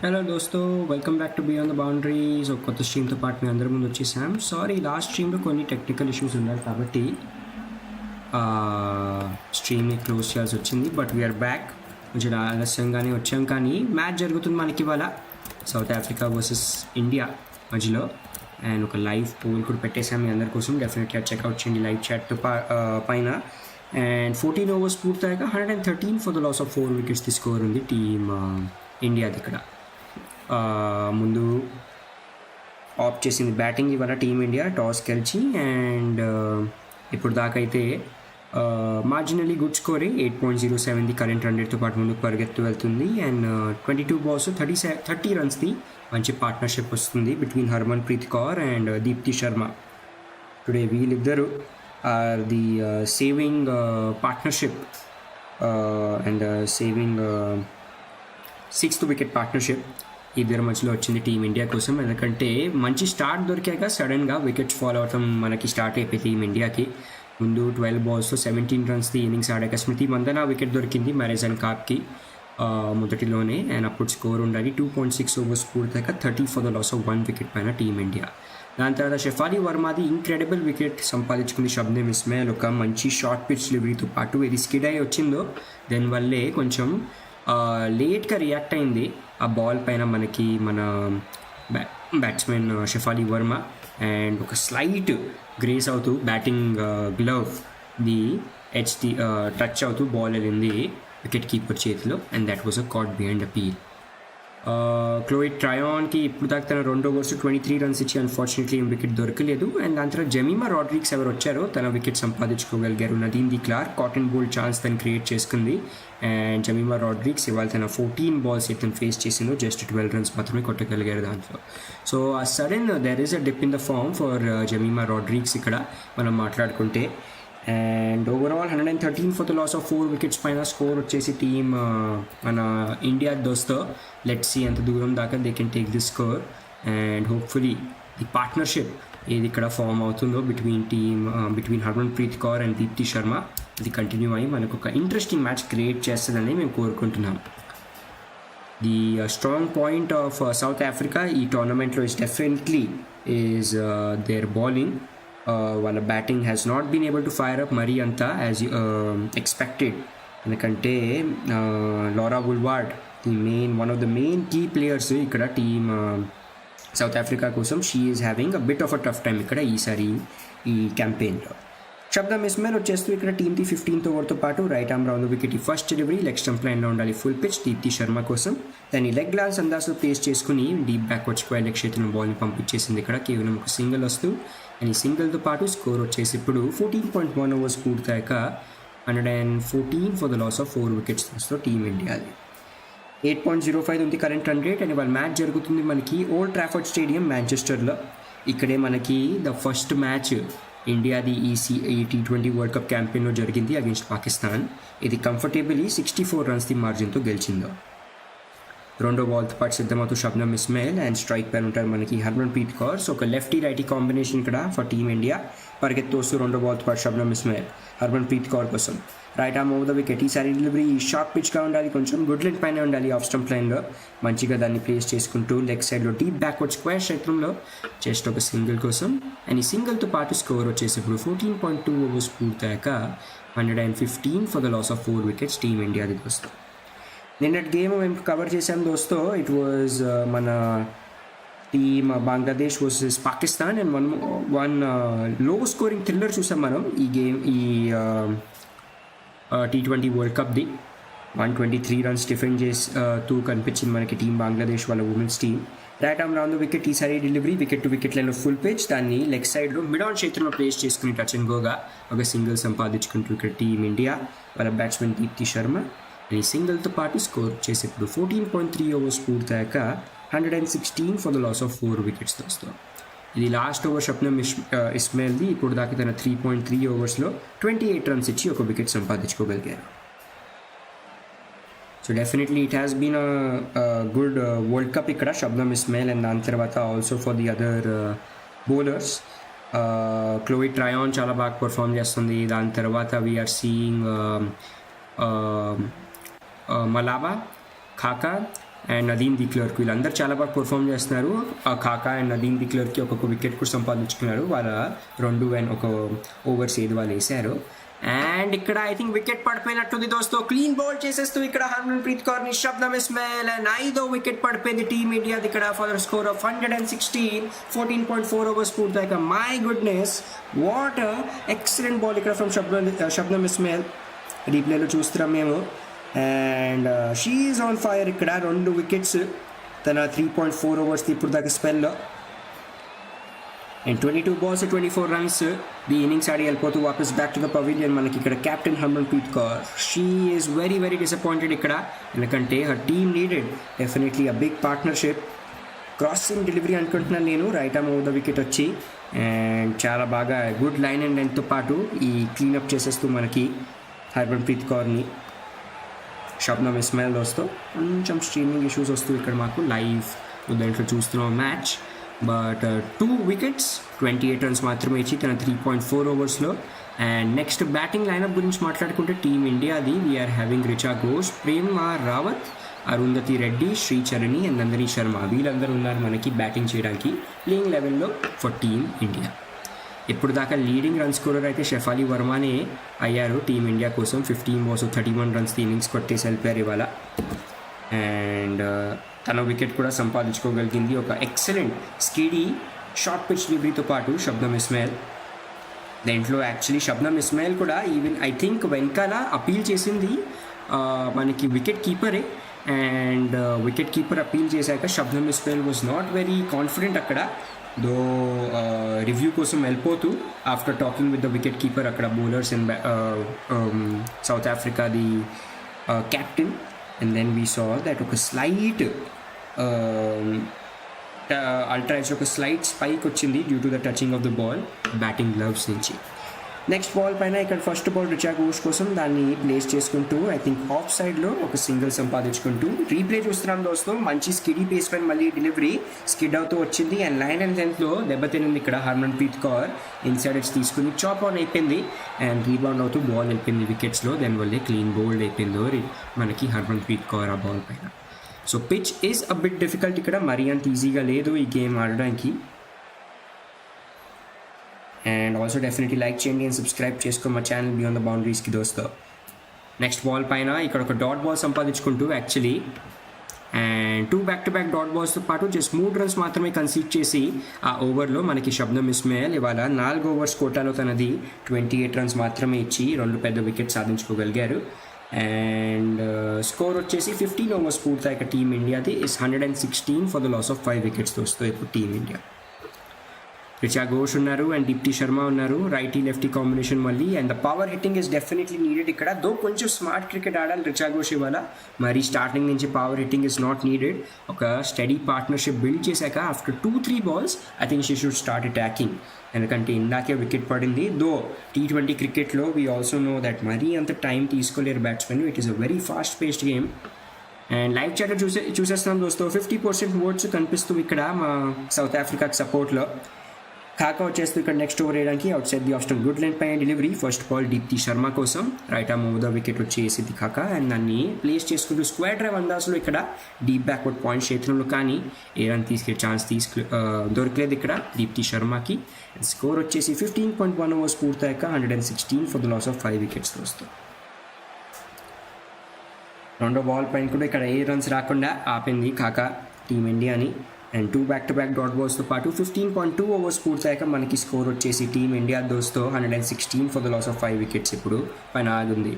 Hello దోస్తో, welcome back to beyond the Boundaries. ఒక కొత్త స్ట్రీమ్తో పాటు మీ అందరి ముందు వచ్చేసాం. సారీ, లాస్ట్ స్ట్రీమ్లో కొన్ని టెక్నికల్ ఇష్యూస్ ఉన్నాయి కాబట్టి స్ట్రీమ్ని క్లోజ్ చేయాల్సి వచ్చింది. But we are back. కొంచెం ఆలస్యంగానే వచ్చాం, కానీ మ్యాచ్ జరుగుతుంది మనకి ఇవాళ సౌత్ ఆఫ్రికా వర్సెస్ ఇండియా మధ్యలో. అండ్ ఒక లైవ్ పోల్ కూడా పెట్టేసాం మీ అందరి కోసం. డెఫినెట్గా చెక్అవుట్ చేయండి లైవ్ చాట్ పైన. అండ్ 14 ఓవర్స్ పూర్తయ్యాక 113 for the loss of 4 wickets the score ఉంది టీమ్ ఇండియాది. ఇక్కడ ముందు ఆప్ చేసింది బ్యాటింగ్ ఇవాళ టీమిండియా టాస్ గెలిచి. అండ్ ఇప్పుడు దాకా అయితే మార్జినలీ గుడ్ స్కోరే 8.07ది కరెంట్ రన్ రేట్తో పాటు ముందుకు పరిగెత్తు వెళ్తుంది. అండ్ 22 balls 30 రన్స్ది మంచి పార్ట్నర్షిప్ వస్తుంది between Harmanpreet Kaur and Deepti Sharma. Today వీళ్ళిద్దరు are the saving partnership and saving 6th wicket partnership ఇద్దరు మధ్యలో వచ్చింది టీమిండియా కోసం. ఎందుకంటే మంచి స్టార్ట్ దొరికాక సడన్గా వికెట్స్ ఫాలో అవటం మనకి స్టార్ట్ అయిపోయి టీమిండియాకి. ముందు 12 balls 17 runsది ఇన్నింగ్స్ ఆడాక స్మృతి మందన వికెట్ దొరికింది మారిజాన్ కాప్కి మొదటిలోనే. అండ్ అప్పుడు స్కోర్ ఉండాలి 2.6 overs పూర్తయ్యాక 30 for the loss of 1 wicket పైన టీమిండియా. దాని తర్వాత షెఫాలి వర్మది ఇంక్రెడిబుల్ వికెట్ సంపాదించుకుంది షబ్నమ్ ఇస్మాయిల్. ఒక మంచి షార్ట్ పిచ్ డెలివరీతో పాటు ఇది స్కిడ్ అయి వచ్చిందో దానివల్లే కొంచెం లేట్గా రియాక్ట్ అయింది ఆ బాల్ పైన మనకి మన బ్యాట్స్మెన్ షెఫాలి వర్మ. అండ్ ఒక స్లైట్ గ్రేస్ అవుతూ బ్యాటింగ్ గ్లవ్ ది హెచ్డి టచ్ అవుతూ బాల్ వెళ్ళింది వికెట్ కీపర్ చేతిలో. And that was a caught behind the peel. Chloe ట్రయాన్కి ఇప్పుడు దాకా తన 2 overs 23 runs ఇచ్చి అన్ఫార్చునేట్లీ ఏం వికెట్ దొరకలేదు. అండ్ దాని తర్వాత జమీమా రాడ్రిక్స్ ఎవరు వచ్చారో తన వికెట్ సంపాదించుకోగలిగారు. Nadine de Klerk caught and bowled chance తను క్రియేట్ చేసుకుంది. అండ్ జమీమా రాడ్రిక్స్ ఇవాళ తన 14 balls తను ఫేస్ చేసిందో జస్ట్ 12 runs మాత్రమే కొట్టగలిగారు దాంట్లో. So ah sudden there is a dip in the form for Jemimah Rodrigues ఇక్కడ మనం మాట్లాడుకుంటే. And overall 113 for the loss of 4 wickets పైన స్కోర్ వచ్చేసి టీమ్ మన ఇండియా దోస్తో. లెట్స్ సీ ఎంత దూరం దాకా they can take this score. And hopefully the partnership ఏది ఇక్కడ ఫామ్ అవుతుందో బిట్వీన్ హర్మన్ప్రీత్ కౌర్ అండ్ దీప్తి శర్మ అది కంటిన్యూ అయ్యి మనకు ఒక ఇంట్రెస్టింగ్ మ్యాచ్ క్రియేట్ చేస్తుందని మేము కోరుకుంటున్నాం. The strong point of South Africa ఈ టోర్నమెంట్లో is definitely is their bowling. వాళ్ళ batting has not been able to fire up మరీ అంతా యాజ్ ఎక్స్పెక్టెడ్. ఎందుకంటే Laura Wolvaardt one of the main key players ఇక్కడ టీమ్ సౌత్ ఆఫ్రికా కోసం. She is having a bit of a tough time ఇక్కడ ఈసారి ఈ క్యాంపెయిన్లో. షబ్నమ్ ఇస్మాయిల్ వచ్చేస్తూ ఇక్కడ టీమ్కి 15th ఓవర్తో పాటు right arm round wicket first delivery leg stump లైన్లో ఉండాలి ఫుల్ పిచ్ దీప్తి శర్మ కోసం. దాన్ని లెగ్ గ్లాన్స్ అందాజులో ప్లేస్ చేసుకుని డీప్ బ్యాక్వర్డ్ స్క్వేర్ లెగ్ క్షేత్రం బాల్ని పంపించేసింది. ఇక్కడ కేవలం ఒక సింగిల్ వస్తూ అండ్ ఈ సింగిల్తో పాటు స్కోర్ వచ్చేసి ఇప్పుడు 14.1 overs పూర్తయ్యాక 114 for the loss of 4 wickets వస్తూ టీమిండియాది. 8.05 ఉంది కరెంట్ రన్ రేట్. అండ్ వాళ్ళ మ్యాచ్ జరుగుతుంది మనకి ఓల్డ్ ట్రాఫర్డ్ స్టేడియం మాంచెస్టర్లో. ఇక్కడే మనకి ద ఫస్ట్ మ్యాచ్ ఇండియాది ఈ T20 వరల్డ్ కప్ క్యాంపెయిన్లో జరిగింది అగేన్స్ట్ పాకిస్తాన్. ఇది కంఫర్టబుల్లీ 64 runsది మార్జిన్తో గెలిచిందో. 2వ బాల్తో పాటు సిద్ధమవుతూ షబ్నమ్ ఇస్మాయిల్ అండ్ స్ట్రైక్ పైన ఉంటారు మనకి హర్మన్ప్రీత్ కౌర్. సో ఒక లెఫ్టీ రైటీ కాంబినేషన్ ఇక్కడ ఫర్ టీమ్ ఇండియా. పరిగెత్తు వస్తూ 2వ బాల్తో పాటు షబ్నమ్ ఇస్మాయిల్ హర్మన్ప్రీత్ కౌర్ కోసం right arm over the wicket. ఈసారి డెలివరీ షార్ట్ పిచ్గా ఉండాలి, కొంచెం గుడ్ లెంత్ పైన ఉండాలి ఆఫ్ స్టంప్ లైన్లో. మంచిగా దాన్ని ప్లేస్ చేసుకుంటూ లెగ్ సైడ్లో డీప్ బ్యాక్వర్డ్ స్క్వేర్ క్షేత్రంలో జస్ట్ ఒక సింగిల్ కోసం. అండ్ ఈ సింగిల్తో పాటు స్కోర్ వచ్చేసి ఇప్పుడు 14.2 overs పూర్తయ్యాక 115 for the loss of 4 wickets team ఇండియాది దోస్తో. నిన్నటి గేమ్ మేము కవర్ చేసాం దోస్తో. ఇట్ వాజ్ మన team Bangladesh versus Pakistan. And one low scoring thriller చూసాం మనం ఈ గేమ్ ఈ T20 వరల్డ్ కప్ది. 123 runs డిఫెండ్ చేస్తూ కనిపించింది మనకి టీం బంగ్లాదేశ్ వాళ్ళ women's team. Right arm round wicket ఈసారి డెలివరీ వికెట్ టు వికెట్ లైన్లో ఫుల్ పిచ్. దాన్ని లెగ్ సైడ్లో మిడ్ ఆన్ క్షేత్రంలో ప్లేస్ చేసుకుని టచ్ అండ్ గోగా ఒక సింగిల్ సంపాదించుకుంటూ ఇక్కడ టీమ్ ఇండియా వాళ్ళ బ్యాట్స్మెన్ దీప్తి శర్మ. ఈ సింగిల్తో పాటు స్కోర్ చేసి ఇప్పుడు 14.3 overs పూర్తయ్యాక 116 for the loss of 4 wickets దోస్తో. ఇది లాస్ట్ ఓవర్ షబ్నమ్ ఇస్మాయిల్ది. ఇప్పుడు దాకా తన 3.3 oversలో 28 runs ఇచ్చి ఒక వికెట్ సంపాదించుకోగలిగారు. So definitely it has been a good World cup ఇక్కడ షబ్నమ్ ఇస్మాయిల్. అండ్ దాని తర్వాత also for the other bowlers Chloe Tryon చాలా బాగా పర్ఫామ్ చేస్తుంది. దాని తర్వాత we are seeing Mlaba, Khaka, and Nadine de Klerk వీళ్ళందరూ చాలా బాగా పర్ఫామ్ చేస్తున్నారు. కాకా అండ్ నదీమ్ ది క్లర్క్కి ఒక్కొక్క వికెట్ కూడా సంపాదించుకున్నారు. వాళ్ళ 2 అండ్ ఒక ఓవర్స్ ఏది వాళ్ళు వేశారు. అండ్ ఇక్కడ ఐ థింక్ వికెట్ పడిపోయినట్టుంది దోస్తో. క్లీన్ బౌల్ చేసేస్తూ ఇక్కడ హర్మన్ప్రీత్ కౌర్ని షబ్నమ్ ఇస్మాయిల్ అండ్ 5వ వికెట్ పడిపోయింది టీమిండియాది ఇక్కడ ఫర్ స్కోర్ ఆఫ్ 116, 14.4 ఓవర్స్ పూర్తయ్యాక. My goodness, what excellent ball ఇక్కడ ఫ్రమ్ షబ్నమ్ ఇస్మాయిల్. రీప్లేలో చూస్తున్నాం మేము. అండ్ షీఈస్ ఆన్ ఫైర్ ఇక్కడ. 2 వికెట్స్ తన 3.4 ఓవర్స్ ఇప్పుడు దాకా స్పెల్లో. And 22 balls 24 runs the innings ఆడి వెళ్ళిపోతూ వాపస్ బ్యాక్ టు ద పవిలియన్. మనకి ఇక్కడ captain Harmanpreet Kaur, she is very very disappointed ఇక్కడ. ఎందుకంటే her team needed definitely a big partnership. Crossing delivery అనుకుంటున్నాను నేను, right arm over the wicket వచ్చి. అండ్ చాలా బాగా గుడ్ లైన్ అండ్ లెంత్తో పాటు ఈ క్లీనప్ చేసేస్తూ మనకి హర్మన్ప్రీత్ కౌర్ని షబ్నమ్ ఇస్మాయిల్ వస్తూ కొంచెం స్ట్రీమింగ్ ఇష్యూస్ వస్తూ ఇక్కడ మాకు లైవ్ దాంట్లో చూస్తున్నాం మ్యాచ్. బట్ 2 wickets 28 runs మాత్రమే ఇచ్చి తన 3.4 ఓవర్స్లో. అండ్ నెక్స్ట్ బ్యాటింగ్ లైనప్ గురించి మాట్లాడుకుంటే టీమిండియాది we are having Richa Ghosh, Prem Rawat, Arundhati Reddy, Shree Charani and Nandini Sharma. వీళ్ళందరూ ఉన్నారు మనకి బ్యాటింగ్ చేయడానికి ప్లేయింగ్ లెవెల్లో ఫర్ టీమ్ ఇండియా. ఇప్పుడు దాకా లీడింగ్ రన్ స్కోరర్ అయితే షెఫాలి వర్మనే అయ్యారు టీమిండియా కోసం. 15 balls 31 runs ఇన్నింగ్స్ కొట్టేసి వెళ్ళిపోయారు ఇవాళ. అండ్ తన వికెట్ కూడా సంపాదించుకోగలిగింది ఒక ఎక్సలెంట్ స్కీడీ షార్ట్ పిచ్ డెలివరీతో పాటు షబ్నమ్ ఇస్మాయిల్. దాంట్లో యాక్చువల్లీ షబ్నమ్ ఇస్మాయిల్ కూడా ఈవెన్ ఐ థింక్ వెనకాల అపీల్ చేసింది మనకి వికెట్ కీపరే. అండ్ వికెట్ కీపర్ అపీల్ చేశాక Shabnim Ismail was not very confident అక్కడ. దో రివ్యూ కోసం వెళ్ళిపోతూ after talking with the wicket keeper అక్కడ బౌలర్స్ అండ్ సౌత్ ఆఫ్రికాది captain. And then we saw that ఒక స్లైట్ అల్ట్రాస్ ఒక స్లైట్ స్పైక్ వచ్చింది due to the touching of the ball batting gloves నుంచి. నెక్స్ట్ బాల్ పైన ఇక్కడ ఫస్ట్ బాల్ రిచా ఘోష్ కోసం దాన్ని ప్లేస్ చేసుకుంటూ ఐ థింక్ ఆఫ్ సైడ్లో ఒక సింగిల్ సంపాదించుకుంటూ రీప్లే చూస్తున్నాం దోస్తో. మంచి స్కిడీ పేస్ పైన మళ్ళీ డెలివరీ స్కిడ్ అవుతూ వచ్చింది. అండ్ లైన్ అండ్ లెంత్లో దెబ్బతినింది ఇక్కడ హర్మన్ప్రీత్ కౌర్. ఇన్సైడ్ ఎడ్జ్ తీసుకుని చాప్ ఆన్ అయిపోయింది అండ్ రీబౌండ్ అవుతూ బాల్ వెళ్ళిపోయింది వికెట్స్లో. దానివల్లే క్లీన్ బౌల్డ్ అయిపోయిందో మనకి హర్మన్ప్రీత్ కౌర్ ఆ బాల్ పైన. So pitch is a bit difficult ఇక్కడ, మరీ అంత ఈజీగా లేదు ఈ గేమ్ ఆడడానికి. అండ్ ఆల్సో డెఫినెట్లీ లైక్ చేయండి అండ్ సబ్స్క్రైబ్ చేసుకో మా ఛానల్ బియాండ్ ద బౌండరీస్కి దోస్తో. నెక్స్ట్ బాల్ పైన ఇక్కడ ఒక డాట్ బాల్ సంపాదించుకుంటూ యాక్చువల్లీ అండ్ 2 back-to-back డాట్ బాల్స్తో పాటు జస్ట్ 3 runs మాత్రమే కన్సీడ్ చేసి ఆ ఓవర్లో మనకి షబ్నమ్ ఇస్మాయిల్ ఇవాళ 4 overs కోటాలో తనది 28 runs మాత్రమే ఇచ్చి 2 పెద్ద వికెట్ సాధించుకోగలిగారు. అండ్ స్కోర్ వచ్చేసి 15 overs పూర్తయ్యాక టీమిండియాది is 116 for the loss of 5 wickets దోస్తో. ఇప్పుడు టీమిండియా రిచా ఘోష్ ఉన్నారు అండ్ దీప్తి శర్మ ఉన్నారు, రైటీ లెఫ్టీ కాంబినేషన్ మళ్ళీ. And the power hitting is definitely needed ఇక్కడ. దో కొంచెం స్మార్ట్ క్రికెట్ ఆడాలి రిచా ఘోష్ ఇవాళ. మరి స్టార్టింగ్ నుంచి power hitting is not needed. ఒక స్టడీ పార్ట్నర్షిప్ బిల్డ్ చేశాక after 2-3 balls I think she should start attacking. ఎందుకంటే ఇందాకే వికెట్ పడింది. దో T20 క్రికెట్లో వీ ఆల్సో నో దట్ మరీ అంత టైం తీసుకోలేరు batsmen. It is a very fast paced game. And live chat చూసేస్తున్నాం దోస్తో. 50% ఓట్స్ కనిపిస్తూ ఇక్కడ మా సౌత్ ఆఫ్రికాకి సపోర్ట్లో. కాకా వచ్చేస్తూ ఇక్కడ నెక్స్ట్ ఓవర్ వేయడానికి outside the off stump good length పైన delivery. First ball Deepti Sharma కోసం right arm over the wicket వచ్చేసింది కాకా. అండ్ దాన్ని ప్లేస్ చేసుకుంటూ స్క్వేర్ డ్రైవ్ అందాజులో ఇక్కడ డీప్ బ్యాక్వర్డ్ పాయింట్ క్షేత్రంలో కానీ ఏ రన్ తీసుకెళ్ళే ఛాన్స్ దొరకలేదు ఇక్కడ దీప్తి శర్మకి. స్కోర్ వచ్చేసి 15.1 overs పూర్తయ్యాక 116 for the loss of 5 wickets దోస్తూ. రెండో బాల్ పైన కూడా ఇక్కడ ఏ రన్స్ రాకుండా ఆపింది కాకా టీమిండియాని. అండ్ 2 back-to-back డాట్ బాల్స్తో పాటు 15.2 overs పూర్తయ్యాక మనకి స్కోర్ వచ్చేసి టీమిండియా దోస్తో 116 for the loss of 5 wickets ఇప్పుడు పైన ఆగుంది.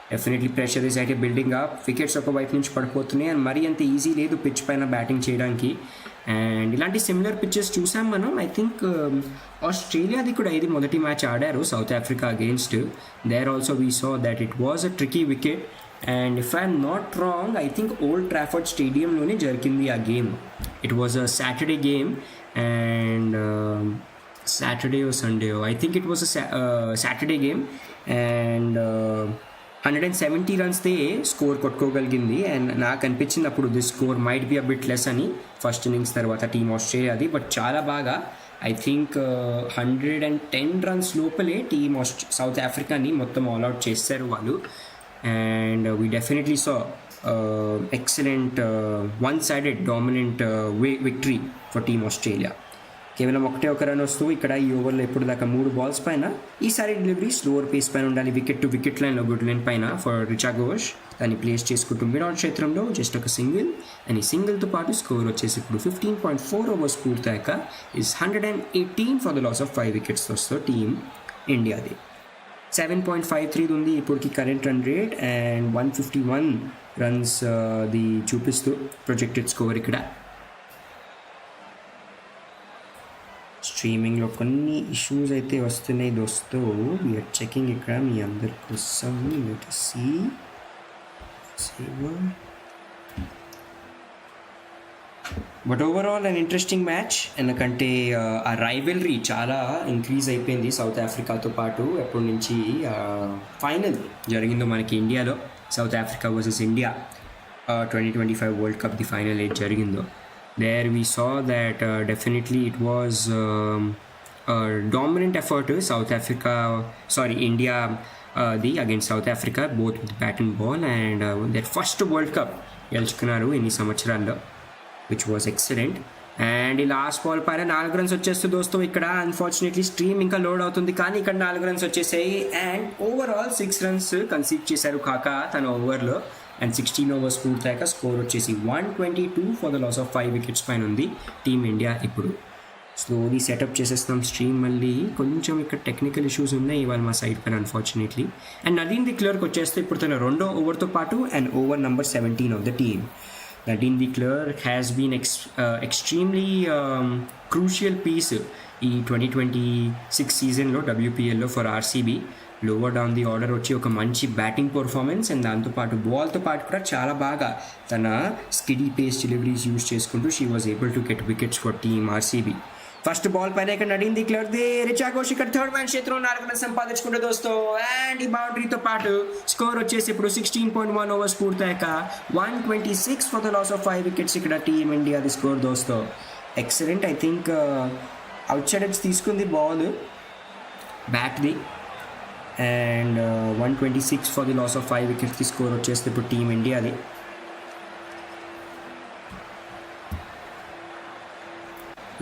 డెఫినెట్లీ ప్రెషర్ ఈజ్ అయితే బిల్డింగ్ అప్. వికెట్స్ ఒక వైపు నుంచి పడిపోతున్నాయి అండ్ మరీ అంత ఈజీ లేదు పిచ్ పైన బ్యాటింగ్ చేయడానికి. అండ్ ఇలాంటి సిమిలర్ పిచ్చెస్ చూసాం మనం. ఐ థింక్ ఆస్ట్రేలియాది కూడా ఇది మొదటి మ్యాచ్ ఆడారు South Africa against. There also we saw that it was a tricky wicket. And if I'm not wrong I think Old Trafford స్టేడియంలోనే జరిగింది ఆ game. It was a Saturday game and Saturday or Sunday I think it was a Saturday game. And 170 runsదే score కొట్టుకోగలిగింది. And నాకు అనిపించింది అప్పుడు this score might be a bit less అని first innings తర్వాత టీమ్ ఆస్ట్రేలియాది. బట్ చాలా బాగా ఐ థింక్ 110 runs లోపలే టీమ్ సౌత్ ఆఫ్రికాని మొత్తం ఆల్అవుట్ చేస్తారు వాళ్ళు. And we definitely saw excellent one sided dominant victory for team Australia. కేవలం ఒక రన్ వస్తూ ఇక్కడ ఈ ఓవర్లో ఎప్పుడు దాకా 3 balls పైన ఈసారి డెలివరీ స్లోవర్ పేస్ పైన ఉండాలి. వికెట్ టు వికెట్ లైన్లో గుడ్ లైన్ పైన ఫర్ రిచా ఘోష్. దాన్ని ప్లేస్ చేసుకుంటూ మిడ్ ఆన్ క్షేత్రంలో జస్ట్ ఒక సింగిల్, అండ్ ఈ సింగిల్తో పాటు స్కోర్ వచ్చేసి ఇప్పుడు 15.4 overs పూర్తయ్యాక is 118 for the loss of 5 wickets వస్తూ టీమ్ ఇండియాది. 7.53 ఉంది ఇప్పటికి current run rate, and 151 runs the చూపిస్తూ ప్రొజెక్టెడ్ స్కోర్. ఇక్కడ స్ట్రీమింగ్లో కొన్ని ఇష్యూస్ అయితే వస్తున్నాయి దోస్తు. వీఆర్ చెకింగ్ ఇక్కడ మీ అందరి కోసం. But overall and interesting match, ఎందుకంటే ఆ రైవల్రీ చాలా ఇంక్రీజ్ అయిపోయింది సౌత్ ఆఫ్రికాతో పాటు. ఎప్పటి నుంచి ఫైనల్ జరిగిందో మనకి ఇండియాలో, south Africa versus India 2025 world cup the final ఏది జరిగిందో, there we saw that definitely it was a dominant effort India against South Africa, both with bat and ball, and their first World Cup గెలుచుకున్నారు ఇన్ని సంవత్సరాల్లో, which was excellent. And ఈ last ball పైన 4 runs వచ్చేస్తుంది దోస్తు. ఇక్కడ unfortunately stream ఇంకా load అవుతుంది, కానీ ఇక్కడ 4 runs వచ్చేసాయి. అండ్ ఓవరాల్ 6 runs కన్సీడ్ చేశారు కాకా తన ఓవర్లో, అండ్ 16 overs పూర్తయ్యాక స్కోర్ వచ్చేసి 122 for the loss of 5 wickets పైన ఉంది టీమ్ ఇండియా. ఇప్పుడు స్లోలీ సెటప్ చేసేస్తున్నాం స్ట్రీమ్. మళ్ళీ కొంచెం ఇక్కడ టెక్నికల్ ఇష్యూస్ ఉన్నాయి ఇవాళ మా సైడ్ పైన అన్ఫార్చునేట్లీ. అండ్ నదీన్ ది క్లర్క్ వచ్చేస్తే ఇప్పుడు తన 2వ ఓవర్తో పాటు and over number 17 of the team. Nadine de Klerk has been extremely crucial piece ఈ 2026 సీజన్లో WPLలో for RCB. Lower down the order వచ్చి ఒక మంచి బ్యాటింగ్ పర్ఫార్మెన్స్, అండ్ దాంతోపాటు బాల్తో పాటు కూడా చాలా బాగా తన స్కిడీ పేస్ డెలివరీస్ యూజ్ చేసుకుంటూ she was able to get wickets for team RCB. First ball పైన ఇక్కడ నడీన్ ది క్లర్క్ దే రిచా ఘోష్ ఇక్కడ థర్డ్ మ్యాన్ క్షేత్రంలో 4 runs సంపాదించుకుంటే దోస్తో. అండ్ ఈ బౌండరీతో పాటు స్కోర్ వచ్చేసి ఇప్పుడు 16.1 overs పూర్తయ్యాక 126 for the loss of 5 wickets ఇక్కడ టీమ్ ఇండియాది స్కోర్ దోస్తో. Excellent. I think outside edge తీసుకుంది బాల్ బ్యాట్ది, and 126 for the loss of 5 wickets the score వచ్చేస్తే ఇప్పుడు టీమ్ ఇండియాది.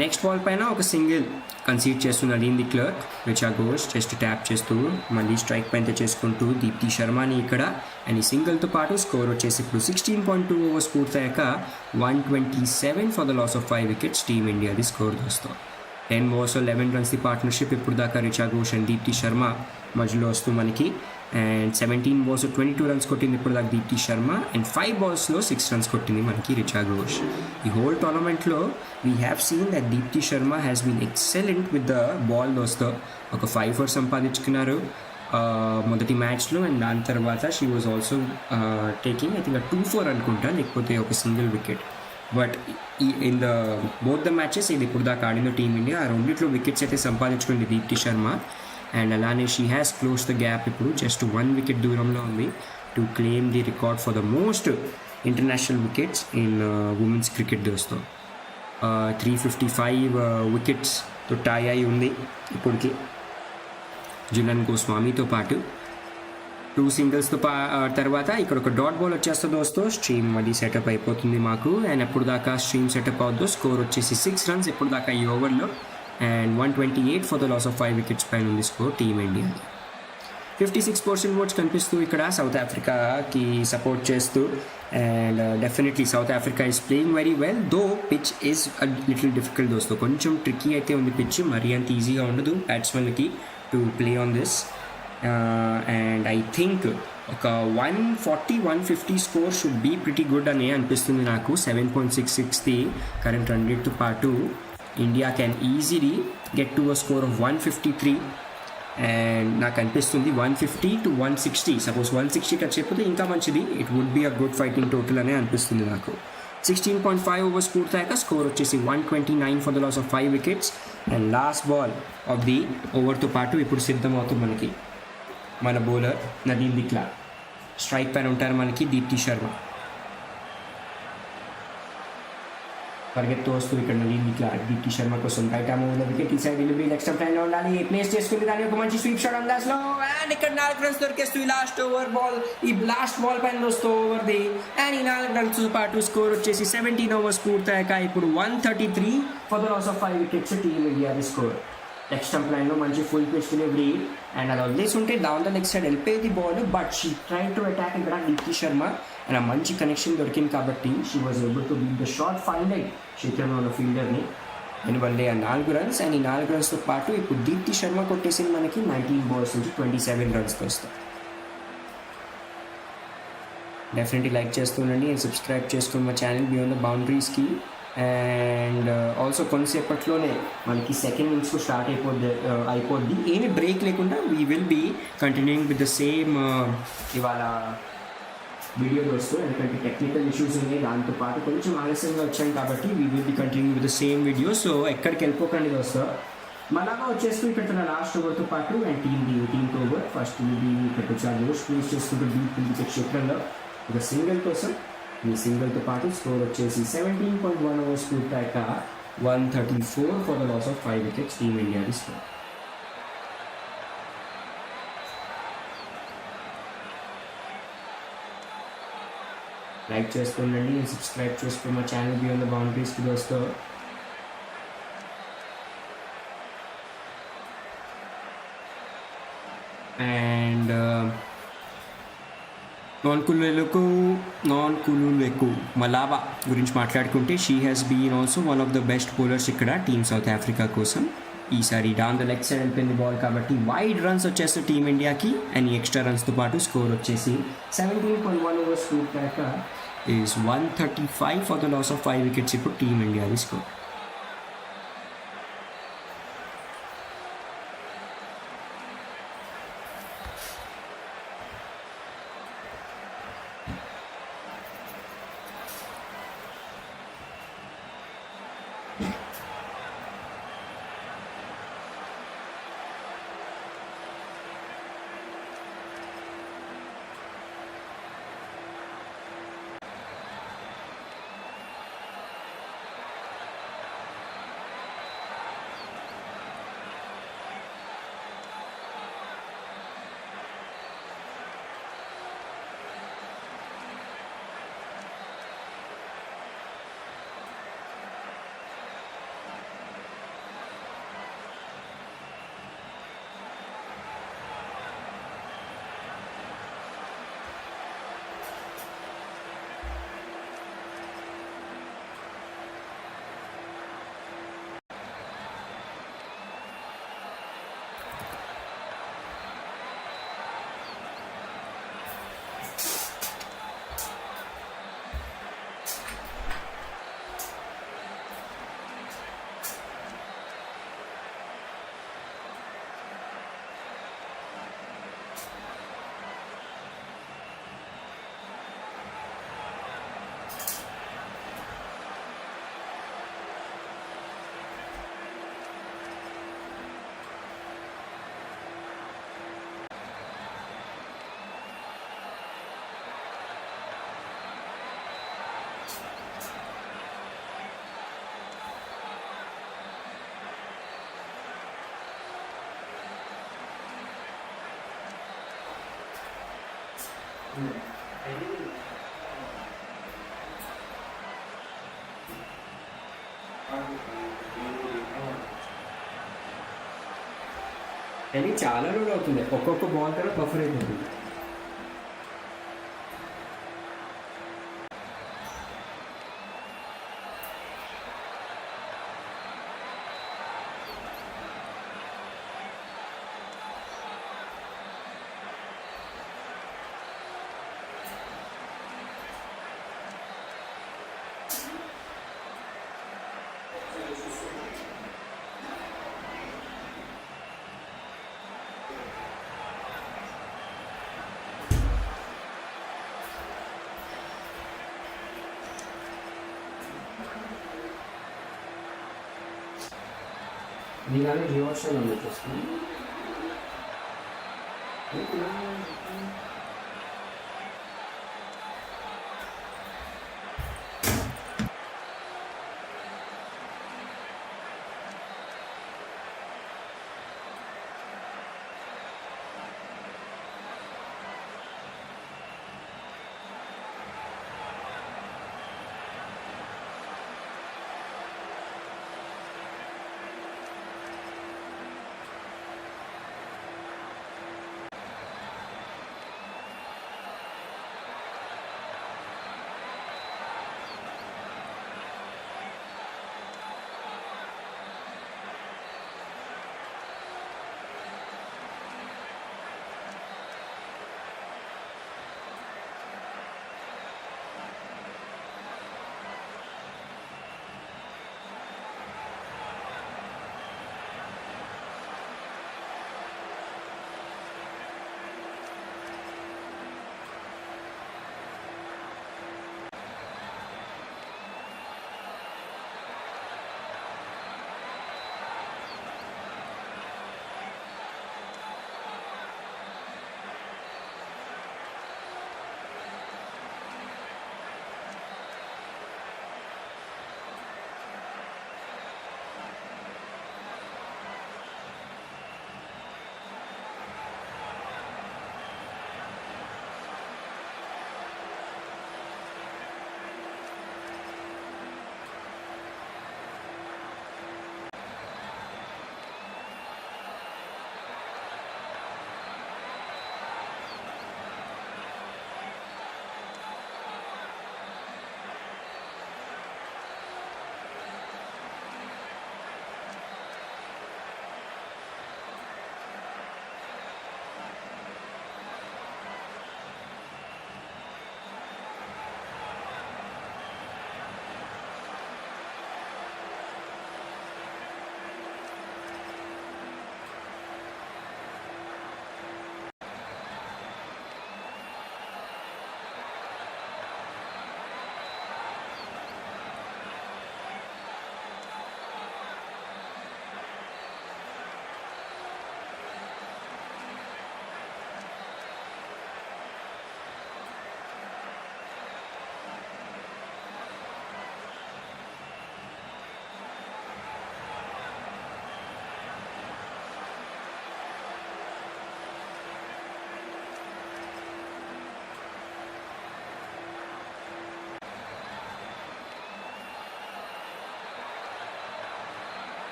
నెక్స్ట్ బాల్ పైన ఒక సింగిల్ కన్సీడ్ చేస్తున్న Nadine de Klerk. Richa Ghosh just tap చేస్తూ మళ్ళీ స్ట్రైక్ పైన చేసుకుంటూ దీప్తి శర్మని ఇక్కడ, అండ్ ఈ సింగిల్తో పాటు స్కోర్ వచ్చేసి ఇప్పుడు 16.2 overs పూర్తయ్యాక 127 for the loss of 5 wickets team ఇండియాది స్కోర్ దోస్తో. 10 overs 11 runs ది పార్ట్నర్షిప్ ఇప్పుడు దాకా రిచా ఘోష్ అండ్ దీప్తి శర్మ మధ్యలో వస్తూ మనకి, అండ్ 17 balls 22 runs కొట్టింది ఇప్పుడు దాకా Deepti Sharma, and 5 balls 6 runs కొట్టింది మనకి రిచా ఘోష్. ఈ హోల్ టోర్నమెంట్లో we have seen that Deepti Sharma has been excellent with the ball దోస్తో. ఒక 5 4 సంపాదించుకున్నారు మొదటి మ్యాచ్లో, అండ్ దాని తర్వాత she was also taking I think 2-4 అనుకుంటా, లేకపోతే ఒక single wicket. But in the both the matches ఇది ఇప్పుడు దాకా ఆడిందో టీమిండియా, ఆ రెండిట్లో వికెట్స్ అయితే సంపాదించుకుంది దీప్తి శర్మ. అండ్ అలానే she has close the gap, ఇప్పుడు జస్ట్ 1 wicket దూరంలో ఉంది to claim the record for the most international wickets in women's cricket దోస్తో. 355 wicketsతో టై అయి ఉంది ఇప్పటికి జులన్ గోస్వామితో పాటు. 2 singles తర్వాత ఇక్కడ ఒక డాట్ బాల్ వచ్చేస్తుంది దోస్తో. స్ట్రీమ్ మళ్ళీ సెటప్ అయిపోతుంది మాకు, అండ్ ఎప్పుడు దాకా స్ట్రీమ్ సెటప్ అవుతుందో స్కోర్ వచ్చేసి 6 runs ఇప్పుడు దాకా ఈ ఓవర్లో, and 128 for the loss of 5 wickets పైన ఉంది స్కోర్ టీమ్ ఇండియా. 56% votes కనిపిస్తూ ఇక్కడ సౌత్ ఆఫ్రికాకి సపోర్ట్ చేస్తూ, and definitely South Africa is playing very well, though pitch is little difficult దోస్తో. కొంచెం ట్రిక్కీ అయితే ఉంది పిచ్, మరీ అంత ఈజీగా ఉండదు బ్యాట్స్మెన్కి to play on this. And I think ఒక 140-150 score should be pretty good అని అనిపిస్తుంది నాకు. 7.66ది కరెంట్ రన్ రేట్తో పాటు India can easily get to a score of 153, and నాకు అనిపిస్తుంది 150 to 160. సపోజ్ 160 టచ్ అయిపోతే ఇంకా మంచిది, it would be a good fighting total అనే అనిపిస్తుంది నాకు. 16.5 overs పూర్తయ్యాక స్కోర్ వచ్చేసి 129 for the loss of 5 wickets, and last ball of the ఓవర్తో పాటు ఇప్పుడు సిద్ధమవుతుంది మనకి మన bowler Nadine de Klerk. Strike పైన ఉంటారు మనకి దీప్తి శర్మ. పరిగెత్తు వస్తూ ఇక్కడ మళ్ళీ ఇట్లా దీప్తి శర్మ కోసం బయట మూవ్లో వికెట్ ఈ సైడ్ డెలివరీ నెక్స్ట్ ప్లాన్లో ఉండాలి. ప్లేస్ చేసుకుని దాని ఒక మంచి స్వీప్ షాట్ ఉంది అసలు. అండ్ ఇక్కడ 4 రన్స్ దొరికేస్తూ ఈ లాస్ట్ ఓవర్ బాల్ ఈ లాస్ట్ బాల్ పైన వస్తూ ఓవర్ది. అండ్ ఈ 4 రన్స్ పాటు స్కోర్ వచ్చేసి 17 ఓవర్స్ పూర్తయ్యాక ఇప్పుడు 133 for the loss of 5 wickets team ఇండియాది స్కోర్. నెక్స్ట్ ప్లాన్లో మంచి ఫుల్ పిచ్ డెలివరీ అండ్ అది వదిలేసి ఉంటే డౌన్ ద లెగ్ సైడ్ వెళ్ళిపోయేది ball. But she try to attack ఇక్కడ దీప్తి శర్మ అండ్ ఆ మంచి కనెక్షన్ దొరికింది కాబట్టి she was able to beat the short fine leg శేఖర్ ఉన్న ఫీల్డర్ని. దానివల్లే ఆ 4 రన్స్ అండ్ ఈ 4 రన్స్తో పాటు ఇప్పుడు దీప్తి శర్మ కొట్టేసింది మనకి 19 బాల్స్ నుంచి 27 రన్స్తో వస్తాయి. డెఫినెట్లీ లైక్ చేస్తుండండి అండ్ సబ్స్క్రైబ్ చేసుకోండి మా ఛానల్ బియాండ్ ద బౌండరీస్కి. అండ్ ఆల్సో కొంతసేపట్లోనే మనకి సెకండ్ ఇన్నింగ్స్ స్టార్ట్ అయిపోద్ది. ఏమి బ్రేక్ లేకుండా we will be continuing with the same ఇవాళ వీడియో వస్తూ. ఎందుకంటే టెక్నికల్ ఇష్యూస్ ఉన్నాయి, దాంతోపాటు కొంచెం ఆలస్యంగా వచ్చాం కాబట్టి we will be continue with the same video. So ఎక్కడికి వెళ్ళిపోకండి వస్తా మళ్ళా వచ్చేస్తూ ఇక్కడ లాస్ట్ ఓవర్తో పాటు అండ్ టీమ్ ఓవర్ ఫస్ట్ ఇక్కడ చాలా లోస్ట్ ప్లేస్ చేసుకుంటూ డీప్ వికెట్ క్షేత్రంలో ఒక సింగిల్ కోసం ఈ సింగిల్తో పాటు స్కోర్ వచ్చేసి 17.1 ఓవర్స్ పూర్తయ్యాక 134 for the loss of 5 wickets team ఇండియాది స్కోర్. లైక్ చేసుకోండి సబ్స్క్రైబ్ చేసుకోండి మా ఛానల్ బియాండ్ ద బౌండరీస్కి దోస్తో. అండ్ నాన్ కులులెకు మలాబా గురించి మాట్లాడుకుంటే she has been also one of the best bowlers ఇక్కడ టీమ్ సౌత్ ఆఫ్రికా కోసం. ఈసారి డౌన్ ద లెగ్ సైడ్ వెళ్ళిపోయింది బాల్ కాబట్టి వైడ్ రన్స్ వచ్చేస్తే టీమ్ ఇండియాకి అండ్ ఎక్స్ట్రా రన్స్తో పాటు స్కోర్ వచ్చేసి 17.1 ఓవర్స్ పూర్తయ్యాక is 135 for the loss of 5 wickets ఇప్పుడు టీమ్ ఇండియాది స్కోర్. కానీ చాలా రోజులు అవుతుంది, ఒక్కొక్క బాల్ తర్వాత బఫర్ అవుతుంది. దీనిలో రివర్షన్ వచ్చేస్తుంది.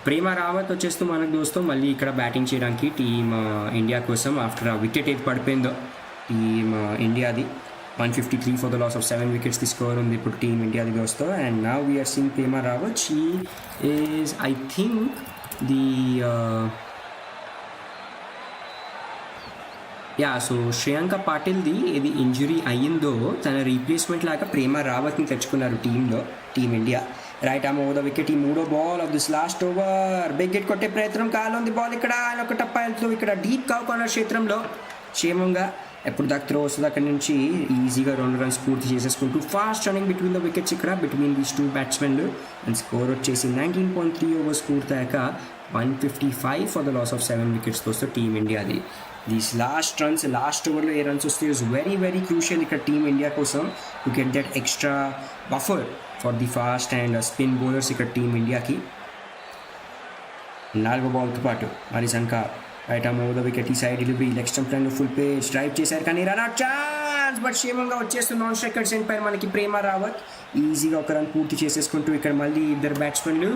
ప్రేమ రావత్ వచ్చేస్తూ మనకు దోస్తో మళ్ళీ ఇక్కడ బ్యాటింగ్ చేయడానికి టీమ్ ఇండియా కోసం ఆఫ్టర్ ఆ వికెట్ ఏది పడిపోయిందో టీమ్ ఇండియాది 153 for the loss of 7 wickets score ఉంది ఇప్పుడు టీమ్ ఇండియాది దోస్తో. And now we are seeing Prema Rawat. She is I think the so Shreyanka పాటిల్ది ఏది ఇంజురీ అయ్యిందో తన రీప్లేస్మెంట్ లాగా ప్రేమ రావత్ని తెచ్చుకున్నారు team India. Right arm over the wicket. ఈ మూడో ball of this last over. Big hit కొట్టే ప్రయత్నం కాలుంది బాల్ ఇక్కడ. ఆయన ఒక టప్ప వెళ్తూ ఇక్కడ డీప్ కార్నర్ క్షేత్రంలో క్షేమంగా ఎప్పుడు దాకా త్రో వస్తుంది అక్కడి నుంచి ఈజీగా 2 runs పూర్తి చేసేసుకుంటూ fast running between the wickets ఇక్కడ బిట్వీన్ దీస్ 2 బ్యాట్స్మెన్లు. అండ్ స్కోర్ వచ్చేసి 19.3 overs పూర్తయ్యాక 155 for the loss of 7 wickets వస్తే టీమ్ ఇండియాది. దీస్ లాస్ట్ ఓవర్లో ఏ రన్స్ వస్తే ఇస్ వెరీ వెరీ క్రూషియల్ ఇక్కడ టీమ్ ఇండియా కోసం to get that extra buffer for the fast and spin bowlers ఇక్కడ టీమ్ ఇండియాకి. 4వ బాల్తో పాటు Marizanne Kapp right arm over the wicket. ఈ సైడ్ డెలివరీ లెగ్ స్టంప్ లైన్లో ఫుల్ పేజ్ డ్రైవ్ చేశారు కానీ రన్అట్ ఛాన్స్ బట్ క్షేమంగా వచ్చేస్తూ నాన్ స్ట్రైకర్ సెంట్ పైన మనకి ప్రేమ రావత్ ఈజీగా ఒక రన్ పూర్తి చేసేసుకుంటూ ఇక్కడ మళ్ళీ ఇద్దరు బ్యాట్స్మెన్లు.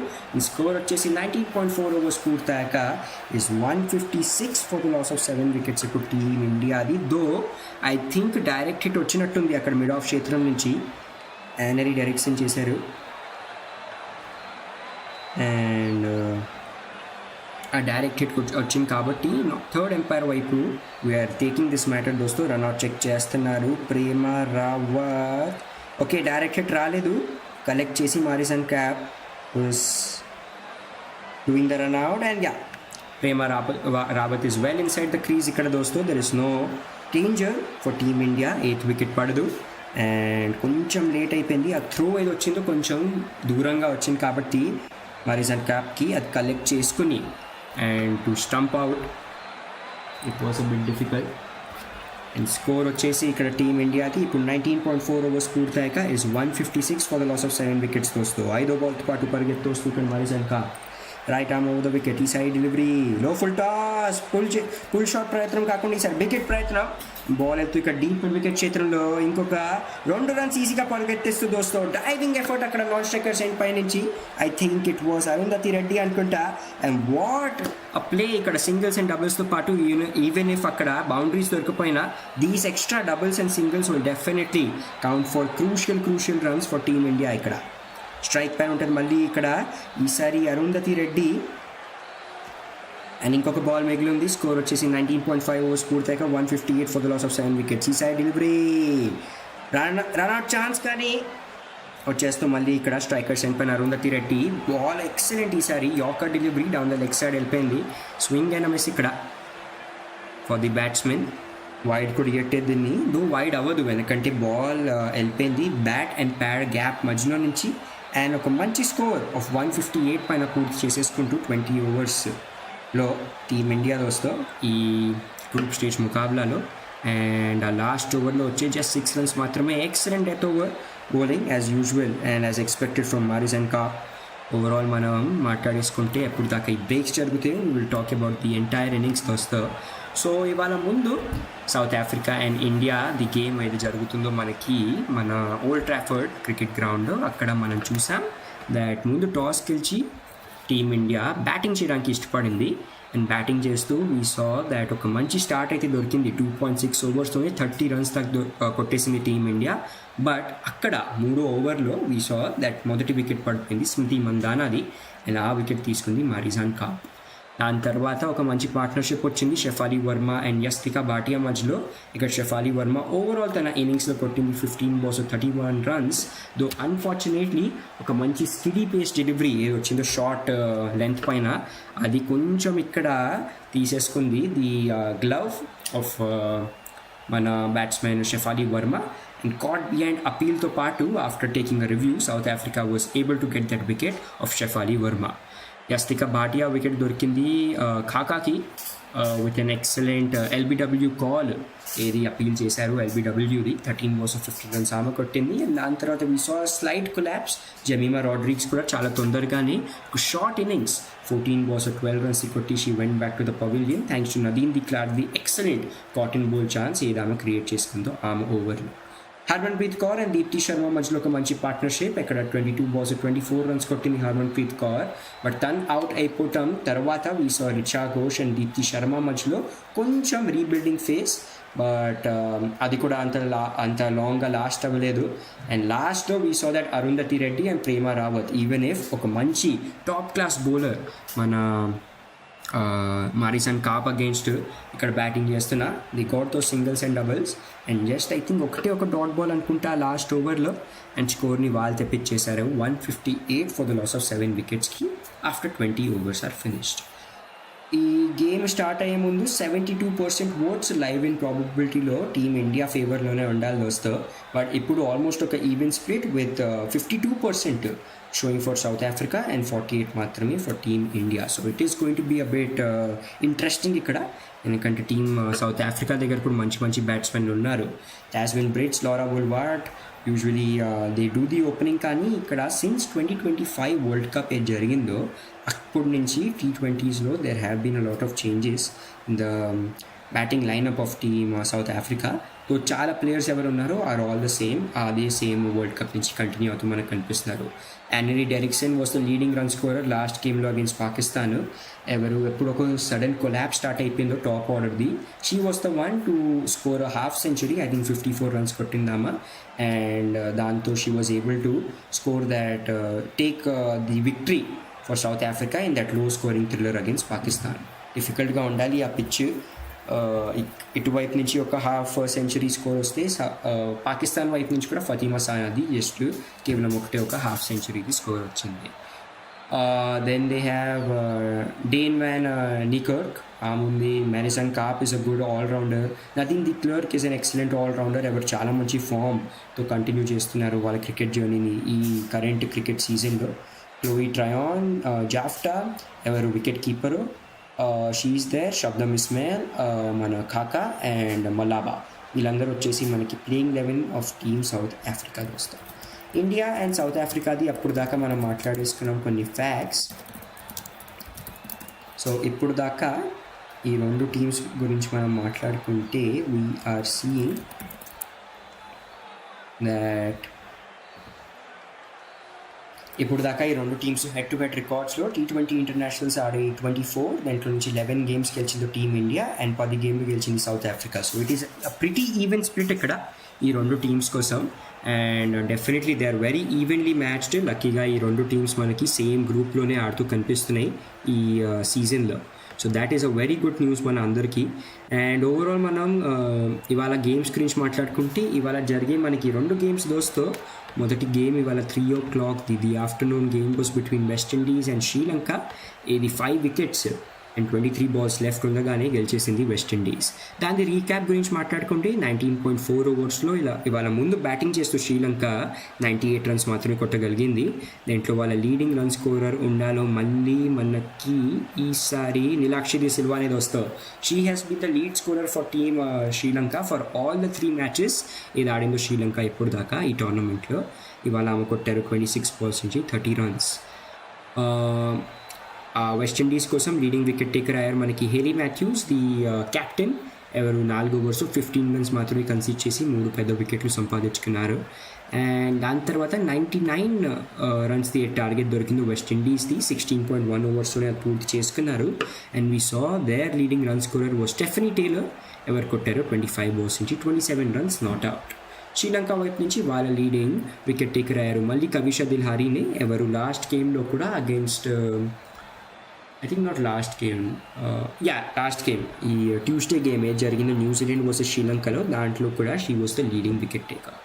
స్కోర్ వచ్చేసి 19.4 overs పూర్తయ్యాక is 156 for the loss of 7 wickets ఇప్పుడు టీమ్ ఇండియాది. Though I think direct hit వచ్చినట్టుంది అక్కడ మిడ్ ఆఫ్ క్షేత్రం నుంచి యానరీ డైరెక్షన్ చేశారు. అండ్ ఆ డైరెక్ట్ హిట్ వచ్చింది కాబట్టి థర్డ్ ఎంపైర్ వైపు వీఆర్ టేకింగ్ దిస్ మ్యాటర్ దోస్తు. రన్అట్ చెక్ చేస్తున్నారు Prema Rawat. Okay direct hit రాలేదు. కలెక్ట్ చేసి Marizanne Kapp doing the run out and Prema Rawat is well inside the crease ఇక్కడ దోస్తు. There is no danger for team India. 8th wicket పడదు and కొంచెం late అయిపోయింది. ఆ త్రో ఏది వచ్చిందో కొంచెం దూరంగా వచ్చింది కాబట్టి మారిసన్ క్యాప్కి అది కలెక్ట్ చేసుకుని and to stump out it was a bit difficult. And score వచ్చేసి ఇక్కడ టీమ్ ఇండియాకి ఇప్పుడు 19.4 overs పూర్తయ్యాక is 156 for the loss of 7 wickets తోస్తూ 5వ బాల్తో పాటు పరిగెత్తు వస్తూ ఇక్కడ Marizanne Kapp right arm over the wicket. ఈ సైడ్ డెలివరీ లో ఫుల్ టాస్ పుల్ షాట్ ప్రయత్నం కాకుండా ఈసారి వికెట్ ప్రయత్నం. బాల్ ఎత్తు ఇక్కడ డీప్ వికెట్ క్షేత్రంలో ఇంకొక 2 runs ఈజీగా పరిగెత్తేస్తూ దోస్తూ డైవింగ్ ఎఫర్ట్ అక్కడ నాన్ స్ట్రైకర్ సెంట్ పై నుంచి. I think it was Arundhati Reddy అనుకుంటా. అండ్ వాట్ అ ప్లే ఇక్కడ సింగిల్స్ అండ్ డబుల్స్తో పాటు ఈవెన్ ఇఫ్ అక్కడ బౌండరీస్ దొరికిపోయినా these extra doubles and singles will definitely count for crucial runs for team India. ఇక్కడ స్ట్రైక్ పైన ఉంటుంది మళ్ళీ ఇక్కడ ఈసారి అరుంధతి రెడ్డి. అండ్ ఇంకొక బాల్ మిగిలి ఉంది. స్కోర్ వచ్చేసి 19.5 overs పూర్తయ్యాక 158 ఫర్ ద లాస్ ఆఫ్ 7 వికెట్స్. ఈ సైడ్ డెలివరీ రన్అట్ ఛాన్స్ కానీ వచ్చేస్తూ మళ్ళీ ఇక్కడ స్ట్రైకర్ సెంట్ పైన అరుంధతి రెడ్డి. బాల్ ఎక్సలెంట్ ఈసారి yorker delivery down the leg side వెళ్ళిపోయింది. స్వింగ్ అయిన మిస్ ఇక్కడ ఫర్ ది బ్యాట్స్మెన్. వైడ్ కూడా ఇయ్యట్టేది దీన్ని దో వైడ్ అవ్వదు ఎందుకంటే బాల్ వెళ్ళిపోయింది బ్యాట్ అండ్ ప్యాడ్ గ్యాప్ మధ్యలో నుంచి. అండ్ ఒక మంచి స్కోర్ ఆఫ్ 158 పైన పూర్తి చేసేసుకుంటూ 20 oversలో టీమ్ ఇండియా దోస్తో ఈ గ్రూప్ స్టేజ్ ముకాబలాలో. అండ్ ఆ లాస్ట్ ఓవర్లో వచ్చే జస్ట్ 6 runs మాత్రమే. Excellent death over bowling as usual and as expected from Marizanne Kapp. Overall మనం మాట్లాడేసుకుంటే ఎప్పుడు దాకా ఈ బ్రేక్స్ జరిగితే will talk about the entire innings దోస్తో. సో ఇవాళ ముందు South Africa and India the game ఏది జరుగుతుందో మనకి మన ఓల్డ్ ట్రాఫర్డ్ క్రికెట్ గ్రౌండ్ అక్కడ మనం చూసాం దాట్ ముందు టాస్ గెలిచి టీమ్ ఇండియా బ్యాటింగ్ చేయడానికి ఇష్టపడింది. అండ్ బ్యాటింగ్ చేస్తూ వీ సా దాట్ ఒక మంచి స్టార్ట్ అయితే దొరికింది. 2.6 oversలోనే 30 runs దాకా కొట్టేసింది టీమ్ ఇండియా. బట్ అక్కడ 3వ ఓవర్లో వీ సా దట్ మొదటి వికెట్ పడిపోయింది స్మృతి మందానాది. అండ్ ఆ వికెట్ తీసుకుంది మారిజాన్ కాప్. దాని తర్వాత ఒక మంచి పార్ట్నర్షిప్ వచ్చింది షెఫాలి వర్మ అండ్ యస్తికా భాటియా మధ్యలో. ఇక్కడ షెఫాలి వర్మ ఓవరాల్ తన ఇన్నింగ్స్లో కొట్టింది 15 balls 31 runs. దో అన్ఫార్చునేట్లీ ఒక మంచి స్కిడీ పేస్ డెలివరీ ఏది వచ్చిందో షార్ట్ లెంత్ పైన అది కొంచెం ఇక్కడ తీసేసుకుంది ది గ్లవ్ ఆఫ్ మన batsmen Shafali Verma. And caught behind అపీల్తో పాటు after taking a review South Africa was able to get that wicket of Shafali Verma. Yastika Bhatia wicket దొరికింది ఖాకాకి with an excellent LBW call ఏది అపీల్ చేశారు ఎల్బిడబ్ల్యూది. 13 balls 15 runs ఆమె కొట్టింది. అండ్ దాని తర్వాత we saw slight collapse. Jemimah Rodrigues కూడా చాలా తొందరగానే ఒక షార్ట్ ఇన్నింగ్స్ 14 balls 12 runs కొట్టి she went back to the pavilion thanks to Nadine de Klerk the excellent caught and bowled chance ఏది ఆమె క్రియేట్ చేసుకుందో ఆమె ఓవర్లో. హర్మన్ప్రీత్ కౌర్ అండ్ దీప్తి శర్మ మధ్యలో ఒక మంచి పార్ట్నర్షిప్. ఇక్కడ 22 balls 24 runs కొట్టింది హర్మన్ప్రీత్ కౌర్. బట్ తను అవుట్ అయిపోవటం తర్వాత we saw Richa Ghosh and Deepti Sharma మధ్యలో కొంచెం రీబిల్డింగ్ ఫేస్. బట్ అది కూడా అంత లాంగ్గా లాస్ట్ అవ్వలేదు. అండ్ లాస్ట్లో we saw that Arundhati Reddy and Prema Rawat, even if ఒక మంచి టాప్ క్లాస్ బౌలర్ మన మారిసన్ కాప్ అగేన్స్ట్ ఇక్కడ బ్యాటింగ్ చేస్తున్నా, they got those singles and doubles and just I think ఒక డాట్ బాల్ అనుకుంటా లాస్ట్ ఓవర్లో అండ్ స్కోర్ని వాళ్ళు తెప్పించేశారు. 158 ఫర్ ద లాస్ ఆఫ్ 7 wicketsకి ఆఫ్టర్ 20 overs ఆర్ ఫినిష్డ్. ఈ గేమ్ స్టార్ట్ అయ్యే ముందు 72% ఓట్స్ లైవ్ ఇన్ ప్రాబబిలిటీలో టీమ్ ఇండియా ఫేవర్లోనే ఉండాలి దోస్తో. బట్ ఇప్పుడు ఆల్మోస్ట్ ఒక even split with 52% showing for South Africa and 48 మాత్రమే for team India. So it is going to be a bit interesting ఇక్కడ, ఎందుకంటే టీమ్ సౌత్ ఆఫ్రికా దగ్గర కూడా మంచి బ్యాట్స్మెన్లు ఉన్నారు. Tazmin Brits, Laura Wolvaardt, usually they do the opening. కానీ ఇక్కడ సిన్స్ 2025 వరల్డ్ కప్ ఏది జరిగిందో అప్పటి నుంచి T20sలో there have been a lot of changes in the batting lineup of team south Africa. So చాలా ప్లేయర్స్ ఎవరు ఉన్నారో ఆర్ ఆల్ ద సేమ్, అదే సేమ్ వరల్డ్ కప్ నుంచి కంటిన్యూ అవుతూ మనకు కనిపిస్తున్నారు. Annerie Dercksen was the leading run scorer last గేమ్లో against Pakistan. ఎప్పుడు ఒక సడన్ కొలాబ్ స్టార్ట్ అయిపోయిందో టాప్ ఆర్డర్ది, she was the one to score half century. I think 54 runs కొట్టిందామా. And దాంతో she was able to score that take the victory for South Africa in that low scoring thriller against Pakistan. డిఫికల్ట్గా ఉండాలి ఆ pitch. ఇటువైపు నుంచి ఒక half century score వస్తే పాకిస్తాన్ వైపు నుంచి కూడా ఫతిమా సానాది జస్ట్ కేవలం ఒక హాఫ్ సెంచరీది స్కోర్ వచ్చింది. Then they have Dane van Niekerk, ఆముంది Marizanne Kapp is a good allrounder. Nadine de Klerk is an excellent allrounder. ఎవరు చాలా మంచి ఫామ్తో కంటిన్యూ చేస్తున్నారు వాళ్ళ క్రికెట్ జర్నీని ఈ కరెంట్ క్రికెట్ సీజన్లో. క్లోయి ట్రయాన్, జాఫ్టా ఎవరు wicket keeper, she is there, Shabnim Ismail, మన ఖాకా అండ్ మలాబా, వీళ్ళందరూ వచ్చేసి మనకి ప్లేయింగ్ 11 ఆఫ్ టీమ్ సౌత్ ఆఫ్రికాలో వస్తారు. ఇండియా అండ్ సౌత్ ఆఫ్రికాది అప్పుడు దాకా మనం మాట్లాడేసుకున్నాం కొన్ని ఫ్యాక్ట్స్. సో ఇప్పుడు దాకా ఈ రెండు టీమ్స్ గురించి మనం మాట్లాడుకుంటే వీఆర్ సీయింగ్ దట్ ఇప్పుడు దాకా ఈ రెండు టీమ్స్ హెడ్ టు హెడ్ రికార్డ్స్లో T20 ఇంటర్నేషనల్స్ ఆడే 24, దాంట్లో నుంచి 11 games గెలిచింది టీమ్ ఇండియా అండ్ 10 games గెలిచింది South Africa. So it is pretty even split ఇక్కడ ఈ రెండు టీమ్స్ కోసం. And definitely they are very evenly matched. లక్కీగా ఈ రెండు టీమ్స్ మనకి సేమ్ గ్రూప్లోనే ఆడుతూ కనిపిస్తున్నాయి ఈ సీజన్లో. So that is a very good news మన అందరికీ. అండ్ ఓవరాల్ మనం ఇవాళ గేమ్స్ గురించి మాట్లాడుకుంటే ఇవాళ జరిగే మనకి రెండు గేమ్స్ దోస్తో మొదటి గేమ్ ఇవాళ 3 o'clock the afternoon game was between west Indies and Sri Lanka. ఇది 5 wickets అండ్ 23 balls లెఫ్ట్ ఉండగానే గెలిచేసింది వెస్ట్ ఇండీస్. దాని రీక్యాప్ గురించి మాట్లాడుకుంటే 19.4 ఓవర్స్లో ఇవాళ ముందు బ్యాటింగ్ చేస్తూ శ్రీలంక 98 runs మాత్రమే కొట్టగలిగింది. దాంట్లో వాళ్ళ లీడింగ్ రన్ స్కోరర్ ఉండాలో మళ్ళీ మనకి ఈసారి నిలాక్షరి సిల్వా అనేది వస్తావు. She has been the lead scorer for team Sri Lanka for all the 3 matches ఇది ఆడిందో శ్రీలంక ఇప్పుడు దాకా ఈ టోర్నమెంట్లో. ఇవాళ ఆమె కొట్టారు 26 balls నుంచి 30 runs. వెస్ట్ ఇండీస్ కోసం లీడింగ్ వికెట్ టేకర్ అయ్యారు మనకి హేలీ మాథ్యూస్, ది క్యాప్టెన్. ఎవరు 4 overs 15 runs మాత్రమే కన్సిడర్ చేసి 3 పెద్ద వికెట్లు సంపాదించుకున్నారు. అండ్ దాని తర్వాత 99 runs టార్గెట్ దొరికింది వెస్ట్ ఇండీస్ది. 16.1 ఓవర్స్లోనే అది పూర్తి చేసుకున్నారు. And we saw their leading run scorer was Stephanie Taylor. ఎవరు కొట్టారు 25 balls నుంచి 27 runs నాట్ అవుట్. శ్రీలంక వైపు నుంచి వాళ్ళ లీడింగ్ వికెట్ టేకర్ అయ్యారు మళ్ళీ కవిషా దిల్హారీనే. ఎవరు లాస్ట్ గేమ్లో కూడా against I think not lost game last game ఈ ట్యూస్డే గేమ్ ఏది జరిగిందో న్యూజిలాండ్ వర్సెస్ శ్రీలంకలో, దాంట్లో కూడా she was the leading wicket taker.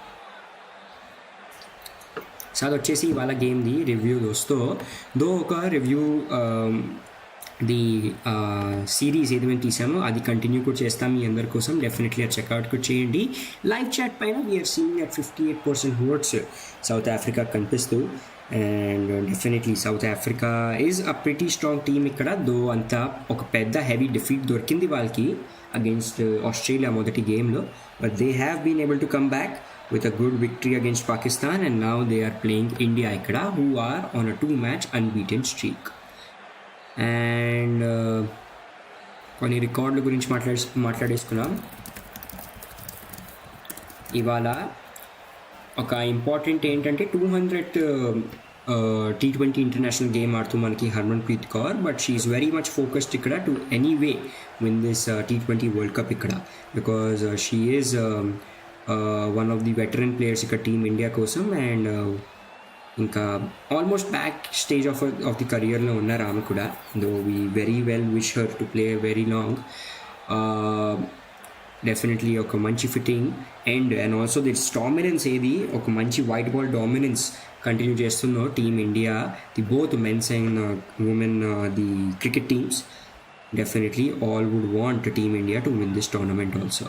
So అది వచ్చేసి ఇవాళ గేమ్ది రివ్యూ దోస్తో. ఒక రివ్యూ ది సిరీస్ ఏదైనా తీసామో అది కంటిన్యూ కూడా చేస్తాం మీ అందరి కోసం. డెఫినెట్లీ అది చెక్అవుట్ కూడా చేయండి. లైవ్ చాట్ పైన we're seeing at 58% votes South Africa కనిపిస్తూ. And definitely South Africa is a pretty strong team ఇక్కడ. దో అంతా ఒక పెద్ద హెవీ డిఫీట్ దొరికింది వాళ్ళకి అగేన్స్ట్ ఆస్ట్రేలియా మొదటి గేమ్లో. But they have been able to come back with a good victory against Pakistan, and now they are playing India ikkada, who are on a 2-match unbeaten streak. And కొన్ని రికార్డుల గురించి మాట్లాడేసుకున్నాం. ఇవాళ ఒక important ఏంటంటే 200th T20 international game ఆడుతూ మనకి Harmanpreet Kaur, but she's very much focused ఇక్కడ to anyway win this T20 world cup ఇక్కడ, because she is one of the veteran players ఇక్కడ టీమ్ ఇండియా కోసం. అండ్ ఇంకా almost back stage of the కెరియర్లో ఉన్నారు ఆమె కూడా. Though we very well wish her to play very long. Definitely ఒక మంచి fitting and also that's dominance ఏది ఒక మంచి వైట్ బాల్ డామినెన్స్ కంటిన్యూ చేస్తుందో team India, the both men's and women the cricket teams. Definitely all would want team India to win this tournament also.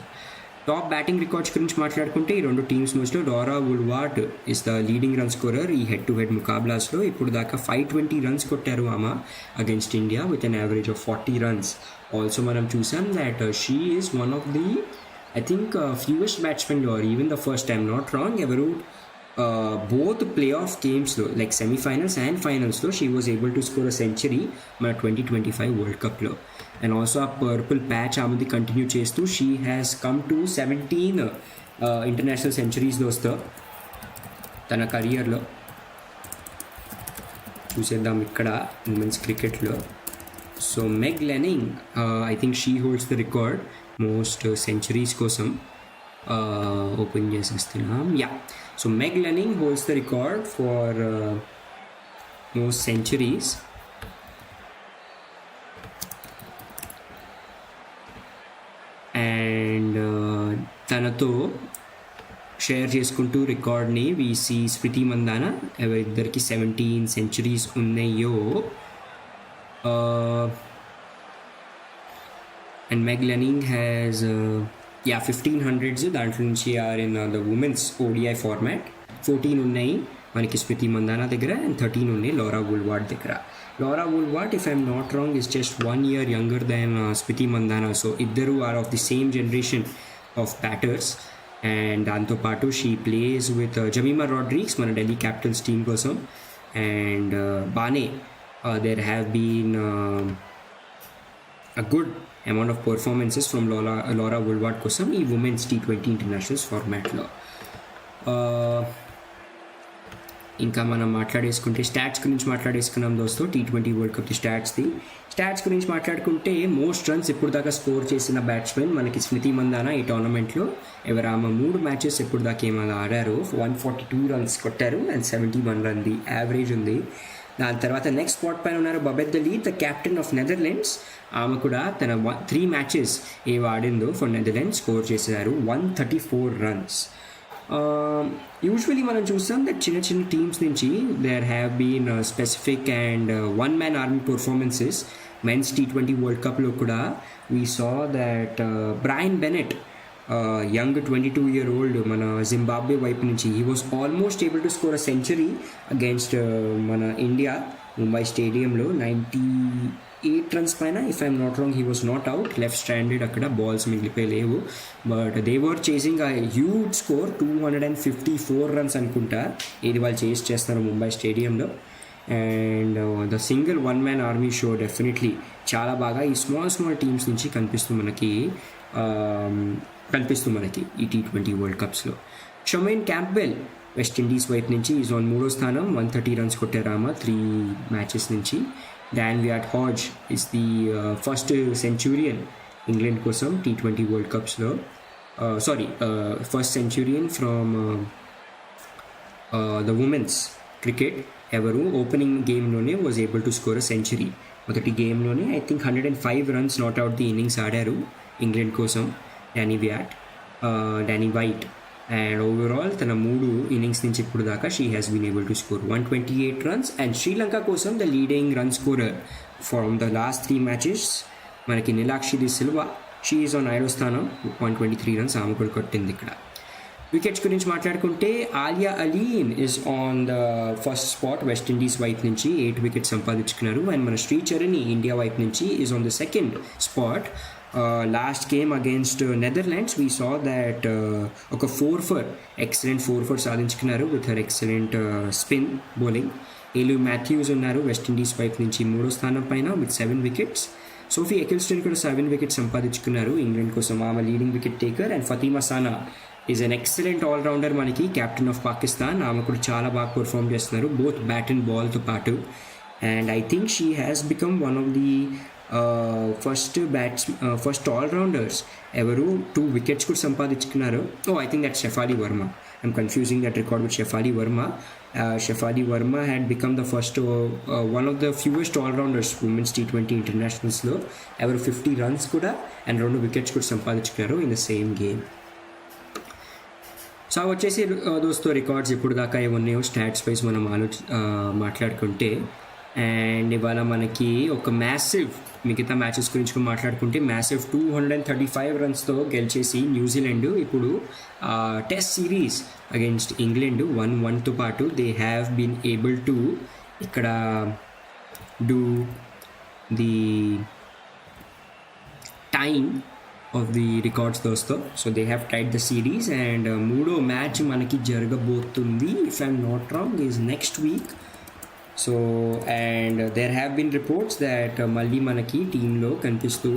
Top batting records గురించి మాట్లాడుకుంటే ఈ రెండు టీమ్స్ మధ్యలో Laura Wolvaardt is the leading run scorer ఈ head to head ముకాబ్లాస్లో. ఇప్పుడు దాకా 520 రన్స్ కొట్టారు ఆమె against India with an average of 40 runs. Also మనం చూసాం that she is one of the I think fewest batsmen are even the first time not wrong ఎవరు both play off గేమ్స్లో like semifinals and ఫైనల్స్లో she was able to score a century మన 2025 world కప్లో. And also ఆ purple patch ఆమెది continue చేస్తూ she has come to 17 international centuries దోస్తో తన కెరియర్లో. చూసేద్దాం ఇక్కడ ఉమెన్స్ క్రికెట్లో. So Meg Lanning I think she holds the record most centuries కోసం. ఓపెన్ చేసేస్తున్నాం. Yeah, so Meg Lanning holds the record for most centuries. And తనతో షేర్ చేసుకుంటూ రికార్డ్ని వీసీ స్మృతి మందాన ఎవరిద్దరికి 17 సెంచరీస్ ఉన్నాయో. And Meg Lanning has 1500s దాంట్లో నుంచి are in the women's ODI format. 14 ఉన్నాయి మనకి స్మృతి మందాన దగ్గర అండ్ 13 ఉన్నాయి లారా వుల్వార్ట్ దగ్గర. Laura Wolvaardt if I'm not wrong is just 1 year younger than Smriti Mandhana. So ఇద్దరు are of the same generation of batters. And దాంతోపాటు she plays with Jemimah Rodrigues మన Delhi Capitals team కోసం. And బానే there have been a good amount of performances from Laura Wolvaardt కోసం ఈ women's T20 internationals ఫార్మాట్లో. ఇంకా మనం మాట్లాడేసుకుంటే స్టాట్స్ గురించి మాట్లాడేసుకున్నాం దోస్తో. T20 వరల్డ్ కప్ స్టాట్స్ గురించి మాట్లాడుకుంటే మోస్ట్ రన్స్ ఇప్పుడు దాకా స్కోర్ చేసిన బ్యాట్స్మెన్ మనకి స్మృతి మందాన ఈ టోర్నమెంట్లో. ఆమె 3 మ్యాచెస్ ఇప్పుడు దాకా ఏమైనా ఆడారు 142 రన్స్ కొట్టారు అండ్ 71 రన్ ది యావరేజ్ ఉంది. దాని తర్వాత నెక్స్ట్ స్పాట్ పైన ఉన్నారు Babette de Leede the captain of Netherlands. ఆమె కూడా తన 3 మ్యాచెస్ ఏవి ఆడిందో ఫర్ నెదర్లాండ్స్ స్కోర్ చేశారు 134 రన్స్. యూజువలీ మనం చూస్తాం దట్ చిన్న చిన్న టీమ్స్ నుంచి there have been specific and one man army performances. Men's T20 world కప్లో కూడా we saw that Brian Bennett young 22-year-old మన జింబాబ్వే వైపు నుంచి he was almost able to score a century against మన India Mumbai స్టేడియంలో 98 runs పైన. If I'm not wrong he was not out, left stranded, అక్కడ balls మిగిలిపోయి లేవు. But they were chasing a huge score 254 runs అనుకుంటా ఇది వాళ్ళు చేస్తారు ముంబై స్టేడియంలో. And the single one man army show definitely చాలా బాగా ఈ స్మాల్ టీమ్స్ నుంచి కనిపిస్తూ మనకి ఈ T20 వరల్డ్ కప్స్లో. షమైన్ క్యాంప్బెల్ వెస్టిండీస్ వైపు నుంచి ఈజ్ ఆన్ 3వ స్థానం 130 రన్స్ కొట్టారు 3 మ్యాచెస్ నుంచి. Danni Wyatt Hodge is the first centurion England కోసం T20 వరల్డ్ కప్స్లో. First centurion from the women's cricket ఎవరు ఓపెనింగ్ గేమ్లోనే was able to score a century. మొదటి గేమ్లోనే I think 105 runs not out the innings ఆడారు England కోసం Danni Wyatt. And overall తన 3 innings నుంచి ఇప్పుడు దాకా she has been able to score 128 runs. And Sri Lanka కోసం the leading run scorer from the last 3 matches మనకి Nilakshi de Silva. She is on 5వ స్థానం 123 రన్స్ ఆమె కూడా కొట్టింది ఇక్కడ. వికెట్స్ గురించి మాట్లాడుకుంటే Aaliyah Alleyne is on the first spot West Indies వైపు నుంచి 8 వికెట్స్ సంపాదించుకున్నారు. అండ్ మన శ్రీచరణి ఇండియా వైపు నుంచి is on the second spot. Last game against Netherlands we saw that ఒక 4 ఎక్సలెంట్ 4 సాధించుకున్నారు with her excellent spin bowling. Hayley Matthews ఉన్నారు West Indies వైపు నుంచి 3వ స్థానం పైన విత్ 7 వికెట్స్. సోఫీ ఎకిల్స్టన్ కూడా 7 వికెట్స్ సంపాదించుకున్నారు ఇంగ్లాండ్ కోసం, ఆమె leading wicket taker. And Fatima సానా ఈజ్ అన్ ఎక్సలెంట్ ఆల్రౌండర్, మనకి కెప్టెన్ ఆఫ్ పాకిస్తాన్. ఆమె కూడా చాలా బాగా పర్ఫామ్ చేస్తున్నారు బోత్ బ్యాట్ అండ్ బాల్తో పాటు. And I think she has become one of the first allrounders ఎవరు 2 wickets కూడా సంపాదించుకున్నారు. I think that Shafali Verma. I'm confusing that record with Shefali Verma. Shefali Verma had become the first, one of the fewest all-rounders women's T20 internationals లో ఎవరు 50 runs కూడా and 2 wickets కూడా సంపాదించుకున్నారు in the same game. So వచ్చేసి దోస్తో records ఇప్పుడు దాకా ఏమున్నాయో stats wise మనం మాట్లాడుకుంటే, అండ్ ఇవాళ మనకి ఒక మ్యాసివ్, మిగతా మ్యాచెస్ గురించి మాట్లాడుకుంటే మ్యాసివ్ 235 రన్స్తో గెలిచేసి న్యూజిలాండ్ ఇప్పుడు టెస్ట్ సిరీస్ అగైన్స్ట్ ఇంగ్లాండ్ 1-1తో పాటు they have been able to ఇక్కడ do the time of the records దోస్తో. So they have tied the series and 3వ మ్యాచ్ మనకి జరగబోతుంది, if I'm not wrong, is next week. So and there have been reports that మళ్ళీ మనకి టీంలో కనిపిస్తూ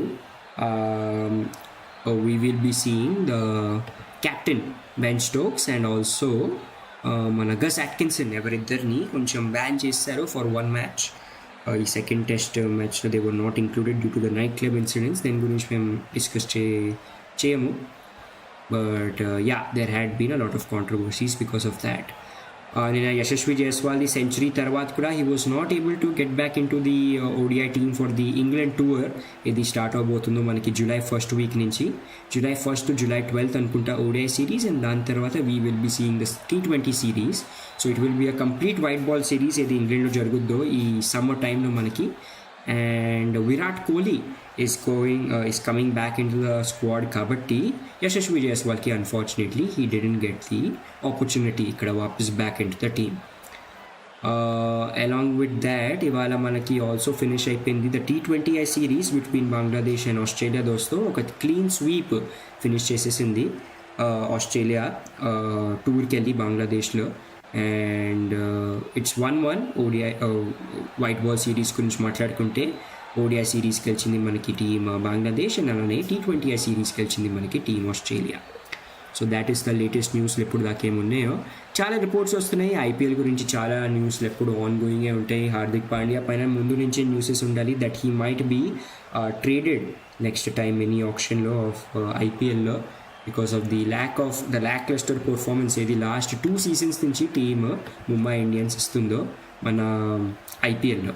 we will be seeing the captain Ben Stokes and also మన Gus Atkinson, ఎవరిద్దరిని కొంచెం బ్యాన్ చేశారు ఫర్ 1 మ్యాచ్. ఈ సెకండ్ టెస్ట్ మ్యాచ్లో they were not included due to the night club incidents. దీని గురించి మేము డిస్కస్ చేయము, but yeah there had been a lot of controversies because of that. నిన్న యశస్వి జైస్వాల్ది సెంచరీ తర్వాత కూడా he was not able to get back into the ODI team for the England tour. ఇది start అవబోతుందో మనకి July 1st week నుంచి, July 1st to July 12th అనుకుంటా ODI series, and దాని తర్వాత we will be seeing the T20 series. So it will be a complete white ball series ఏది ఇంగ్లాండ్లో జరుగుద్దో ఈ సమ్మర్ టైంలో మనకి. And Virat Kohli is coming back into the squad కాబట్టి యశస్వి జైస్వాల్కి unfortunately he didn't get the opportunity ఇక్కడ వాపస్ back into the team. Along with that ఇవాళ మనకి ఆల్సో ఫినిష్ అయిపోయింది the T20I series between Bangladesh and Australia దోస్తో. ఒక క్లీన్ స్వీప్ ఫినిష్ చేసేసింది ఆస్ట్రేలియా టూర్కి వెళ్ళి బంగ్లాదేశ్లో. And it's 1-1 ODI white ball series గురించి మాట్లాడుకుంటే ఓడిఐ సిరీస్ గెలిచింది మనకి టీమ్ బంగ్లాదేశ్, అండ్ అలానే T20I సిరీస్ గెలిచింది మనకి team Australia. So that is the latest న్యూస్లు ఎప్పుడు దాకా ఏమున్నాయో. చాలా రిపోర్ట్స్ వస్తున్నాయి ఐపీఎల్ గురించి, చాలా న్యూస్లు ఎప్పుడు ఆన్ గోయింగే ఉంటాయి. హార్దిక్ పాండ్యా పైన ముందు నుంచే న్యూసెస్ ఉండాలి that he might be traded next time any ఆప్షన్లో ఆఫ్ ఐపీఎల్లో because of the lacklustre performance ఏది లాస్ట్ 2 seasons నుంచి టీమ్ ముంబై ఇండియన్స్ ఇస్తుందో మన ఐపీఎల్లో.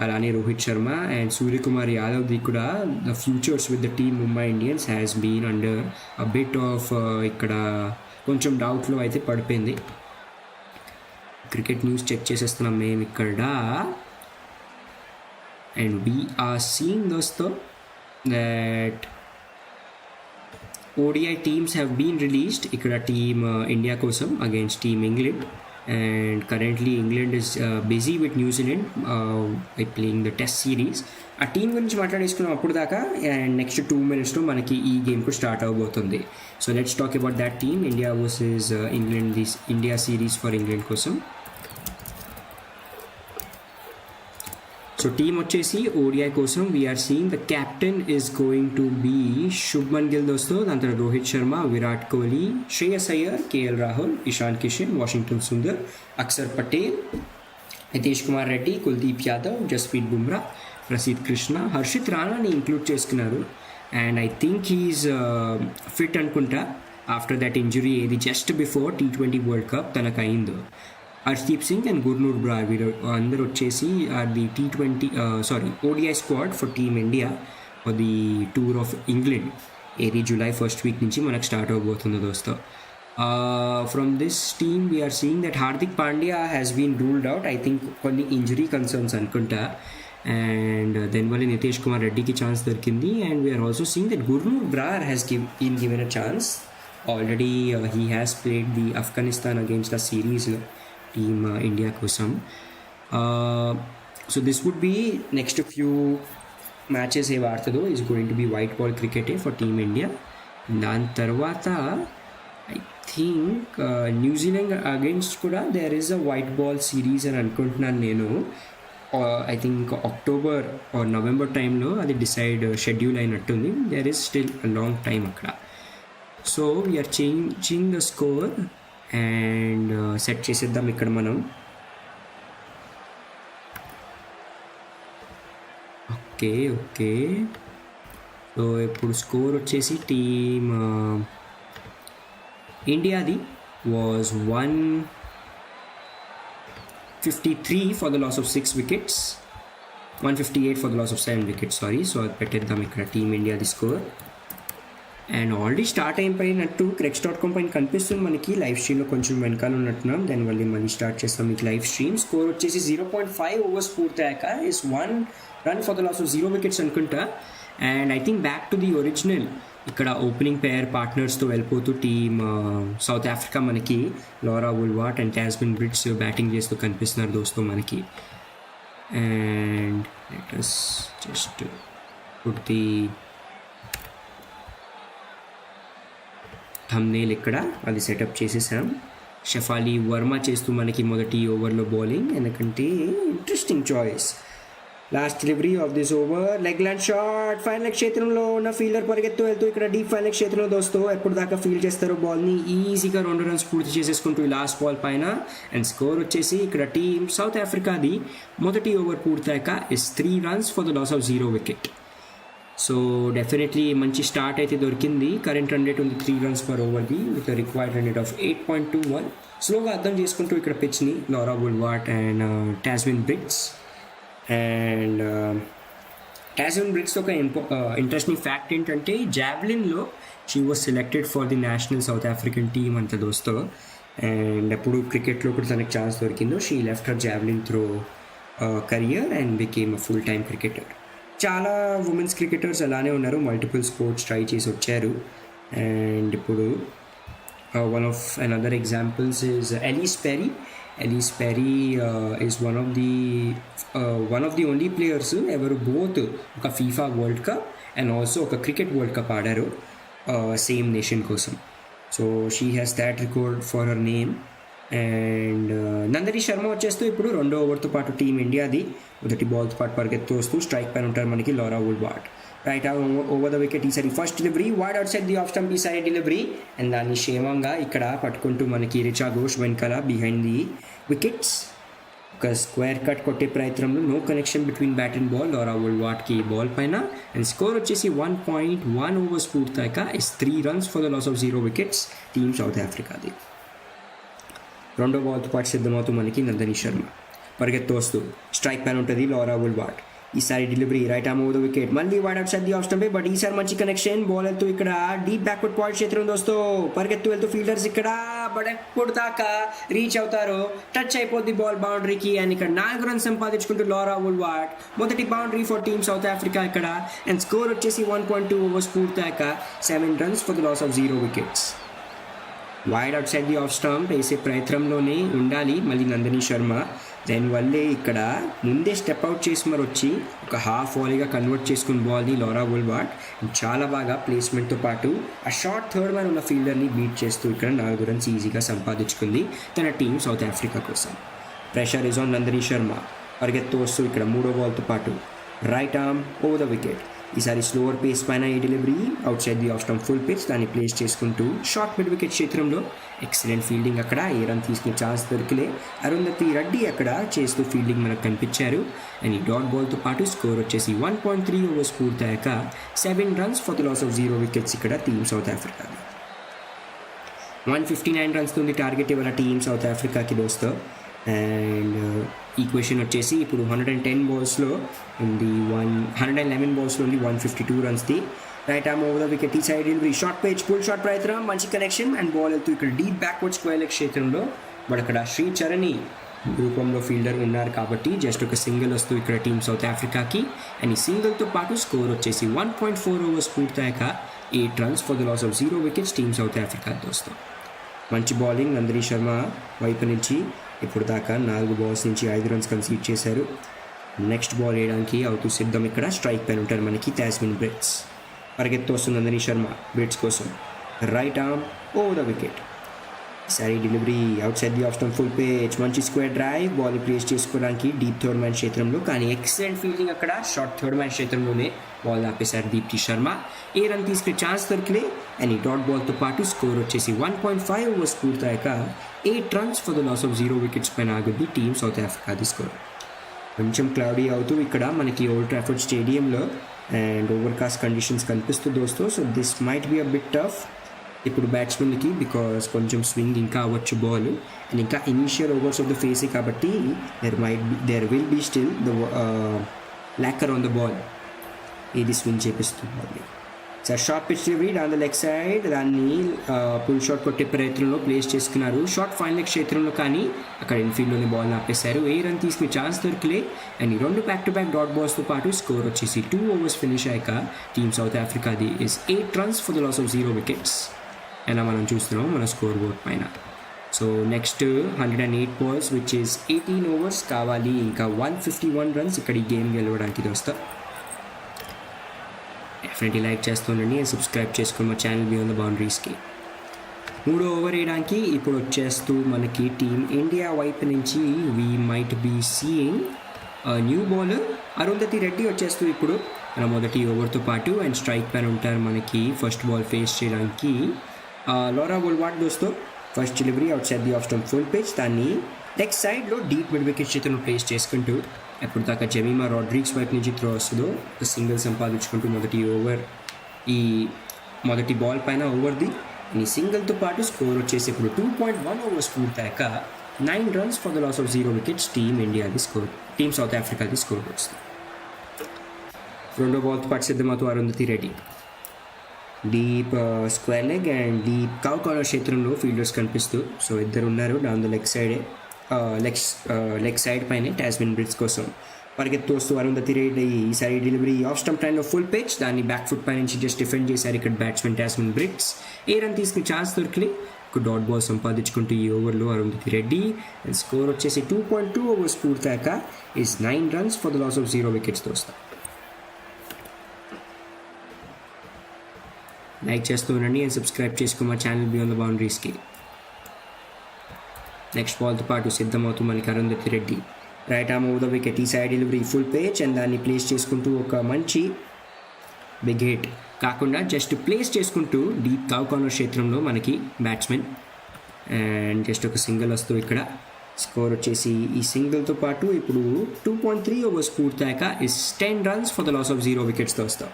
అలానే రోహిత్ శర్మ అండ్ సూర్యకుమార్ యాదవ్ది కూడా the futures with the team Mumbai Indians has been under a bit of ఇక్కడ కొంచెం డౌట్లో అయితే పడిపోయింది. క్రికెట్ న్యూస్ చెక్ చేసేస్తున్నాం మేము ఇక్కడ, అండ్ వీఆర్ సీయింగ్ దోస్తో that ODI teams have been released ఇక్కడ టీమ్ ఇండియా కోసం against team England. And currently England is busy with New Zealand by playing the test series. ఆ టీం గురించి మాట్లాడేసుకున్నాం అప్పుడు దాకా, అండ్ నెక్స్ట్ 2 minutesలో మనకి ఈ గేమ్ కూడా స్టార్ట్ అవబోతుంది. So let's talk about that team, India versus England, this India series for England కోసం. So team వచ్చేసి ఓడిఐ కోసం we're seeing the captain is going to be Shubman Gill దోస్తో, దాని తర్వాత రోహిత్ శర్మ, విరాట్ కోహ్లీ, శ్రేయస్ అయ్యర్, కేఎల్ రాహుల్, ఇషాన్ కిషన్, వాషింగ్టన్ సుందర్, అక్షర్ పటేల్, నితీష్ కుమార్ రెడ్డి, కుల్దీప్ యాదవ్, జస్ప్రీత్ బుమ్రా, ప్రసిద్ కృష్ణ, హర్షిత్ రాణాని ఇంక్లూడ్ చేసుకున్నారు. And I think he's fit అనుకుంటా after that injury ఏది just before T20 World Cup తనకు అయిందో. హర్షదీప్ సింగ్ అండ్ గుర్నూర్ బ్రా వీరు అందరూ వచ్చేసి the ODI squad for team India for the tour of England ఏది July 1st వీక్ నుంచి మనకు స్టార్ట్ అవబోతుందో దోస్తో. From this team we're seeing that Hardik Pandya has been ruled out, I think కొన్ని ఇంజరీ కన్సర్న్స్ అనుకుంటా. అండ్ దానివల్ల నితీష్ కుమార్ రెడ్డికి ఛాన్స్ దొరికింది. And we're also seeing that Gurnoor Brar has been given a chance already. He has played the Afghanistan against the series team India కోసం. So this would be next few matches ఏ ఆడుతుందో is going to be white ball క్రికెటే for team India. దాని తర్వాత I think New Zealand against కూడా there is a white ball series అని అనుకుంటున్నాను నేను. I think October or November టైంలో అది డిసైడ్ షెడ్యూల్ అయినట్టుంది. There is still a long time అక్కడ. So we're changing the score and set చేసేద్దాం ఇక్కడ మనం. ఓకే ఓకే, సో ఇప్పుడు స్కోర్ వచ్చేసి టీమ్ ఇండియాది was 153 for the loss of 6 wickets, 158 for the loss of 7 wickets, sorry. So అది పెట్టేద్దాం ఇక్కడ టీమ్ ఇండియాది స్కోర్. అండ్ ఆల్రెడీ స్టార్ట్ అయిపోయినట్టు Cricks.com పైన కనిపిస్తుంది మనకి. లైవ్ స్ట్రీమ్లో కొంచెం వెనకాల ఉన్నట్టున్నాం, దానివల్ల మళ్ళీ స్టార్ట్ చేస్తాం మీకు లైవ్ స్ట్రీమ్. స్కోర్ వచ్చేసి 0.5 ఓవర్స్ పూర్తయ్యాక is 1 run for the loss of 0 wickets అనుకుంటా. And I think back to the original, ఇక్కడ ఓపెనింగ్ పేర్ పార్ట్నర్స్తో వెళ్ళిపోతూ టీమ్ సౌత్ ఆఫ్రికా మనకి Laura Wolvaardt and Tazmin Brits batting చేస్తూ కనిపిస్తున్నారు దోస్తు మనకి. And let us just put the thumbnail ఇక్కడ, అది సెటప్ చేసేసాం. షఫాలి వర్మ చేస్తూ మనకి మొదటి ఓవర్లో బౌలింగ్, ఎందుకంటే interesting choice. Last delivery of this over, leg land shot, final క్షేత్రంలో ఉన్న ఫీల్డర్ పరిగెత్తు వెళ్తూ ఇక్కడ డీప్ ఫైనల్ క్షేత్రంలో దోస్తూ ఎప్పుడు దాకా ఫీల్డ్ చేస్తారో బాల్ని ఈజీగా 2 runs పూర్తి చేసేసుకుంటూ ఈ లాస్ట్ బాల్ పైన. అండ్ స్కోర్ వచ్చేసి ఇక్కడ టీమ్ సౌత్ ఆఫ్రికాది మొదటి ఓవర్ పూర్తయ్యాక is 3 runs for the loss of 0 wicket. So definitely మంచి స్టార్ట్ అయితే దొరికింది. కరెంట్ రన్ రేట్ ఉంది 3 runs per ఓవర్ది with required run rate of 8.21. స్లోగా అర్థం చేసుకుంటూ ఇక్కడ పిచ్ని Laura Wolvaardt and Tazmin Brits. And Tazmin Brits ఒక ఇంట్రెస్టింగ్ ఫ్యాక్ట్ ఏంటంటే జావ్లిన్లో she was selected for the national south African team అంత దోస్తో. అండ్ అప్పుడు క్రికెట్లో కూడా తనకు ఛాన్స్ దొరికిందో she left her javelin throw career and became a full time cricketer. చాలా ఉమెన్స్ క్రికెటర్స్ అలానే ఉన్నారు, మల్టిపుల్ స్పోర్ట్స్ ట్రై చేసి వచ్చారు. అండ్ ఇప్పుడు one of another examples is Ellyse Perry. Ellyse Perry is one of the only players ఎవరు both ఒక FIFA world cup and also ఒక cricket world cup ఆడారు సేమ్ నేషన్ కోసం. So she has that record for her name. And నందరి శర్మ వచ్చేస్తూ ఇప్పుడు 2వ ఓవర్తో పాటు టీమ్ ఇండియాది మొదటి బాల్తో పాటు పరిగెత్తు వస్తూ స్ట్రైక్ పైన ఉంటారు మనకి Laura Wolvaardt. Right over the wicket, ఈసారి first delivery wide outside the off stump, ఈసారి డెలివరీ అండ్ దాన్ని క్షేమంగా ఇక్కడ పట్టుకుంటూ మనకి రిచా ఘోష్ వెనకాల బిహైండ్ ది వికెట్స్ ఒక స్క్వేర్ కట్ కొట్టే ప్రయత్నంలో no connection between bat and ball Laura వోల్వార్ట్కి బాల్ పైన. అండ్ స్కోర్ వచ్చేసి 1.1 ఓవర్స్ పూర్తయ్యాక is 3 runs for the loss of 0 wickets team south ఆఫ్రికాది. 2వ బాల్తో పాటు సిద్ధమవుతూ మనకి నందని శర్మ పరిగెత్తు వస్తూ స్ట్రైక్ పైన ఉంటుంది లారా వోల్వార్ట్. ఈసారి delivery right arm over the wicket, మళ్ళీ wide outside the off stump, but ఈసారి మంచి కనెక్షన్. బాల్ వెళ్తూ ఇక్కడ డీప్ బ్యాక్వర్డ్ పాయింట్ క్షేత్రం దోస్తూ పరిగెత్తు వెళ్తూ ఫీల్డర్స్ ఇక్కడ బట్ ఎప్పుడు దాకా రీచ్ అవుతారో టచ్ అయిపోద్ది బాల్ బౌండరీకి. అండ్ ఇక్కడ 4 runs సంపాదించుకుంటూ లారా వోల్వార్ట్ మొదటి boundary for team south Africa ఇక్కడ. అండ్ స్కోర్ వచ్చేసి 1.2 ఓవర్స్ పూర్తయ్యాక 7 runs for the loss of 0 wickets. Wide outside the off stump వేసే ప్రయత్నంలోనే ఉండాలి మళ్ళీ నందిని శర్మ. దానివల్లే ఇక్కడ ముందే స్టెప్ అవుట్ చేసి మరి వచ్చి ఒక హాఫ్ వాలీగా కన్వర్ట్ చేసుకుని బాల్ని లారా వోల్వార్ట్ చాలా బాగా ప్లేస్మెంట్తో పాటు ఆ షార్ట్ థర్డ్ మ్యాన్ ఉన్న ఫీల్డర్ని బీట్ చేస్తూ ఇక్కడ 4 runs ఈజీగా సంపాదించుకుంది తన టీం సౌత్ ఆఫ్రికా కోసం. Pressure is on Nandini Sharma పరిగెత్తు వస్తూ ఇక్కడ 3వ బాల్తో పాటు right arm over the wicket. ఈసారి స్లోవర్ పేస్ పైన ఈ delivery outside the off stump full pitch, దాన్ని ప్లేస్ చేసుకుంటూ షార్ట్ మిడ్ వికెట్ క్షేత్రంలో ఎక్సలెంట్ ఫీల్డింగ్. అక్కడ ఏ రన్ తీసుకునే ఛాన్స్ దొరికిలే. అరుంధతి రెడ్డి అక్కడ చేస్తూ ఫీల్డింగ్ మనకు కనిపించారు. అండ్ ఈ డాట్ బాల్తో పాటు స్కోర్ వచ్చేసి 1.3 ఓవర్స్ పూర్తయ్యాక 7 runs for the loss of 0 wickets ఇక్కడ టీమ్ సౌత్ ఆఫ్రికా. 159 runs ఉంది టార్గెట్ ఇవాళ టీమ్ సౌత్ ఆఫ్రికాకి దోస్తో. అండ్ ఈక్వేషన్ వచ్చేసి ఇప్పుడు 110 balls ఉంది 111 balls ఉంది 152 runsది. Right arm over the wicket, ఈ side delivery short pace pull shot ప్రయత్నం, మంచి కనెక్షన్ అండ్ బాల్ వెళ్తూ ఇక్కడ డీప్ బ్యాక్వర్డ్ స్క్వేర్ లెగ్ క్షేత్రంలో. బట్ అక్కడ శ్రీచరణి రూపంలో ఫీల్డర్ ఉన్నారు కాబట్టి జస్ట్ ఒక సింగిల్ వస్తూ ఇక్కడ టీమ్ సౌత్ ఆఫ్రికాకి. అండ్ ఈ సింగిల్తో పాటు స్కోర్ వచ్చేసి 1.4 ఓవర్స్ పూర్తయ్యాక 8 runs for the loss of 0 wickets team south Africa దోస్తూ. మంచి బౌలింగ్ నందిని శర్మ వైపు నుంచి. ఇప్పుడు దాకా 4 balls నుంచి 5 runs కన్సీడ్ చేశారు. నెక్స్ట్ బాల్ వేయడానికి అవుతూ సిద్ధం ఇక్కడ స్ట్రైక్ పైన ఉంటారు మనకి టాస్మిన్ బ్రిడ్జ్. పరిగెత్తు వస్తుంది నందిని శర్మ బ్రిడ్జ్ కోసం. Right arm over the wicket, ఈసారి delivery outside the off stump full pace, మంచి స్క్వేర్ డ్రైవ్, బాల్ ప్లేస్ చేసుకోవడానికి డీప్ థర్డ్ మ్యాన్ క్షేత్రంలో, కానీ ఎక్సలెంట్ ఫీల్డింగ్ అక్కడ షార్ట్ థర్డ్ మ్యాన్ క్షేత్రంలోనే బాల్ ఆపేశారు దీప్తి శర్మ. ఏ రన్ తీసుకునే ఛాన్స్ దొరికిలే అండ్ ఈ డాట్ బాల్తో పాటు స్కోర్ వచ్చేసి 1.5 ఓవర్స్ పూర్తయ్యాక 8 runs for the loss of 0 wickets పైన ఆగుద్ది టీమ్ సౌత్ ఆఫ్రికాది స్కోర్. కొంచెం క్లౌడీ అవుతూ ఇక్కడ మనకి ఓల్డ్ ట్రాఫర్డ్ స్టేడియంలో అండ్ ఓవర్కాస్ట్ కండిషన్స్ కనిపిస్తుంది దోస్తో. So this might be a bit tough ఇప్పుడు బ్యాట్స్మెన్కి, బికాస్ కొంచెం స్వింగ్ ఇంకా అవ్వచ్చు బాల్ అండ్ ఇంకా ఇనీషియల్ ఓవర్స్ ఆఫ్ ద ఫేసే కాబట్టి there will be still the lacquer on the ball. ఇది స్వింగ్ చేపిస్తుంది. Sir short pitch delivery on the leg side, దాన్ని పుల్ షాట్ కొట్టే ప్రయత్నంలో ప్లేస్ చేసుకున్నారు షార్ట్ ఫైనల్ లెగ్ క్షేత్రంలో, కానీ అక్కడ ఇన్ఫీల్డ్లోనే బాల్ ఆపేశారు. ఏ రన్ తీసుకునే ఛాన్స్ దొరికిలే అండ్ ఈ 2 బ్యాక్ టు బ్యాక్ డాట్ బాల్స్తో పాటు స్కోర్ వచ్చేసి 2 overs ఫినిష్ అయ్యాక టీమ్ సౌత్ ఆఫ్రికాది is 8 runs for the loss of 0 wickets. ఎలా మనం చూస్తున్నాం మన స్కోర్ బోర్డ్ పైన. So next 108 balls which is 18 overs కావాలి, ఇంకా 151 runs ఇక్కడ ఈ గేమ్ గెలవడానికి దోస్తా. డెఫినెట్లీ లైక్ చేస్తుండండి అండ్ సబ్స్క్రైబ్ చేసుకుని మా ఛానల్ బియాండ్ ద బౌండరీస్కి. 3వ ఓవర్ వేయడానికి ఇప్పుడు వచ్చేస్తూ మనకి టీమ్ ఇండియా వైపు నుంచి we might be seeing new bowler Arundhati Reddy వచ్చేస్తూ ఇప్పుడు మన మొదటి ఓవర్తో పాటు అండ్ స్ట్రైక్ పైన ఉంటారు మనకి ఫస్ట్ బాల్ ఫేస్ చేయడానికి లోరా వోల్వార్ట్ దోస్తో. First delivery outside the off stump full pitch, దాన్ని లెగ్ సైడ్లో డీప్ మిడ్ వికెట్ చేతులను ప్లేస్ చేసుకుంటూ ఎప్పుడు దాకా జమీమా రాడ్రిగ్స్ వైపు నుంచి త్రో వస్తుందో ఒక సింగిల్ సంపాదించుకుంటూ ఈ మొదటి బాల్ పైన ఓవర్ది ఈ సింగిల్తో పాటు స్కోర్ వచ్చేసి ఇప్పుడు 2.1 overs పూర్తయ్యాక 9 runs for the loss of 0 wickets team south ఆఫ్రికాది స్కోర్ వస్తుంది. 2వ బాల్తో పాటు సిద్ధమవుతూ Arundhati Reddy deep square leg and deep cow corner క్షేత్రంలో ఫీల్డర్స్ కనిపిస్తూ, సో ఇద్దరు ఉన్నారు డౌన్ ద లెగ్ సైడ్ పైన టాస్మెన్ బ్రిడ్జ్ కోసం పరిగెత్తు వస్తూ అరుంధతి రెడ్డి ఈసారి డెలివరీ ఆఫ్ స్టంప్ లైన్లో ఫుల్ పిచ్, దాన్ని బ్యాక్ ఫుట్ పై నుంచి జస్ట్ డిఫెండ్ చేశారు ఇక్కడ బ్యాట్స్మెన్ టాస్మెన్ బ్రిడ్జ్. ఏ రన్ తీసుకుని ఛాన్స్ దొరికిలే ఒక డాట్ బాల్ సంపాదించుకుంటూ ఈ ఓవర్లో అరుంధతి రెడ్డి అండ్ స్కోర్ వచ్చేసి 2.2 overs పూర్తయ్యాక is 9 runs for the loss of 0 wickets దోస్తా. లైక్ చేస్తూ ఉండండి అండ్ సబ్స్క్రైబ్ చేసుకో మా ఛానల్ బియాండ్ ద బౌండరీస్కి. నెక్స్ట్ బాల్తో పాటు సిద్ధమవుతూ మనకి Arundhati Reddy right arm over the wicket, ఈ side delivery full pace and దాన్ని ప్లేస్ చేసుకుంటూ ఒక మంచి బిగ్ హిట్ కాకుండా జస్ట్ ప్లేస్ చేసుకుంటూ డీప్ కవ్ కార్నర్ క్షేత్రంలో మనకి బ్యాట్స్మెన్ అండ్ జస్ట్ ఒక సింగిల్ వస్తూ ఇక్కడ స్కోర్ వచ్చేసి ఈ సింగిల్తో పాటు ఇప్పుడు 2.3 overs పూర్తయ్యాక is 10 runs for the loss of 0 wicketsతో వస్తాం.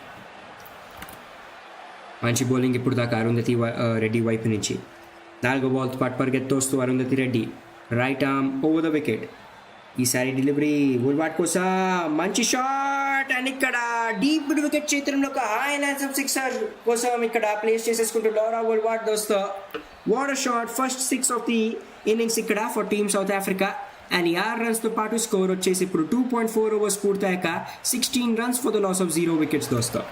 మంచి బౌలింగ్ ఇప్పుడు దాకా అరుంధతి రెడ్డి వైపు నుంచి. 4వ బాల్తో పాటు పరిగెత్తు వస్తూ Arundhati Reddy right arm over the wicket, ఈసారి డెలివరీ వోల్వార్ట్ కోసం మంచి షాట్ అండ్ ఇక్కడ డీప్ వికెట్ క్షేత్రంలో ఒక హై ల్యాన్స్ ఆఫ్ సిక్సర్ కోసం ఇక్కడ ప్లేస్ చేసేసుకుంటూ లోరా వోల్వార్ట్ దోస్తో. What a shot, first 6 of the innings ఇక్కడ for team south Africa and 6 runsతో పాటు స్కోర్ వచ్చేసి ఇప్పుడు 2.4 overs పూర్తయ్యాక 16 runs for the loss of 0 wickets దోస్తో.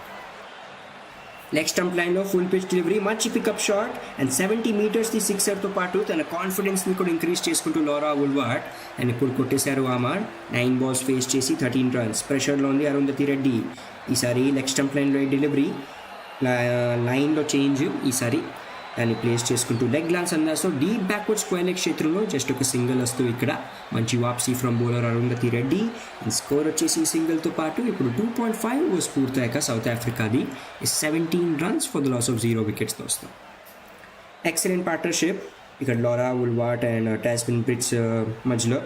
లెగ్ స్టంప్ లైన్లో ఫుల్ పిచ్ డెలివరీ, మంచి pickup shot and 70 meters the సిక్సర్తో పాటు తన కాన్ఫిడెన్స్ని కూడా ఇంక్రీజ్ చేసుకుంటూ లోరా వోల్వార్ట్ అండ్ ఇప్పుడు కొట్టేశారు ఆమార్. 9 balls ఫేస్ చేసి 13 runs. ప్రెషర్లో ఉంది అరుంధతి రెడ్డి. ఈసారి లెగ్ స్టంప్ లైన్లో డెలివరీ లైన్లో చేంజ్, ఈసారి దాన్ని ప్లేస్ చేసుకుంటూ లెగ్ లాన్స్ అందాసో డీప్ బ్యాక్వర్డ్ స్క్వేర్ లెగ్ క్షేత్రంలో జస్ట్ ఒక సింగిల్ వస్తూ ఇక్కడ మంచి వాప్సీ from bowler Arundhati Reddy and score వచ్చేసి ఈ సింగిల్తో పాటు ఇప్పుడు 2.5 overs పూర్తయ్యాక సౌత్ ఆఫ్రికాది 17 runs for the loss of 0 wicketsతో వస్తాం. ఎక్సలెంట్ పార్ట్నర్షిప్ ఇక్కడ Laura Wolvaardt and Tazmin Brits మధ్యలో.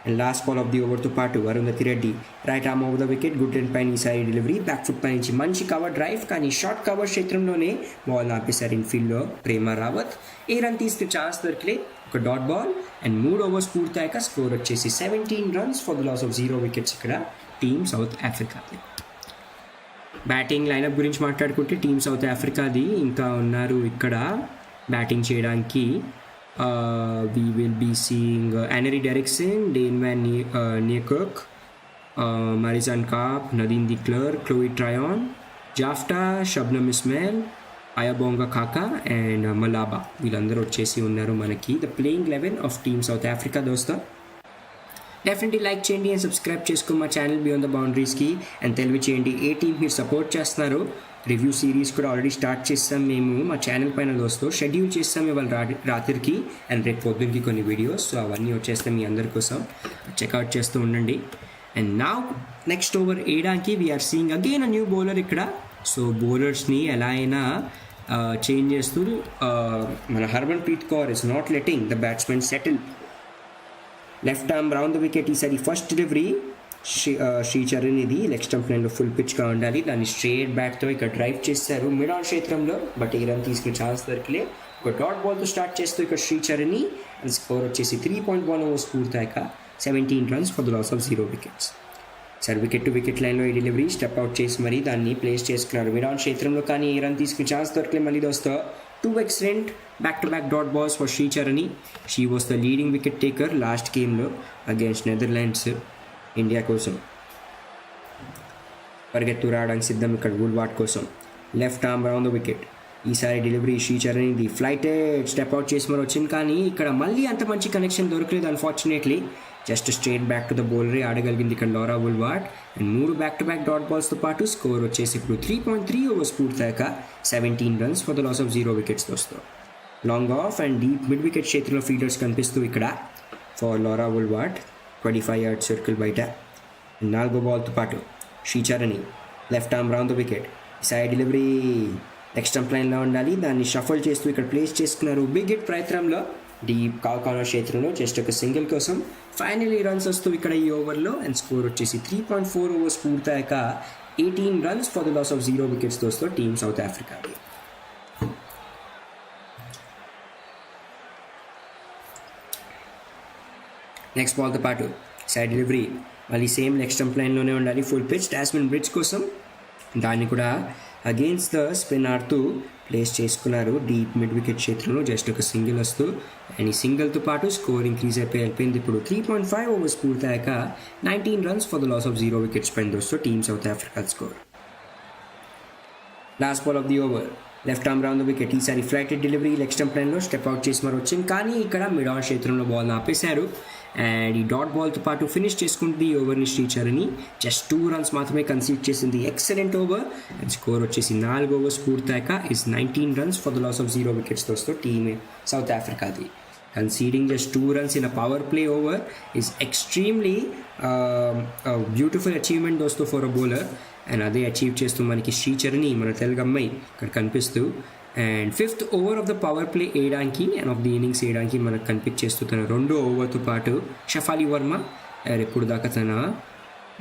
And last ball of the ఓవర్తో పాటు Arundhati Reddy right arm over the wicket, good and పైన ఈసారి డెలివరీ బ్యాక్ ఫుట్ పై నుంచి మంచి కవర్ డ్రైవ్, కానీ షార్ట్ కవర్ క్షేత్రంలోనే బాల్ ఆపేశారు ఇన్ఫీల్డ్లో ప్రేమ రావత్. ఏ రన్ తీసుకునే ఛాన్స్ దొరికిలే ఒక డాట్ బాల్ అండ్ 3 overs పూర్తయ్యాక స్కోర్ వచ్చేసి 17 runs for the loss of 0 wickets ఇక్కడ టీమ్ సౌత్ ఆఫ్రికాది. బ్యాటింగ్ లైనప్ గురించి మాట్లాడుకుంటే టీమ్ సౌత్ ఆఫ్రికాది ఇంకా ఉన్నారు ఇక్కడ బ్యాటింగ్ చేయడానికి. We will be seeing Annery Derrickson, Dane Van Niekerk, Marizanne Kapp, Nadine de Klerk, Chloe Tryon, Jafta, Shabnam Ismail, Ayabonga Kaka and Malaba. వీళ్ళందరూ వచ్చేసి ఉన్నారు మనకి the playing 11 of team south Africa దోస్తా. డెఫినెట్లీ లైక్ చేయండి and subscribe చేసుకో మా channel beyond the బౌండరీస్కి and తెలివి చేయండి ఏ టీమ్ మీరు సపోర్ట్ చేస్తున్నారు రివ్యూ సిరీస్ కూడా ఆల్రెడీ స్టార్ట్ చేస్తాం మేము మా ఛానల్ పైన దోస్తో షెడ్యూల్ చేస్తాం ఇవాళ రాత్రికి అండ్ రేపు పొద్దున్నకి కొన్ని వీడియోస్. సో అవన్నీ వచ్చేస్తాయి మీ అందరి కోసం, చెక్అవుట్ చేస్తూ ఉండండి. అండ్ నా నెక్స్ట్ ఓవర్ వేయడానికి we're seeing again a new bowler ఇక్కడ. సో బౌలర్స్ని ఎలా అయినా చేంజ్ చేస్తూ మన Harmanpreet Kaur is not letting the batsmen settle. Left arm round the wicket. ఈసారి ఫస్ట్ డెలివరీ శ్రీచరణ్ ఇది లెగ్ స్టంప్ లైన్లో ఫుల్ పిచ్గా ఉండాలి. దాన్ని స్ట్రేట్ బ్యాట్తో ఇక్కడ డ్రైవ్ చేశారు మిడ్ ఆన్ క్షేత్రంలో, బట్ ఏ రన్ తీసుకునే ఛాన్స్ దొరకలే. ఒక డాట్ బాల్తో స్టార్ట్ చేస్తూ ఇక్కడ శ్రీచరణ్ని అండ్ స్కోర్ వచ్చేసి 3.1 ఓవర్స్ పూర్తయ్యాక 17 runs for the loss of 0 wickets. Sir wicket to wicket లైన్లో ఈ డెలివరీ స్టెప్ అవుట్ చేసి మరీ దాన్ని ప్లేస్ చేసుకున్నారు మిడ్ ఆన్ క్షేత్రంలో, కానీ ఏ రన్ తీసుకునే ఛాన్స్ దొరకలే. మళ్ళీ దోస్తో 2 excellent back-to-back dot balls for Sharma. She was the leading wicket taker last game లో against Netherlands ఇండియా కోసం. పరిగెత్తు రావడానికి సిద్ధం ఇక్కడ వూల్వార్ట్ కోసం. Left arm round the wicket. ఈసారి డెలివరీ శ్రీచరణ్ది ఫ్లైటెడ్ స్టెప్ అవుట్ చేసి మరి వచ్చింది, కానీ ఇక్కడ మళ్ళీ అంత మంచి కనెక్షన్ దొరకలేదు unfortunately. Just straight back to the బౌలరే ఆడగలిగింది ఇక్కడ Laura Wolvaardt. And 3 back-to-back dot బాల్స్తో పాటు స్కోర్ వచ్చేసి ఇప్పుడు 3.3 overs పూర్తయ్యాక 17 runs for the loss of 0 wickets దోస్తో. Long off and deep mid wicket క్షేత్రంలో ఫీల్డర్స్ కనిపిస్తూ ఇక్కడ for Laura Wolvaardt 25 yard circle బయట. 4వ బాల్తో పాటు Shree Charan left arm round the wicket. Side delivery leg stump లైన్లో ఉండాలి, దాన్ని షఫల్ చేస్తూ ఇక్కడ ప్లేస్ చేసుకున్నారు బిగ్ హిట్ ప్రయత్నంలో డీప్ కార్నర్ క్షేత్రంలో జస్ట్ ఒక సింగిల్ కోసం. ఫైనలీ రన్స్ వస్తూ ఇక్కడ ఈ ఓవర్లో అండ్ స్కోర్ వచ్చేసి 3.4 overs పూర్తయ్యాక 18 runs for the loss of 0 wickets దోస్తో టీమ్ సౌత్ ఆఫ్రికా. నెక్స్ట్ బాల్తో పాటు సైడ్ డెలివరీ మళ్ళీ సేమ్ లెగ్ స్టంప్ లైన్లోనే ఉండాలి ఫుల్ పిచ్ టాస్మెన్ బ్రిడ్జ్ కోసం. దాన్ని కూడా అగేన్స్ట్ ద స్పిన్ ఆడుతూ ప్లేస్ చేసుకున్నారు డీప్ మిడ్ వికెట్ క్షేత్రంలో జస్ట్ ఒక సింగిల్ వస్తూ. అండ్ ఈ సింగిల్తో పాటు స్కోర్ ఇంక్రీజ్ అయిపోయింది ఇప్పుడు 3.5 overs పూర్తయ్యాక 19 runs for the loss of 0 wickets పైన దోస్తో team south Africa score. Last ball of the over. Left arm round the wicket. ఈసారి ఫ్లైటెడ్ డెలివరీ లెగ్ స్టంప్ లైన్లో స్టెప్ అవుట్ చేసి మరి వచ్చింది, కానీ ఇక్కడ మిడ్ ఆన్ క్షేత్రంలో బాల్ని ఆపేశారు. అండ్ ఈ డాట్ బాల్తో పాటు ఫినిష్ చేసుకుంటుంది ఈ ఓవర్ని శ్రీచరణ్. జస్ట్ 2 runs మాత్రమే కన్సీడ్ చేసింది. ఎక్సలెంట్ ఓవర్ అండ్ స్కోర్ వచ్చేసి 4 overs పూర్తయ్యాక is 19 runs for the loss of 0 wickets దోస్తో టీమ్ సౌత్ ఆఫ్రికాది. Conceding just 2 runs in a power play over is extremely beautiful achievement దోస్తో ఫర్ అ బౌలర్. అండ్ అదే achieve చేస్తూ మనకి శ్రీచరణ్ మన తెలుగు అమ్మాయి ఇక్కడ కనిపిస్తూ and 5th over of the power play వేయడానికి అండ్ ఆఫ్ ది ఇన్నింగ్స్ వేయడానికి మనకు కనిపించేస్తూ తన 2వ ఓవర్తో పాటు షఫాలి వర్మ ఎప్పుడు దాకా తన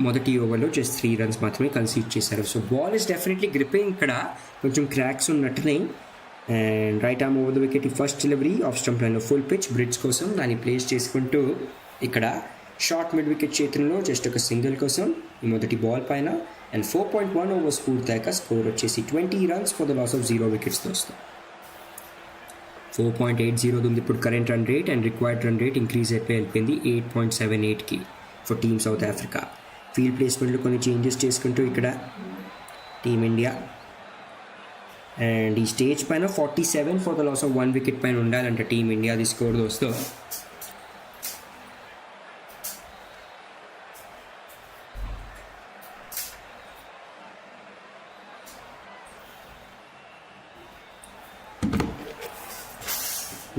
మొదటి ఓవర్లో జస్ట్ 3 runs మాత్రమే కన్సీడ్ చేశారు. So ball is definitely gripping, ఇక్కడ కొంచెం క్రాక్స్ ఉన్నట్టునే. And right arm over the wicket. ఈ ఫస్ట్ డెలివరీ ఆఫ్ స్టంప్ లైన్లో ఫుల్ పిచ్ బ్రిడ్జ్ కోసం దాన్ని ప్లేస్ చేసుకుంటూ ఇక్కడ షార్ట్ మిడ్ వికెట్ క్షేత్రంలో జస్ట్ ఒక సింగిల్ కోసం ఈ మొదటి బాల్ పైన. అండ్ 4.1 overs పూర్తయ్యాక స్కోర్ వచ్చేసి 20 runs for the loss of 0 wickets దోస్తో. 4.80 ఉంది ఇప్పుడు current run rate and required run rate increase అయిపోయింది 8.78కి for team south Africa. Field ప్లేస్మెంట్లో కొన్ని చేంజెస్ చేసుకుంటూ ఇక్కడ టీమిండియా అండ్ ఈ స్టేజ్ పైన 47 for the loss of 1 wicket పైన ఉండాలంట టీమిండియాది స్కోర్ దోస్తో.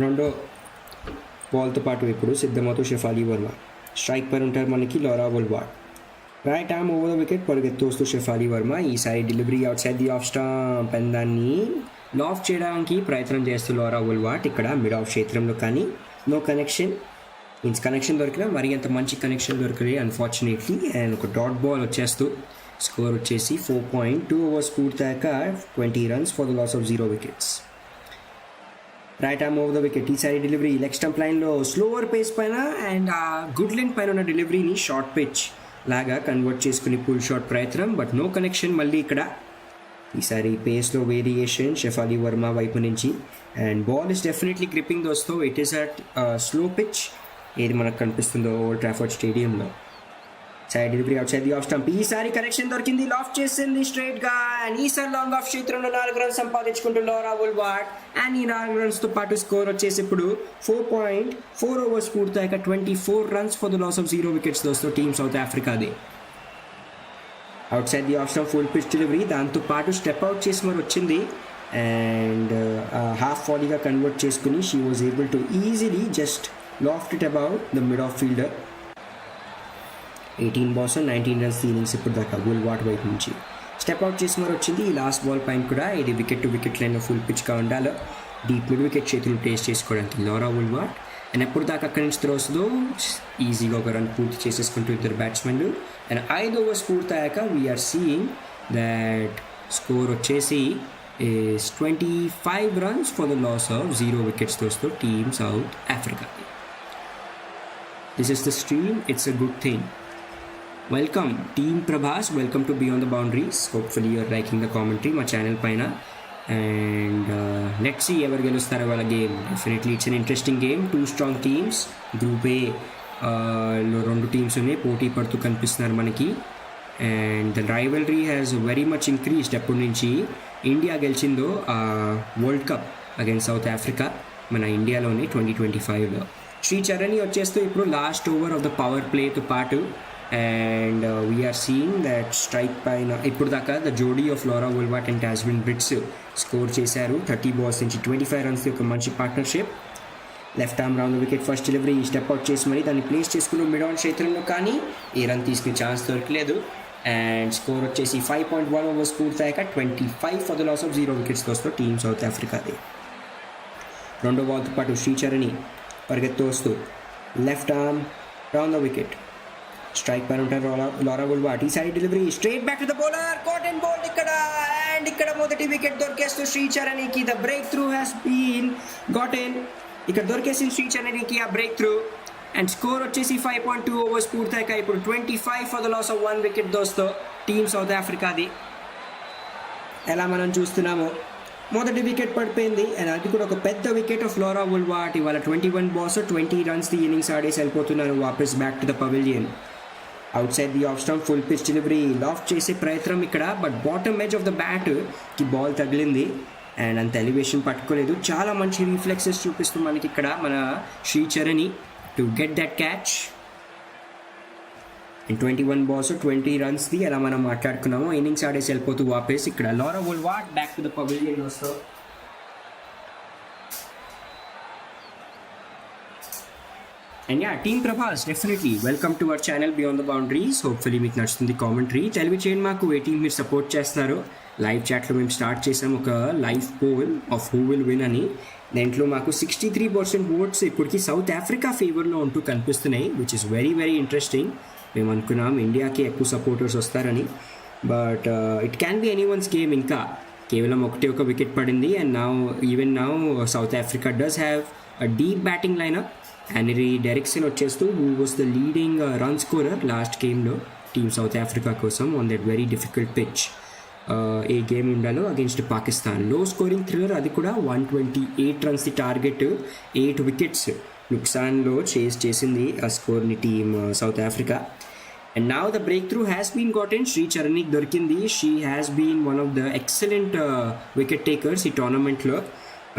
రెండో బాల్తో పాటు ఇప్పుడు సిద్ధమవుతూ షఫాలి వర్మ. స్ట్రైక్ పైన ఉంటారు మనకి Laura Wolvaardt. Right arm over the wicket పరిగెత్తు వస్తూ షఫాలి వర్మ. ఈసారి delivery outside the off stump and దాన్ని లాఫ్ చేయడానికి ప్రయత్నం చేస్తూ లారా వూల్వార్ట్ ఇక్కడ మిడ్ ఆఫ్ క్షేత్రంలో, కానీ నో కనెక్షన్. మీన్స్ కనెక్షన్ దొరికినా మరి అంత మంచి కనెక్షన్ దొరకలేదు అన్ఫార్చునేట్లీ. అండ్ ఒక డాట్ బాల్ వచ్చేస్తూ స్కోర్ వచ్చేసి 4.2 overs పూర్తయ్యాక 20 runs for the loss of 0 wickets. Right arm over the wicket. ఈసారి డెలివరీ లెగ్ స్టంప్ లైన్లో స్లోవర్ పేస్ పైన అండ్ ఆ గుడ్ లెంత్ పైన ఉన్న డెలివరీని షార్ట్ పిచ్ లాగా కన్వర్ట్ చేసుకుని పుల్ షాట్ ప్రయత్నం, బట్ నో కనెక్షన్. మళ్ళీ ఇక్కడ ఈసారి పేస్లో వేరియేషన్ షఫాలి వర్మ వైపు నుంచి. And ball is definitely gripping దోస్తో. It is at slow pitch ఏది మనకు కనిపిస్తుందో ఓల్డ్ ట్రాఫర్డ్ స్టేడియంలో. Side delivery outside the off stump. ఈసారి కనెక్షన్ దొరికింది, లాఫ్ చేసింది స్ట్రైట్ గా. అండ్ ఈసారి లాంగ్ ఆఫ్ క్షేత్రంలో 4 runs సంపాదించుకుంటూ లారా వూల్వార్ట్. అండ్ ఈ 4 runsతో పాటు స్కోర్ వచ్చేసి ఇప్పుడు 4.4 overs పూర్తయ్యాక 24 runs for the loss of 0 wickets దోస్తో టీమ్ సౌత్ ఆఫ్రికాది. Outside the option full pitch delivery, దాంతోపాటు స్టెప్ అవుట్ చేసి మరి వచ్చింది అండ్ హాఫ్ వాలీగా కన్వర్ట్ చేసుకుని she was able to easily just loft it about the mid off fielder. 18 balls 19 runs innings ఇప్పుడు దాకా వోల్వార్ట్ వైపు నుంచి స్టెప్ అవుట్ చేసి మరి వచ్చింది. ఈ లాస్ట్ బాల్ పైన కూడా ఇది వికెట్ టు వికెట్ లైన్లో ఫుల్ పిచ్గా ఉండాలి, డీప్ మిడ్ వికెట్ చేతులు టేస్ట్ చేసుకోవడానికి లారా వోల్వార్ట్. అండ్ ఎప్పుడు దాకా అక్కడి నుంచి త్రో వస్తుందో ఈజీగా ఒక రన్ పూర్తి చేసేసుకుంటూ ఇద్దరు బ్యాట్స్మెన్లు. అండ్ 5 overs పూర్తయ్యాక వీఆర్ సీయింగ్ దట్ స్కోర్ వచ్చేసి is 25 runs for the loss of 0 wickets దోస్తు team south Africa. This is the stream, it's a good thing. Welcome Team Prabhas, welcome to Beyond the Boundaries. Hopefully you're liking the commentary మా channel పైన. And let's see ఎవరు గెలుస్తారో వాళ్ళ game. Definitely it's an interesting game. 2 strong teams. Group A లో 2 teams ఉన్నాయి, పోటీ పడుతూ కనిపిస్తున్నారు మనకి. And the rivalry has very much increased ఎప్పటి నుంచి ఇండియా గెలిచిందో world cup against South Africa మన ఇండియాలోనే 2025లో. శ్రీచరణి వచ్చేస్తూ ఇప్పుడు last over of the power ప్లేతో పాటు and we're seeing that strike పైన ఇప్పుడు దాకా ద జోడీ of Laura Wolvaardt and Tazmin Brits score చేశారు. 30 balls నుంచి 25 runs ఒక మంచి partnership. Left arm round wicket first delivery step out చేసి మరి దాన్ని ప్లేస్ చేసుకుని మిడ్ ఆన్ క్షేత్రంలో, కానీ ఏ రన్ తీసుకునే ఛాన్స్ దొరకలేదు. అండ్ స్కోర్ వచ్చేసి 5.1 overs పూర్తయ్యాక 25 for the loss of 0 wickets వస్తూ టీమ్ సౌత్ ఆఫ్రికాది. రెండో బాల్తో పాటు శ్రీచరణి పరిగెత్తు వస్తూ left arm round the wicket strike పైన ఉంటారు లారా వోల్వార్ట్. ఈ side delivery straight back to the bowler, caught and bowled ఇక్కడ. అండ్ ఇక్కడ మొదటి వికెట్ దొరికేస్తూ శ్రీచరణికి the breakthrough has been gotten. ఇక్కడ దొరికేసింది శ్రీచరణికి ఆ బ్రేక్ త్రూ. అండ్ స్కోర్ వచ్చేసి 5.2 overs పూర్తయ్యాక ఇప్పుడు 25 for the loss of 1 wicket దోస్తో టీమ్ సౌత్ ఆఫ్రికాది. ఎలా మనం చూస్తున్నామో మొదటి వికెట్ పడిపోయింది అండ్ అది కూడా ఒక పెద్ద వికెట్ ఆఫ్ లారా వోల్వార్ట్. ఇవాళ 21 balls 20 runs ది ఇన్నింగ్స్ ఆడేసి వెళ్ళిపోతున్నారు వాపస్ back to the pavilion. Outside the off stump full pitch delivery loft చేసే ప్రయత్నం ఇక్కడ, but bottom edge of the బ్యాట్కి బాల్ తగిలింది అండ్ అంత ఎలివేషన్ పట్టుకోలేదు. చాలా మంచి రిఫ్లెక్సెస్ చూపిస్తుంది మనకి ఇక్కడ మన Shree Charani to get that catch. And 21 balls 20 runsది అలా మనం మాట్లాడుకున్నాము. ఇన్నింగ్స్ ఆడేసి వెళ్ళిపోతూ వాపస్ ఇక్కడ Laura Wolvaardt back to the pavilion వస్తూ. And yeah team Prabhas definitely welcome to our channel beyond the boundaries. Hopefully మీకు నచ్చుతుంది కామెంటరీ. తెలియచేయండి మాకు ఏ టీం మీరు సపోర్ట్ చేస్తున్నారు. లైవ్ చాట్లో మేము స్టార్ట్ చేసాం ఒక live poll of who will win అని. దాంట్లో మాకు 63% ఓట్స్ ఇప్పటికీ సౌత్ ఆఫ్రికా ఫేవర్లో ఉంటూ కనిపిస్తున్నాయి, which is very very interesting. మేము అనుకున్నాం ఇండియాకి ఎక్కువ సపోర్టర్స్ వస్తారని, but it can be anyone's game. ఇంకా కేవలం ఒక వికెట్ పడింది and even now South Africa does have a deep batting lineup. Henry Dercksen వచ్చేస్తూ who was the leading run scorer last గేమ్లో టీమ్ సౌత్ ఆఫ్రికా కోసం on that very difficult pitch. ఏ game ఉండాలో against Pakistan. Low scoring thriller, అది కూడా 128 runs the target, 8 wickets నుక్సాన్లో చేసింది ఆ స్కోర్ని team south Africa. And now the breakthrough has been gotten. శ్రీచరణికి దొరికింది. She has been one of the excellent wicket takers ఈ టోర్నమెంట్లో.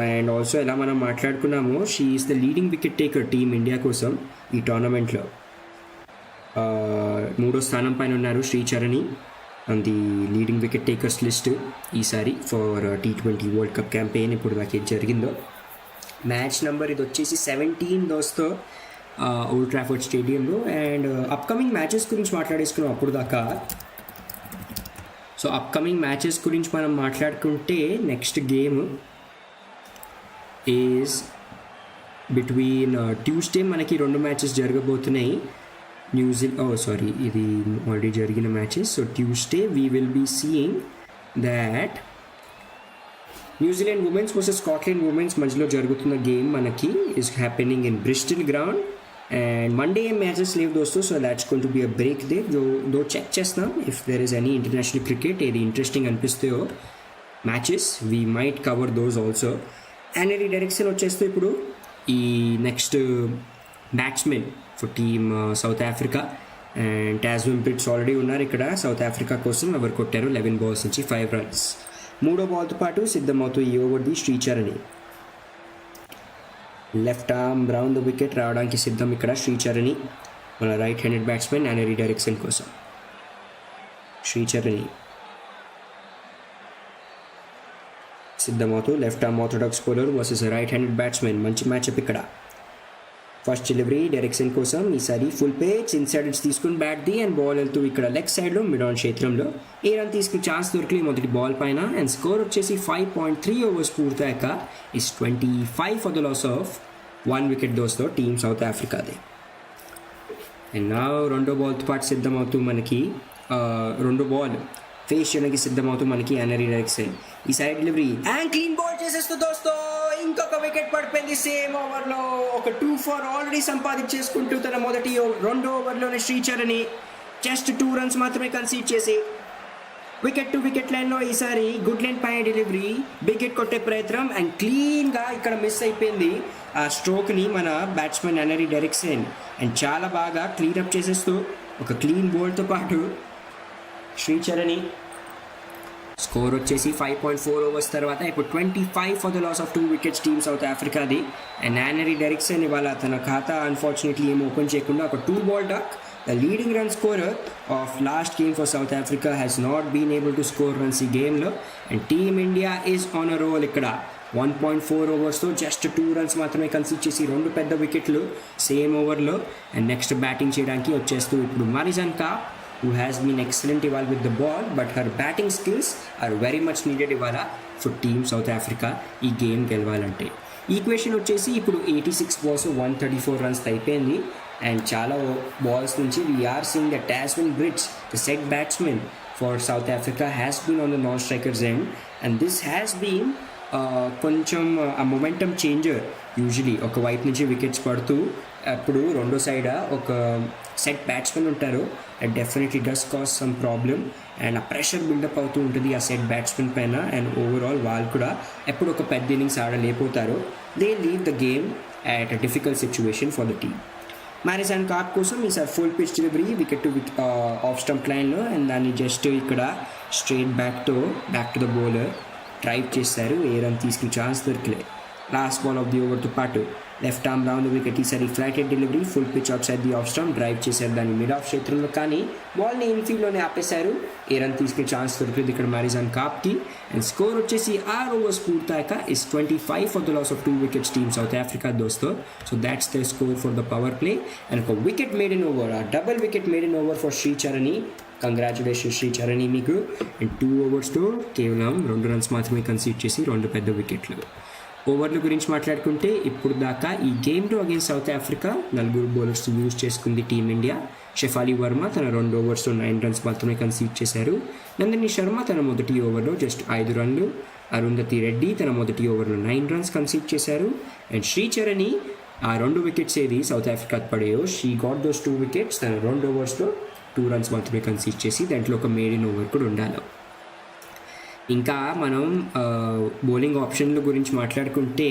అండ్ ఆల్సో ఎలా మనం మాట్లాడుకున్నామో she is the leading wicket taker team India కోసం ఈ టోర్నమెంట్లో. 3వ స్థానం పైన ఉన్నారు Shree Charani on the leading wicket takers list ఈసారి for T20 world cup campaign. ఇప్పుడు నాకు ఏది జరిగిందో మ్యాచ్ నెంబర్ ఇది వచ్చేసి 17 దోస్తో ఓల్డ్ ట్రాఫర్డ్ స్టేడియంలో. అండ్ అప్కమింగ్ మ్యాచెస్ గురించి మాట్లాడేసుకున్నాం అప్పుడు దాకా. సో అప్కమింగ్ మ్యాచెస్ గురించి మనం మాట్లాడుకుంటే next game is between Tuesday మనకి 2 మ్యాచెస్ జరగబోతున్నాయి. ఇది ఆల్రెడీ జరిగిన matches. So Tuesday we will be seeing that New Zealand women's versus Scotland women's మధ్యలో జరుగుతున్న గేమ్ మనకి is happening in Bristol ground. And Monday ఏం మ్యాచెస్ లేవు దోస్తు, so that's going to be a break day. Though check చేస్తాం if there is any international cricket ఏది interesting అనిపిస్తాయో matches we might cover those also. Henry Dercksen వచ్చేస్తూ ఇప్పుడు ఈ next batsmen for team south Africa. And Tazmin Brits already ఉన్నారు ఇక్కడ South Africa కోసం. ఎవరు కొట్టారు 11 balls నుంచి 5 runs. 3వ బాల్తో పాటు సిద్ధమవుతూ ఈ ఓవర్ది Shree Charani. Left arm round the wicket రావడానికి సిద్ధం ఇక్కడ శ్రీచరణి మన right handed batsmen Henry Dercksen కోసం. శ్రీచరణి సిద్ధమవుతూ left arm orthodox bowler versus right handed batsmen. మంచి మ్యాచ్అప్ ఇక్కడ. ఫస్ట్ డెలివరీ డైరెక్షన్ కోసం ఈసారి ఫుల్ పేజ్ ఇన్సైడ్ ఎడ్జ్ తీసుకుని బ్యాట్ది అండ్ బాల్ వెళ్తూ ఇక్కడ లెగ్ సైడ్లో మిడ్ ఆన్ క్షేత్రంలో ఏ రన్ తీసుకుని ఛాన్స్ దొరికి మొదటి బాల్ పైన. అండ్ స్కోర్ వచ్చేసి 5.3 ఓవర్స్ పూర్తయ్యాక is 25 for the loss of 1 wicket దోస్తో టీమ్ సౌత్ ఆఫ్రికాది. అండ్ నా రెండో బాల్తో పాటు సిద్ధమవుతూ మనకి రెండో బాల్ ఫేస్ చేయడానికి సిద్ధమవుతూ మనకి ఎనరీ డైరెక్షన్. ఈ side delivery and clean ball చేసేస్తూ దోస్తో ఇంకొక వికెట్ పడిపోయింది సేమ్ ఓవర్లో. ఒక 2 for ఆల్రెడీ సంపాదించేసుకుంటూ తన మొదటి రెండో ఓవర్లోనే శ్రీచరణి జస్ట్ 2 runs మాత్రమే కన్సీడ్ చేసి వికెట్ టు వికెట్ లైన్లో ఈసారి గుడ్ లైన్ పైన డెలివరీ బిగ్ హిట్ కొట్టే ప్రయత్నం అండ్ క్లీన్గా ఇక్కడ మిస్ అయిపోయింది ఆ స్ట్రోక్ని మన బ్యాట్స్మెన్ ఎనరీ డైరెక్షన్. అండ్ చాలా బాగా క్లీనప్ చేసేస్తూ ఒక క్లీన్ బౌల్తో పాటు శ్రీచరణి. స్కోర్ వచ్చేసి 5.4 ఓవర్స్ తర్వాత ఇప్పుడు 25 for the loss of 2 wickets team south ఆఫ్రికాది. అండ్ ఎనరీ డైరెక్షన్ ఇవాళ తన ఖాతా అన్ఫార్చునేట్లీ ఏం ఓపెన్ చేయకుండా ఒక 2 ball duck. The leading run scorer of last game for South Africa has not been able to score runs ఈ గేమ్లో. And team India is on a roll ఇక్కడ. 1.4 ఓవర్స్తో జస్ట్ 2 runs మాత్రమే కన్సిడర్ చేసి 2 పెద్ద వికెట్లు సేమ్ ఓవర్లో. అండ్ నెక్స్ట్ బ్యాటింగ్ చేయడానికి వచ్చేస్తూ ఇప్పుడు Marizanne Kapp who has been excellent ఇవాళ with the ball but her batting skills are very much needed ఇవాళ for team South Africa ఈ గేమ్ గెలవాలంటే. ఈక్వేషన్ వచ్చేసి ఇప్పుడు 86 balls 134 runs అయిపోయింది. అండ్ చాలా బాల్స్ నుంచి we are seeing the Tazmin Brits the set batsmen for South Africa has been on the non striker's end. And this has been కొంచెం ఆ మొమెంటమ్ చేంజర్. యూజువలీ ఒక వైపు నుంచి వికెట్స్ పడుతూ అప్పుడు రెండో సైడ్ ఒక సెట్ బ్యాట్స్మెన్ ఉంటారు. That definitely does cause some problem and ఆ ప్రెషర్ బిల్డప్ అవుతూ ఉంటుంది ఆ సెట్ బ్యాట్స్మెన్ పైన. అండ్ ఓవరాల్ వాళ్ళు కూడా ఎప్పుడు ఒక పెద్ద ఇన్నింగ్స్ ఆడలేకపోతారు. They leave the game at a difficult situation for the team. Marizanne cap కోసం ఈసారి full pitch delivery wicket to off stump లైన్లో అండ్ దాన్ని జస్ట్ ఇక్కడ straight back to the bowler drive చేశారు. ఏ రన్ తీసుకుని ఛాన్స్ దొరకలే. లాస్ట్ బాల్ ఆఫ్ ది ఓవర్తో పాటు లెఫ్ట్ ఆర్మ్ రౌండ్ వికెట్ ఈసారి flat head delivery full pitch outside the off stump drive చేశారు దాన్ని మిడ్ ఆఫ్ క్షేత్రంలో. కానీ బాల్ని ఇన్ఫీల్డ్లోనే ఆపేశారు. ఏ రన్ తీసుకునే ఛాన్స్ దొరికింది ఇక్కడ మారిజాన్ కాప్కి. అండ్ స్కోర్ వచ్చేసి 6 ఓవర్స్ పూర్తయ్యాక is 25 for the loss of 2 wickets team south Africa దోస్తో. So that's the score for the power play. And ఒక వికెట్ మేడ్ ఇన్ ఓవర్, ఆ double wicket maiden over for Shree Charani. Congratulation Shree Charani మీకు. And 2 ఓవర్స్తో కేవలం 2 runs మాత్రమే కన్సీడ్ చేసి 2 పెద్ద వికెట్లు. ఓవర్ల గురించి మాట్లాడుకుంటే ఇప్పుడు దాకా ఈ గేమ్లో against south Africa 4 bowlers use చేసుకుంది టీమిండియా. షెఫాలి వర్మ తన 2 ఓవర్స్లో 9 runs మాత్రమే కన్సీడ్ చేశారు. నందిని శర్మ తన మొదటి ఓవర్లో జస్ట్ 5 runs. అరుంధతి రెడ్డి తన మొదటి ఓవర్లో 9 runs కన్సీడ్ చేశారు. అండ్ శ్రీచరణి ఆ 2 వికెట్స్ ఏది సౌత్ ఆఫ్రికాకి పడేయో షీ గాట్ దోస్ 2 వికెట్స్. తన 2 ఓవర్స్లో 2 runs మాత్రమే కన్సీడ్ చేసి దాంట్లో ఒక మేడిన్ ఓవర్ కూడా ఉండాలి. ఇంకా మనం బౌలింగ్ ఆప్షన్ల గురించి మాట్లాడుకుంటే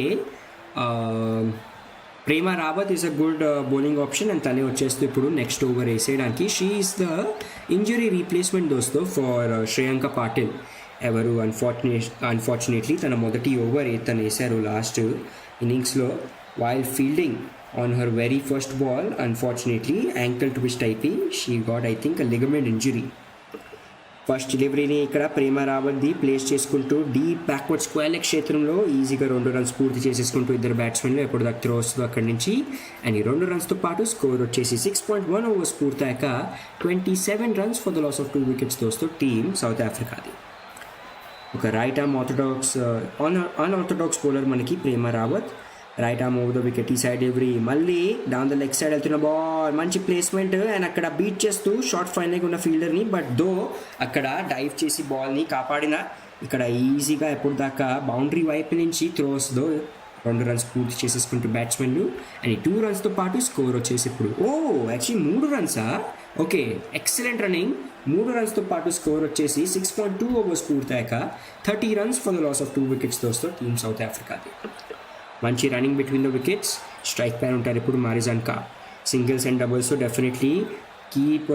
Prema Rawat is a good bowling option and తనే వచ్చేస్తూ ఇప్పుడు నెక్స్ట్ ఓవర్ వేసేయడానికి. She is the injury replacement దోస్తో ఫర్ శ్రేయాంక పాటిల్. ఎవరు అన్ఫార్చునేట్లీ తన మొదటి ఓవర్ తను వేశారు లాస్ట్ ఇన్నింగ్స్లో while fielding on her very first ball. Unfortunately ankle twist అయిపోయి she got I think ligament injury. First డెలివరీని ఇక్కడ ప్రేమ రావద్ది ప్లేస్ చేసుకుంటూ డీప్ బ్యాక్వర్డ్ స్క్వేర్ లెగ్ క్షేత్రంలో ఈజీగా 2 runs పూర్తి చేసేసుకుంటూ ఇద్దరు బ్యాట్స్మెన్లు ఎప్పుడు దాకా త్రో వస్తుందో అక్కడి నుంచి. అండ్ ఈ 2 runsతో పాటు స్కోర్ వచ్చేసి 6.1 ఓవర్స్ పూర్తయ్యాక 27 runs for the loss of 2 wickets దోస్తో టీమ్ సౌత్ ఆఫ్రికాది. ఒక రైట్ ఆర్మ్ అన్ఆర్థోడాక్స్ బౌలర్ మనకి Prema Rawat. Right arm over the wicket ఈ సైడ్ డెలివరీ మళ్ళీ డౌన్ ద లెగ్ సైడ్ వెళ్తున్న బాల్ మంచి ప్లేస్మెంట్ అండ్ అక్కడ బీట్ చేస్తూ షార్ట్ ఫైనల్గా ఉన్న ఫీల్డర్ని బట్ దో అక్కడ డైవ్ చేసి బాల్ని కాపాడిన ఇక్కడ ఈజీగా ఎప్పుడు దాకా బౌండరీ వైపు నుంచి త్రోస్తో 2 runs పూర్తి చేసేసుకుంటూ బ్యాట్స్మెన్లు. అండ్ ఈ 2 runsతో పాటు స్కోర్ వచ్చేసి ఇప్పుడు actually 3 runs. Okay, excellent running. 3 runsతో పాటు స్కోర్ వచ్చేసి 6.2 ఓవర్స్ పూర్తయ్యాక 30 runs for the loss of 2 wickets దోస్తో టీమ్ సౌత్ ఆఫ్రికాది. మంచి running between the wickets. Strike పైన ఉంటారు ఇప్పుడు Marizanne Kapp. Singles and doubles definitely keep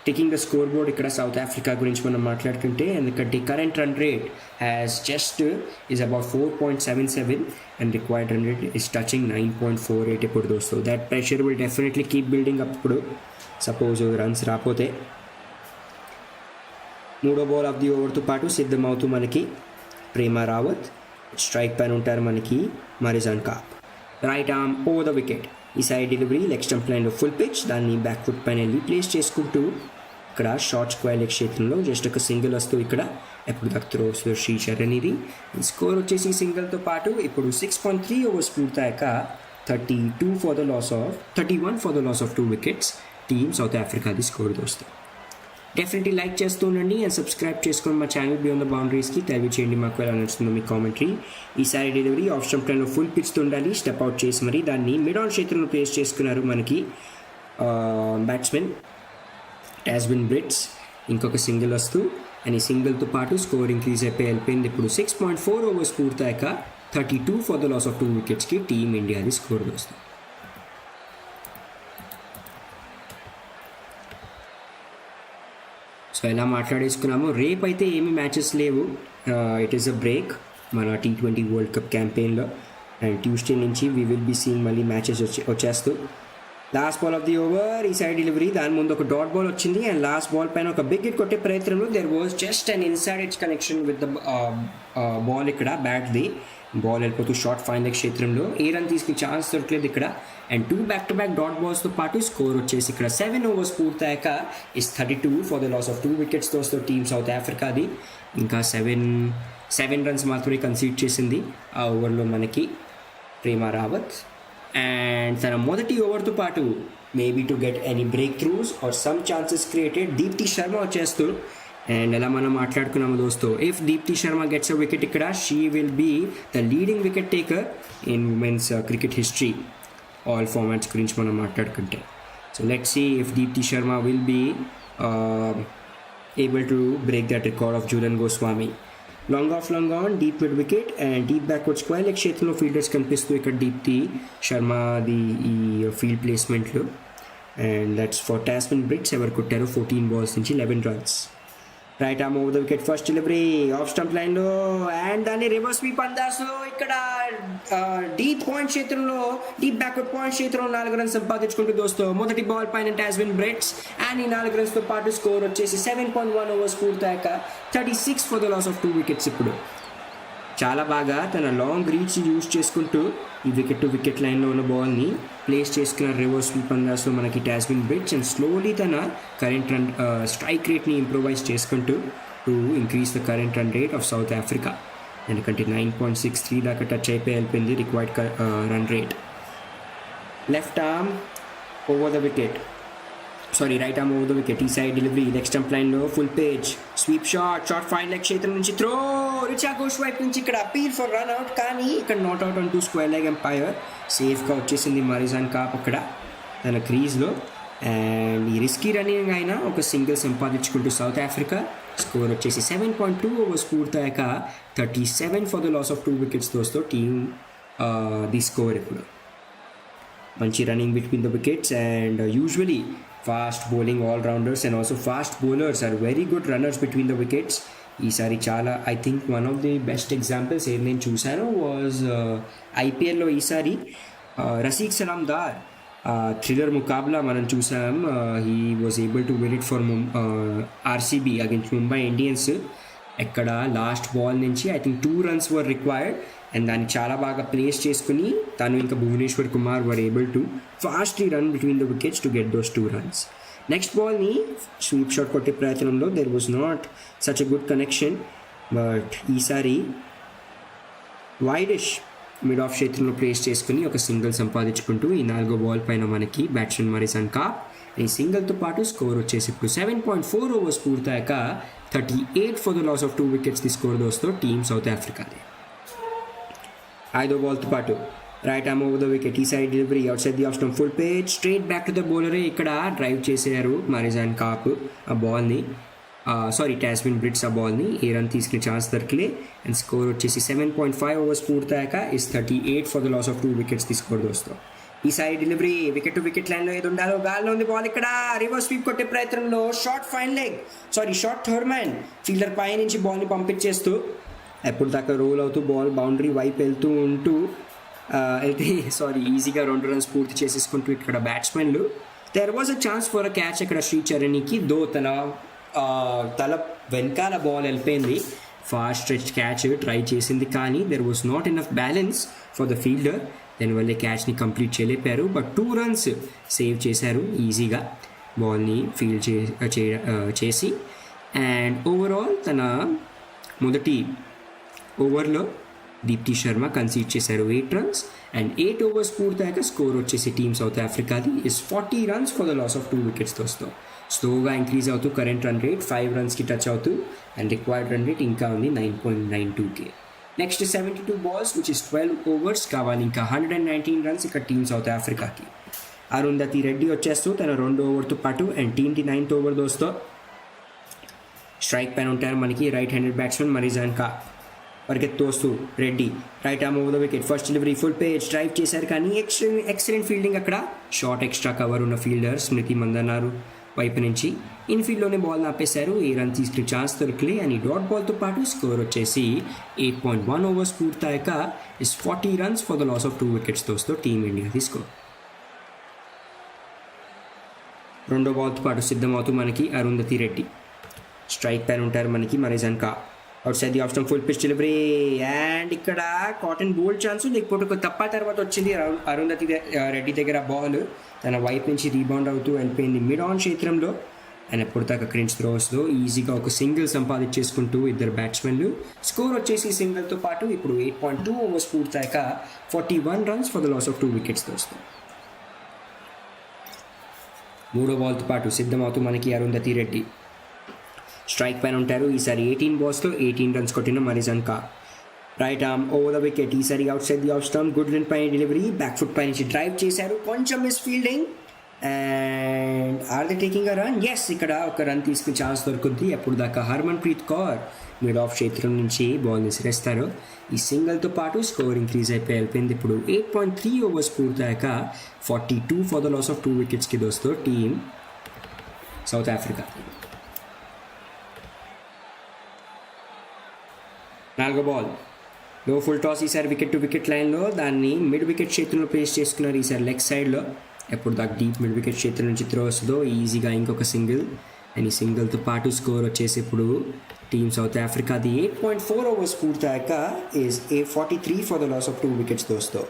taking the scoreboard ఇక్కడ సౌత్ ఆఫ్రికా గురించి మనం మాట్లాడుకుంటే. ఎందుకంటే current run rate has just is about 4.77 and required run rate is touching 9.48 ఇప్పుడు దోస్తో. That pressure will definitely keep building up ఇప్పుడు suppose runs రాకపోతే. మూడో బాల్ ఆఫ్ ది ఓవర్తో పాటు సిద్ధమవుతూ మనకి ప్రేమ రావత్. స్ట్రైక్ పైన ఉంటారు మనకి Marizanne Kapp. Right arm over the wicket. ఈ సైడ్ డెలివరీ లెగ్ స్టంప్ లైన్లో ఫుల్ పిచ్, దాన్ని బ్యాక్ ఫుట్ పైన వెళ్ళి ప్లేస్ చేసుకుంటూ ఇక్కడ షార్ట్ స్క్వేర్ లెగ్ క్షేత్రంలో జస్ట్ ఒక సింగిల్ వస్తూ ఇక్కడ ఎప్పుడు దాకా త్రోస్లో శ్రీచరణ్ ఇది. స్కోర్ వచ్చేసి సింగిల్తో పాటు ఇప్పుడు 6.3 ఓవర్స్ పూర్తయ్యాక 31 for the loss of 2 wickets. Team south ఆఫ్రికాది స్కోర్ దోస్తుంది. డెఫినెట్లీ లైక్ చేస్తూ ఉండండి అండ్ సబ్స్క్రైబ్ చేసుకొని మా ఛానల్ బియాండ్ ద బౌండరీస్కి తెలియచేయండి మాకు ఎలా నడుస్తుందో మీ కామెంటరీ. ఈసారి డెలివరీ ఆఫ్ స్టంప్ లైన్లో ఫుల్ పిచ్తో ఉండాలి, స్టెప్ అవుట్ చేసి మరి దాన్ని మిడ్ ఆన్ క్షేత్రంలో ప్లేస్ చేసుకున్నారు మనకి బ్యాట్స్మెన్ టాస్విన్ బ్రిట్స్. ఇంకొక సింగిల్ వస్తూ అండ్ ఈ సింగిల్తో పాటు స్కోర్ ఇంక్రీజ్ అయిపోయి వెళ్ళిపోయింది. ఇప్పుడు 6.4 ఓవర్స్ పూర్తయ్యాక 32 ఫర్ ద లాస్ ఆఫ్ 2 వికెట్స్కి టీమ్ ఇండియాది స్కోర్ వస్తుంది. సో ఎలా మాట్లాడేసుకున్నాము, రేపు అయితే ఏమి మ్యాచెస్ లేవు. ఇట్ ఈస్ అ బ్రేక్ మన T20 వరల్డ్ కప్ క్యాంపెయిన్లో. అండ్ ట్యూస్డే నుంచి వీ విల్ బీ సీయింగ్ మళ్ళీ మ్యాచెస్ వచ్చేస్తూ. Last ball of the over ఈ సైడ్ డెలివరీ, దాని ముందు ఒక డాట్ బాల్ వచ్చింది అండ్ లాస్ట్ బాల్ పైన ఒక బిగ్ హిట్ కొట్టే ప్రయత్నంలో there was just an inside edge connection with the ball. ఇక్కడ బ్యాట్ది బాల్ వెళ్ళిపోతూ షార్ట్ ఫైన్ లెగ్ క్షేత్రంలో ఏ రన్ తీసుకునే ఛాన్స్ దొరకలేదు ఇక్కడ. అండ్ 2 బ్యాక్-to-back డాట్ బాల్స్తో పాటు స్కోర్ వచ్చేసి ఇక్కడ 7 ఓవర్స్ పూర్తయ్యాక is 32 for the loss of 2 వికెట్స్తో టీమ్ సౌత్ ఆఫ్రికాది. ఇంకా 7 రన్స్ మాత్రమే కన్సీడ్ చేసింది ఆ ఓవర్లో మనకి ప్రేమ రావత్. అండ్ తన మొదటి ఓవర్తో పాటు maybe to get any breakthroughs or some chances created Deepti Sharma వచ్చేస్తూ. అండ్ ఎలా మనం మాట్లాడుకున్నాము దోస్తో, if Deepti Sharma gets a wicket ఇక్కడ she will be the leading wicket taker in women's cricket history all formats గురించి మనం మాట్లాడుకుంటే. So let's see if Deepti Sharma will be able to break that record of Jhulan Goswami. Long on deep mid wicket and deep backward square leg క్షేత్రంలో fielders కనిపిస్తూ ఇక్కడ దీప్తి శర్మది ఈ field ప్లేస్మెంట్లో. And that's for Tazmin Brits, ఎవరు కొట్టారు 14 balls నుంచి 11 runs. Right arm over the wicket first delivery off stump లైన్లో అండ్ దాన్ని రివర్స్ స్వీప్ అందాసు. ఇక్కడ డీప్ బ్యాక్వర్డ్ పాయింట్ క్షేత్రంలో 4 runs సంపాదించుకుంటూ దోస్తో మొదటి బాల్ పైన టాస్విన్ బ్రిట్స్ అండ్ ఈ 4 runsతో పాటు స్కోర్ వచ్చేసి 7.1 ఓవర్స్ పూర్తయ్యాక 36 for the loss of 2 wickets. ఇప్పుడు చాలా బాగా తన లాంగ్ రీచ్ యూజ్ చేసుకుంటూ ఈ వికెట్ టు వికెట్ లైన్లో ఉన్న బాల్ని ప్లేస్ చేసుకున్న రివర్స్ స్వీప్ అందాస్లో మనకి టాస్విన్ బ్రిట్స్. అండ్ స్లోలీ తన కరెంట్ రన్ స్ట్రైక్ రేట్ని ఇంప్రూవైజ్ చేసుకుంటూ to increase the current run rate of South Africa. ఎందుకంటే 9.63 దాకా టచ్ అయిపోయి వెళ్ళిపోయింది required run rate. Left arm over the wicket, right arm over the wicket. ఈ side delivery leg stump లైన్లో full page sweep short fine leg క్షేత్రం నుంచి throw Richa Ghosh వైపు నుంచి ఇక్కడ అపీల్ ఫర్ రన్ అవుట్, కానీ ఇక్కడ నాట్ అవుట్ అంటూ స్క్వేర్ లెగ్ ఎంపైర్ సేఫ్గా వచ్చేసింది మరిజాన్ కాప్ అక్కడ తన క్రీజ్లో. అండ్ ఈ రిస్కీ రన్నింగ్ అయినా ఒక సింగిల్ సంపాదించుకుంటూ సౌత్ ఆఫ్రికా స్కోర్ వచ్చేసి 7.2 ఓవర్స్ పూర్తయ్యాక 37 for the loss of 2 wickets దోస్తో టీమ్ ది స్కోర్. ఇప్పుడు మంచి running between the wickets and usually fast bowling all-rounders and also fast bowlers are very good runners between the wickets. ఈసారి చాలా I think one of the best examples ఏది నేను చూశాను was ఐపీఎల్లో ఈసారి రసీక్ సలాందార్ thriller ముకాబ్లా మనం చూసాం. He was able to win it for RCB against Mumbai Indians. ఎక్కడ లాస్ట్ బాల్ నుంచి I think 2 runs were required and దాన్ని చాలా బాగా ప్లేస్ చేసుకుని తను ఇంకా Bhuvneshwar Kumar were able to fastly run between the wickets to get those 2 runs. Next బాల్ని sweep shot కొట్టే ప్రయత్నంలో there was not such a good connection, but ఈసారి వైడిష్ మిడ్ ఆఫ్ క్షేత్రంలో ప్లేస్ చేసుకుని ఒక సింగిల్ సంపాదించుకుంటూ ఈ 4వ బాల్ పైన మనకి బ్యాట్స్మెన్ మరిజాన్ కాప్. ఈ సింగిల్తో పాటు స్కోర్ వచ్చేసి ఇప్పుడు 7.4 ఓవర్స్ పూర్తయ్యాక 38 for the loss of 2 wickets the score దోస్తో టీమ్ సౌత్ ఆఫ్రికాది. 5వ బాల్తో పాటు right arm over the wicket. ఈ side delivery outside the off stump full pace straight back to the బౌలరే. ఇక్కడ డ్రైవ్ చేశారు మరిజాన్ కాప్ ఆ బాల్ని, టాస్విన్ బ్రిట్స్ ఆ బాల్ని. ఏ రన్ తీసుకునే ఛాన్స్ దొరకలే అండ్ స్కోర్ వచ్చేసి 7.5 ఓవర్స్ పూర్తయ్యాక is 38 for the loss of 2 wickets the score దోస్తో. ఈ side delivery wicket to wicket లైన్లో ఏది ఉండాలో గాల్లో ఉంది బాల్. ఇక్కడ రివర్స్ స్వీప్ కొట్టే ప్రయత్నంలో షార్ట్ థర్డ్ మ్యాన్ ఫీల్డర్ పై నుంచి బాల్ని పంపించేస్తూ ఎప్పుడు దాకా రోల్ అవుతూ బాల్ బౌండరీ వైపు వెళ్తూ ఉంటూ ఈజీగా 2 runs పూర్తి చేసేసుకుంటూ ఇక్కడ బ్యాట్స్మెన్లు. There was a chance for a catch అక్కడ శ్రీచరణ్కి, దో తన తల వెనకాల బాల్ వెళ్ళిపోయింది. ఫాస్ట్ స్ట్రెచ్ క్యాచ్ ట్రై చేసింది కానీ there was not enough balance for the fielder. దానివల్ల క్యాచ్ని కంప్లీట్ చేయలేపారు. బట్ 2 runs సేవ్ చేశారు ఈజీగా బాల్ని ఫీల్డ్ చేసి. అండ్ ఓవరాల్ తన మొదటి ఓవర్లో దీప్తి శర్మ కన్సీడ్ చేశారు 8 runs. అండ్ 8 overs పూర్తయ్యాక స్కోర్ వచ్చేసి టీమ్ సౌత్ ఆఫ్రికాది is 40 runs for the loss of 2 wickets దోస్తో. స్లోగా ఇంక్రీజ్ అవుతూ కరెంట్ రన్ రేట్ 5 runsకి టచ్ అవుతూ అండ్ రిక్వైర్డ్ రన్ రేట్ ఇంకా ఉంది 9.92k. Next 72 balls which is 12 overs కావాలి ఇంకా 119 runs ఇక్కడ టీమ్ సౌత్ ఆఫ్రికాకి. అరుంధతి రెడ్డి వచ్చేస్తూ తన 2 ఓవర్తో పాటు అండ్ టీమ్కి 9th ఓవర్ దోస్తో. స్ట్రైక్ పైన ఉంటారు మనకి right handed batsmen Marizanne Kapp. పరిగెత్తోస్తూ Reddy right arm over the wicket first delivery full pace drive చేశారు కానీ ఎక్సలెంట్ ఫీల్డింగ్ అక్కడ. షార్ట్ ఎక్స్ట్రా కవర్ ఉన్న ఫీల్డర్ స్మృతి మందన్నారు వైపు నుంచి ఇన్ఫీల్డ్లోనే బాల్ ఆపేశారు. ఏ రన్ తీసుకునే ఛాన్స్ దొరకలే. అని డాట్ బాల్తో పాటు స్కోర్ వచ్చేసి 8.1 overs పూర్తయ్యాక is 40 runs for the loss of 2 wickets దోస్తో టీమిండియాది స్కోర్. 2వ బాల్తో పాటు సిద్ధమవుతూ మనకి అరుంధతి రెడ్డి. స్ట్రైక్ పైన ఉంటారు మనకి Marizanne Kapp. Outside the off stump full pitch delivery and ఇక్కడ కాటన్ బోల్డ్ ఛాన్స్ లేకపోతే ఒక తప్ప తర్వాత వచ్చింది అరుంధతి రెడ్డి దగ్గర బాల్ తన వైపు నుంచి రీబౌండ్ అవుతూ వెళ్ళిపోయింది మిడ్ ఆన్ క్షేత్రంలో. అండ్ ఎప్పుడు దాకా క్రించ్ త్రోస్లో ఈజీగా ఒక సింగిల్ సంపాదించేసుకుంటూ ఇద్దరు బ్యాట్స్మెన్లు. స్కోర్ వచ్చేసి సింగిల్తో పాటు ఇప్పుడు 8.2 overs పూర్తయ్యాక 41 runs for the loss of 2 wickets దోస్తో. 3వ బాల్తో పాటు సిద్ధమవుతూ మనకి అరుంధతి రెడ్డి. స్ట్రైక్ పైన ఉంటారు ఈసారి 18 balls 18 runs కొట్టిన Marizanne Kapp. Right arm over the wicket ఈసారి outside the off stump good విన్ పైన డెలివరీ బ్యాక్ ఫుట్ పై నుంచి డ్రైవ్ చేశారు కొంచెం miss fielding. And are they taking a run? Yes, ఇక్కడ ఒక రన్ తీసుకునే ఛాన్స్ దొరుకుద్ది. అప్పుడు దాకా Harmanpreet Kaur mid off క్షేత్రం నుంచి బాల్ విసిరేస్తారు. ఈ సింగిల్తో పాటు స్కోర్ ఇంక్రీజ్ అయిపోయి వెళ్ళిపోయింది. ఇప్పుడు 8.3 overs పూర్తయ్యాక 42 ఫర్ ద లాస్ ఆఫ్ 2 wicketsకి దోస్తో టీమ్ సౌత్ ఆఫ్రికా. 4వ బాల్ లో ఫుల్ టాస్ ఈసారి వికెట్ టు వికెట్ లైన్లో దాన్ని మిడ్ వికెట్ క్షేత్రంలో ప్లేస్ చేసుకున్నారు ఈసారి లెగ్ సైడ్లో. ఎప్పుడు దాకా డీప్ మిడ్ వికెట్ క్షేత్రం నుంచి త్రో వస్తుందో ఈజీగా ఇంకొక సింగిల్. అండ్ ఈ సింగిల్తో పాటు స్కోర్ వచ్చేసి ఇప్పుడు టీమ్ సౌత్ ఆఫ్రికాది 8.4 overs పూర్తయ్యాక is 43 for the loss of 2 wickets దోస్తో.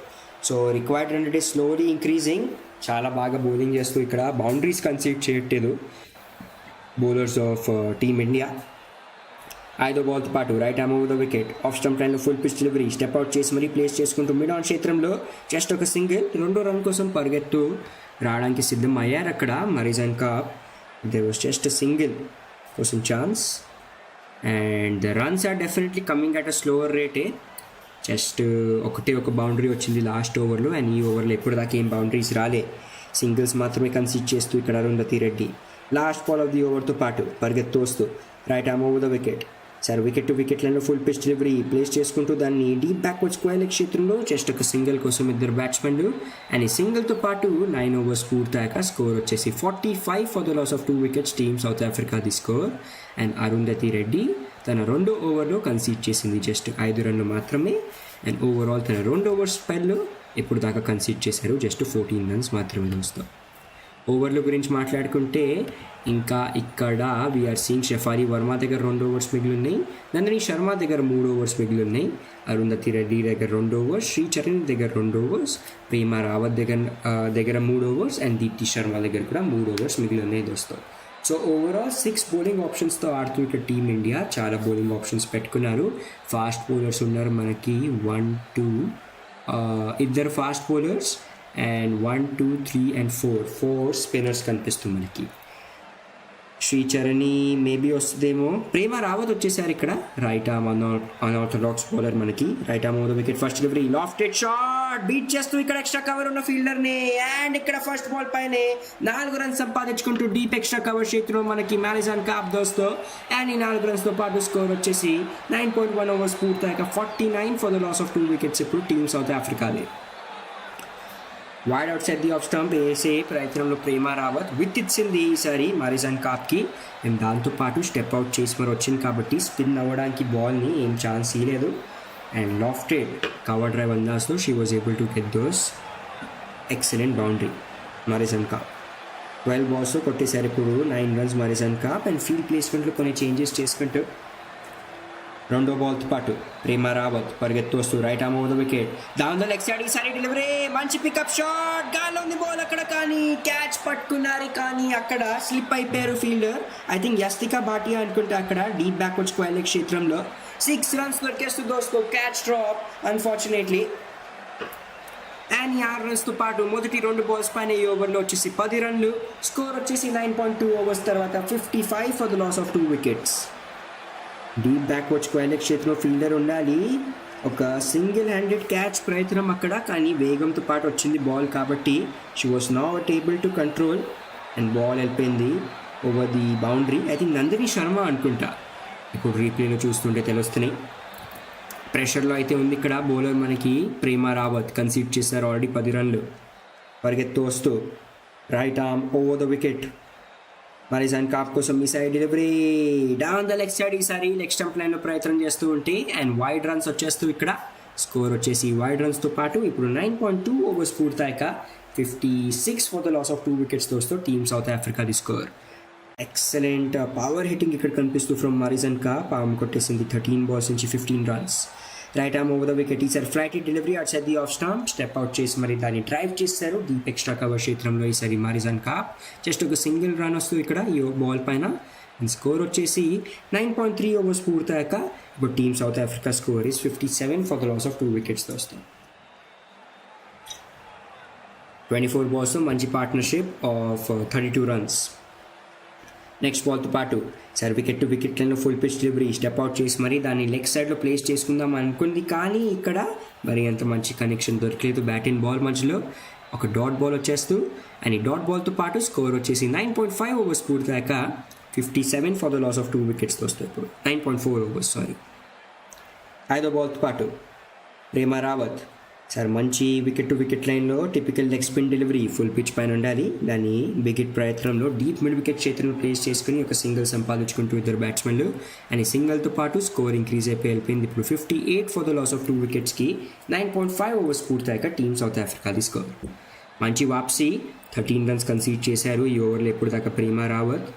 So required run rate slowly increasing. చాలా బాగా బౌలింగ్ చేస్తూ ఇక్కడ బౌండరీస్ కన్సీడ్ చేయట్లేదు బౌలర్స్ ఆఫ్ టీమ్ ఇండియా. 5వ బాల్తో పాటు right arm over the wicket off stump లైన్లో full pitch delivery step out చేసి మరీ ప్లేస్ చేసుకుంటూ మిడ్ ఆన్ క్షేత్రంలో జస్ట్ ఒక సింగిల్. 2వ రన్ కోసం పరిగెత్తు రావడానికి సిద్ధం అయ్యారు అక్కడ Marizanne Kapp. There was just single కోసం chance and the runs are definitely coming at a slower రేటే. జస్ట్ ఒక బౌండరీ వచ్చింది లాస్ట్ ఓవర్లో అండ్ ఈ ఓవర్లో ఎప్పుడు దాకా ఏం బౌండరీస్ రాలే. సింగిల్స్ మాత్రమే కన్సిడ్ చేస్తూ ఇక్కడ Arundhati Reddy. Last ball of the ఓవర్తో పాటు పరిగెత్తు వస్తూ right arm over the wicket sir wicket to wicket లైన్లో ఫుల్ పిచ్ డెలివరీ ప్లేస్ చేసుకుంటూ దాన్ని డీప్ బ్యాక్వర్డ్ స్క్వేర్ లెగ్ క్షేత్రంలో జస్ట్ ఒక సింగిల్ కోసం ఇద్దరు బ్యాట్స్మెన్లు. అండ్ ఈ సింగిల్తో పాటు 9 overs పూర్తయ్యాక స్కోర్ వచ్చేసి 45 for the loss of 2 wickets team south Africa the score. And Arundhati Reddy తన 2వ ఓవర్లో కన్సీడ్ చేసింది జస్ట్ 5 runs మాత్రమే. అండ్ ఓవరాల్ తన 2 overs స్పెల్లో ఇప్పుడు దాకా కన్సీడ్ చేశారు జస్ట్ 14 runs మాత్రమే దోస్తో. ఓవర్ల గురించి మాట్లాడుకుంటే ఇంకా ఇక్కడ వీఆర్ సీయింగ్ షఫారీ వర్మ దగ్గర 2 overs మిగిలి ఉన్నాయి. నందిని శర్మ దగ్గర 3 overs మిగిలి ఉన్నాయి. అరుంధతి రెడ్డి దగ్గర 2 overs, శ్రీచరణ్ దగ్గర 2 overs, ప్రేమ రావత్ దగ్గర 3 overs అండ్ దీప్తి శర్మ దగ్గర కూడా 3 overs మిగిలి ఉన్నాయి దోస్తో. సో ఓవరాల్ 6 బౌలింగ్ ఆప్షన్స్తో ఆడుతూ ఇక్కడ టీమ్ ఇండియా చాలా బౌలింగ్ ఆప్షన్స్ పెట్టుకున్నారు. ఫాస్ట్ బౌలర్స్ ఉన్నారు మనకి 1 2 ఇద్దరు fast bowlers and 1 2 3 and 4 spinners కనిపిస్తుంది మనకి. శ్రీచరణి మేబీ వస్తుందేమో. ప్రేమ రావత్ వచ్చేసారు ఇక్కడ రైట్ ఆర్మ్ అన్ఆర్థడాక్స్ బౌలర్ మనకి. Right arm over the wicket first delivery లాఫ్టెడ్ shot beat చేస్తూ ఇక్కడ ఎక్స్ట్రా కవర్ ఉన్న ఫీల్డర్ని అండ్ ఇక్కడ ఫస్ట్ బాల్ పైనే 4 runs సంపాదించుకుంటూ డీప్ ఎక్స్ట్రా కవర్ క్షేత్రంలో మనకి మారిజాన్ కాప్ దోస్తో. అండ్ ఈ 4 runsతో పాటు స్కోర్ వచ్చేసి 9.1 overs పూర్తయ్యాక 49 for the loss of 2 wickets ఇప్పుడు టీమ్ సౌత్ ఆఫ్రికాదే. Wide outside the off stump వేసే ప్రయత్నంలో ప్రేమ రావత్ విత్ ఇచ్చింది ఈసారి మారిజాన్ కాప్కి. అండ్ దాంతోపాటు స్టెప్ అవుట్ చేసి మరి వచ్చింది కాబట్టి స్పిన్ అవ్వడానికి బాల్ని ఏం ఛాన్స్ ఇవ్వలేదు. అండ్ లాఫ్టెడ్ కవర్ డ్రైవ్ అందాజ్లో she was able to get those excellent boundary Marizanne Kapp. 12 balls కొట్టేశారు ఇప్పుడు 9 runs Marizanne Kapp and field ప్లేస్మెంట్లో కొన్ని చేంజెస్ చేసుకుంటూ రెండో బాల్తో పాటు ప్రేమ రావత్ పరిగెత్తు వస్తూ right arm over the wicket down the leg side ఈసారి డెలివరీ మంచి పికప్ షాట్ గాల్లో ఉంది బాల్ అక్కడ కానీ క్యాచ్ పట్టుకున్నారు కానీ అక్కడ స్లిప్ అయిపోయారు fielder I think Yastika Bhatia అనుకుంటే అక్కడ డీప్ బ్యాక్వర్డ్ స్క్వేర్ లెగ్ క్షేత్రంలో 6 runs దొరికేస్తూ దోస్తు క్యాచ్ డ్రాప్ అన్ఫార్చునేట్లీ అండ్ 6 runsతో పాటు మొదటి 2 balls పైన ఈ ఓవర్లో వచ్చేసి 10 runs స్కోర్ వచ్చేసి 9.2 overs తర్వాత 55 for the loss of 2 wickets. Deep backward square leg క్షేత్రంలో ఫీల్డర్ ఉండాలి ఒక సింగిల్ హ్యాండెడ్ క్యాచ్ ప్రయత్నం అక్కడ కానీ వేగంతో పాటు వచ్చింది బాల్ కాబట్టి she was not able to control and ball వెళ్ళిపోయింది over the boundary I think Nandini Sharma అనుకుంటా ఇప్పుడు రీప్లేలో చూస్తుంటే తెలుస్తున్నాయి ప్రెషర్లో అయితే ఉంది ఇక్కడ బౌలర్ మనకి ప్రేమ రావత్ కన్సీడ్ చేశారు ఆల్రెడీ 10 runs పరిగెత్తు వస్తూ right arm over the wicket Marizanne Kapp కోసం ఈ side delivery down the leg side ఈసారి లెగ్ స్టంప్ లైన్లో ప్రయత్నం చేస్తూ ఉంటే అండ్ వైడ్ రన్స్ వచ్చేస్తూ ఇక్కడ స్కోర్ వచ్చేసి వైడ్ రన్స్తో పాటు ఇప్పుడు 9.2 overs పూర్తయ్యాక 56 for the loss of 2 wickets దోస్తూ team south Africa the score excellent power hitting ఇక్కడ కనిపిస్తూ ఫ్రమ్ Marizanne Kapp ఆమె కొట్టేసింది 13 balls నుంచి 15 runs right arm over the wicket ఈసారి flight delivery outside the off stump step out చేసి మరి దాన్ని డ్రైవ్ చేశారు డీప్ ఎక్స్ట్రా కవర్ క్షేత్రంలో ఈసారి Marizanne Kapp జస్ట్ ఒక సింగిల్ రన్ వస్తూ ఇక్కడ ఈ బాల్ పైన అండ్ స్కోర్ వచ్చేసి 9.3 overs పూర్తయ్యాక ఇప్పుడు team south Africa score is 57 for the loss of 2 wickets దోస్తాం 24 balls మంచి పార్ట్నర్షిప్ ఆఫ్ 32 runs నెక్స్ట్ బాల్తో పాటు సార్ వికెట్ టు వికెట్ లైన్లో full pitch delivery step out చేసి మరి దాన్ని లెగ్ సైడ్లో ప్లేస్ చేసుకుందాం అనుకుంది కానీ ఇక్కడ మరి అంత మంచి కనెక్షన్ దొరకలేదు బ్యాట్ అండ్ బాల్ మధ్యలో ఒక డాట్ బాల్ వచ్చేస్తూ అండ్ ఈ డాట్ బాల్తో పాటు స్కోర్ వచ్చేసి 9.5 overs పూర్తయ్యాక 57 for the loss of 2 wickets వస్తాయి ఇప్పుడు 9.4 overs ఐదో బాల్తో పాటు ప్రేమ రావత్ సార్ మంచి వికెట్ టు వికెట్ లైన్లో typical leg spin delivery full pitch పైన ఉండాలి దాన్ని వికెట్ ప్రయత్నంలో డీప్ మిడ్ వికెట్ క్షేత్రంలో ప్లేస్ చేసుకుని ఒక సింగిల్ సంపాదించుకుంటూ ఇద్దరు బ్యాట్స్మెన్లు అండ్ ఈ సింగిల్తో పాటు స్కోర్ ఇంక్రీజ్ అయిపోయి వెళ్ళిపోయింది ఇప్పుడు 58 ఫర్ ద లాస్ ఆఫ్ 2 wicketsకి 9.5 overs పూర్తయ్యాక టీమ్ సౌత్ ఆఫ్రికాది స్కోర్ మంచి వాప్సీ 13 runs కన్సీడ్ చేశారు ఈ ఓవర్లో ఎప్పుడు దాకా Prema Rawat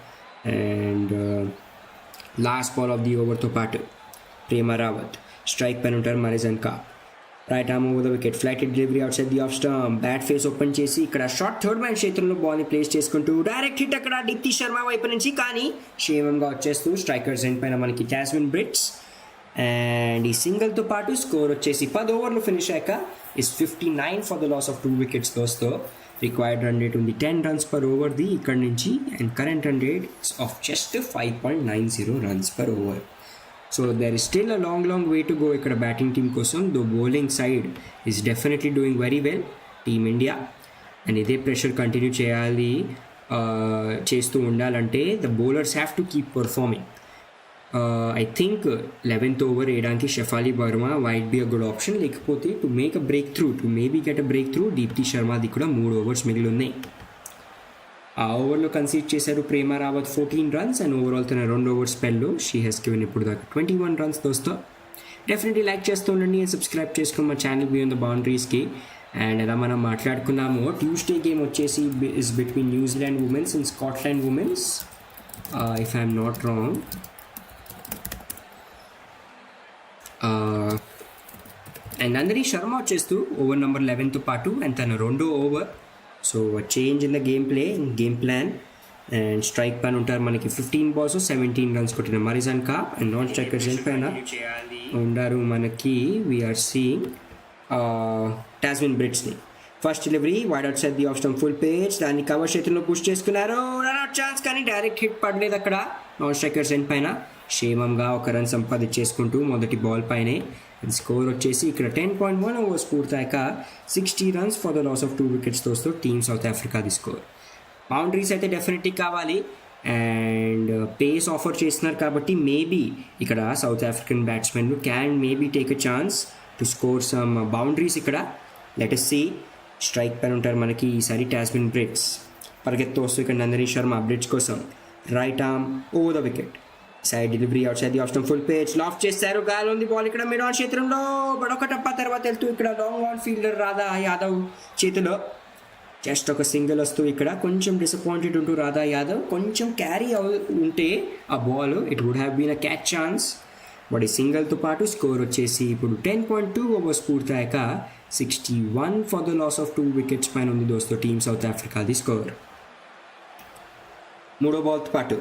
and last ball of the ఓవర్తో పాటు ప్రేమ రావత్ స్ట్రైక్ పైన ఉంటారు Marizanne Kapp right arm over the wicket flight delivery outside the off stump bat face open చేసి ఇక్కడ షార్ట్ థర్డ్ మ్యాన్ క్షేత్రంలో బాల్ని ప్లేస్ చేసుకుంటూ డైరెక్ట్ హిట్ అక్కడ దీప్తి శర్మ వైపు నుంచి కానీ క్షేమంగా వచ్చేస్తూ స్ట్రైకర్స్ ఎండ్ పైన మనకి జాస్మిన్ బ్రిట్స్ అండ్ ఈ సింగిల్తో పాటు స్కోర్ వచ్చేసి 10 overs ఫినిష్ అయ్యాక is 59 for the loss of 2 wickets దోస్తో రిక్వైర్డ్ రన్ రేట్ ఉంది 10 runs per over ది ఇక్కడ నుంచి and current run rate of just 5.90 runs per over so there is still a long way to go ఇక్కడ batting team కోసం though bowling side is definitely doing very well team India and ఇదే pressure continue చేస్తూ ఉండాలంటే the bowlers have to keep performing I think 11th over వేయడానికి Shafali Verma might be a good option లేకపోతే to make a breakthrough to maybe get a breakthrough Deepti శర్మది కూడా 3 overs మిగిలి ఉన్నాయి ఆ ఓవర్లో కన్సీడ్ చేశారు Prema Rawat 14 runs and overall తన 2 overs స్పెల్లో షీ హెస్ గివెన్ ఇప్పుడు దాకా 21 runs దోస్తో డెఫినెట్లీ లైక్ చేస్తూ ఉండండి అండ్ సబ్స్క్రైబ్ చేసుకుని మా ఛానల్ బియాండ్ ద బౌండరీస్కి అండ్ ఎలా మనం మాట్లాడుకున్నాము ట్యూస్డే గేమ్ వచ్చేసి is between New Zealand women's and Scotland women's if I'm not wrong and Nandini Sharma వచ్చేస్తూ ఓవర్ నెంబర్ 11తో పాటు అండ్ తన 2వ over so change in the game plan and strike పైన ఉంటారు మనకి 15 balls 17 runs కొట్టిన Marizanne Kapp and non strikers పైన ఉండారు మనకి వీఆర్ సీయింగ్ జాస్మిన్ బ్రిట్స్ని first delivery wide outside the off stump full pace దాన్ని కవర్ చేతుల్లో పుష్ చేసుకున్నారు రన్అట్ ఛాన్స్ కానీ డైరెక్ట్ హిట్ పడలేదు అక్కడ నాన్ స్ట్రైకర్స్ ఎండ్ పైన క్షేమంగా ఒక రన్ సంపాదించేసుకుంటూ మొదటి బాల్ పైనే స్కోర్ వచ్చేసి ఇక్కడ 10.1 overs పూర్తయ్యాక 60 runs for the loss of 2 wickets దోస్తూ టీమ్ సౌత్ ఆఫ్రికాది స్కోర్ బౌండరీస్ అయితే డెఫినెట్లీ కావాలి అండ్ పేస్ ఆఫర్ చేస్తున్నారు కాబట్టి మేబీ ఇక్కడ South African batsmen can maybe take a chance to score some boundaries ఇక్కడ లెట్ us see స్ట్రైక్ పైన ఉంటారు మనకి ఈసారి జాస్మిన్ బ్రిట్స్ పరిగెత్తు వస్తూ ఇక్కడ నందిని శర్మ బ్రిడ్జ్ కోసం right arm over the wicket side delivery outside the off stump full page laugh చేశారు గాలి ఉంది బాల్ ఇక్కడ మిడ్ ఆన్ క్షేత్రంలో బడొక టప్ప తర్వాత వెళ్తూ ఇక్కడ long on fielder Radha Yadav చేతిలో జస్ట్ ఒక సింగిల్ వస్తూ ఇక్కడ కొంచెం డిసప్పాయింటెడ్ ఉంటూ రాధా యాదవ్ కొంచెం క్యారీ ఉంటే ఆ ball it would have been a catch chance. But ఈ సింగిల్తో పాటు స్కోర్ వచ్చేసి ఇప్పుడు 10.2 ఓవర్స్ పూర్తయ్యాక 61 for the loss of 2 wickets పైన ఉంది దోస్తో టీమ్ సౌత్ ఆఫ్రికాది స్కోర్. మూడో బాల్తో పాటు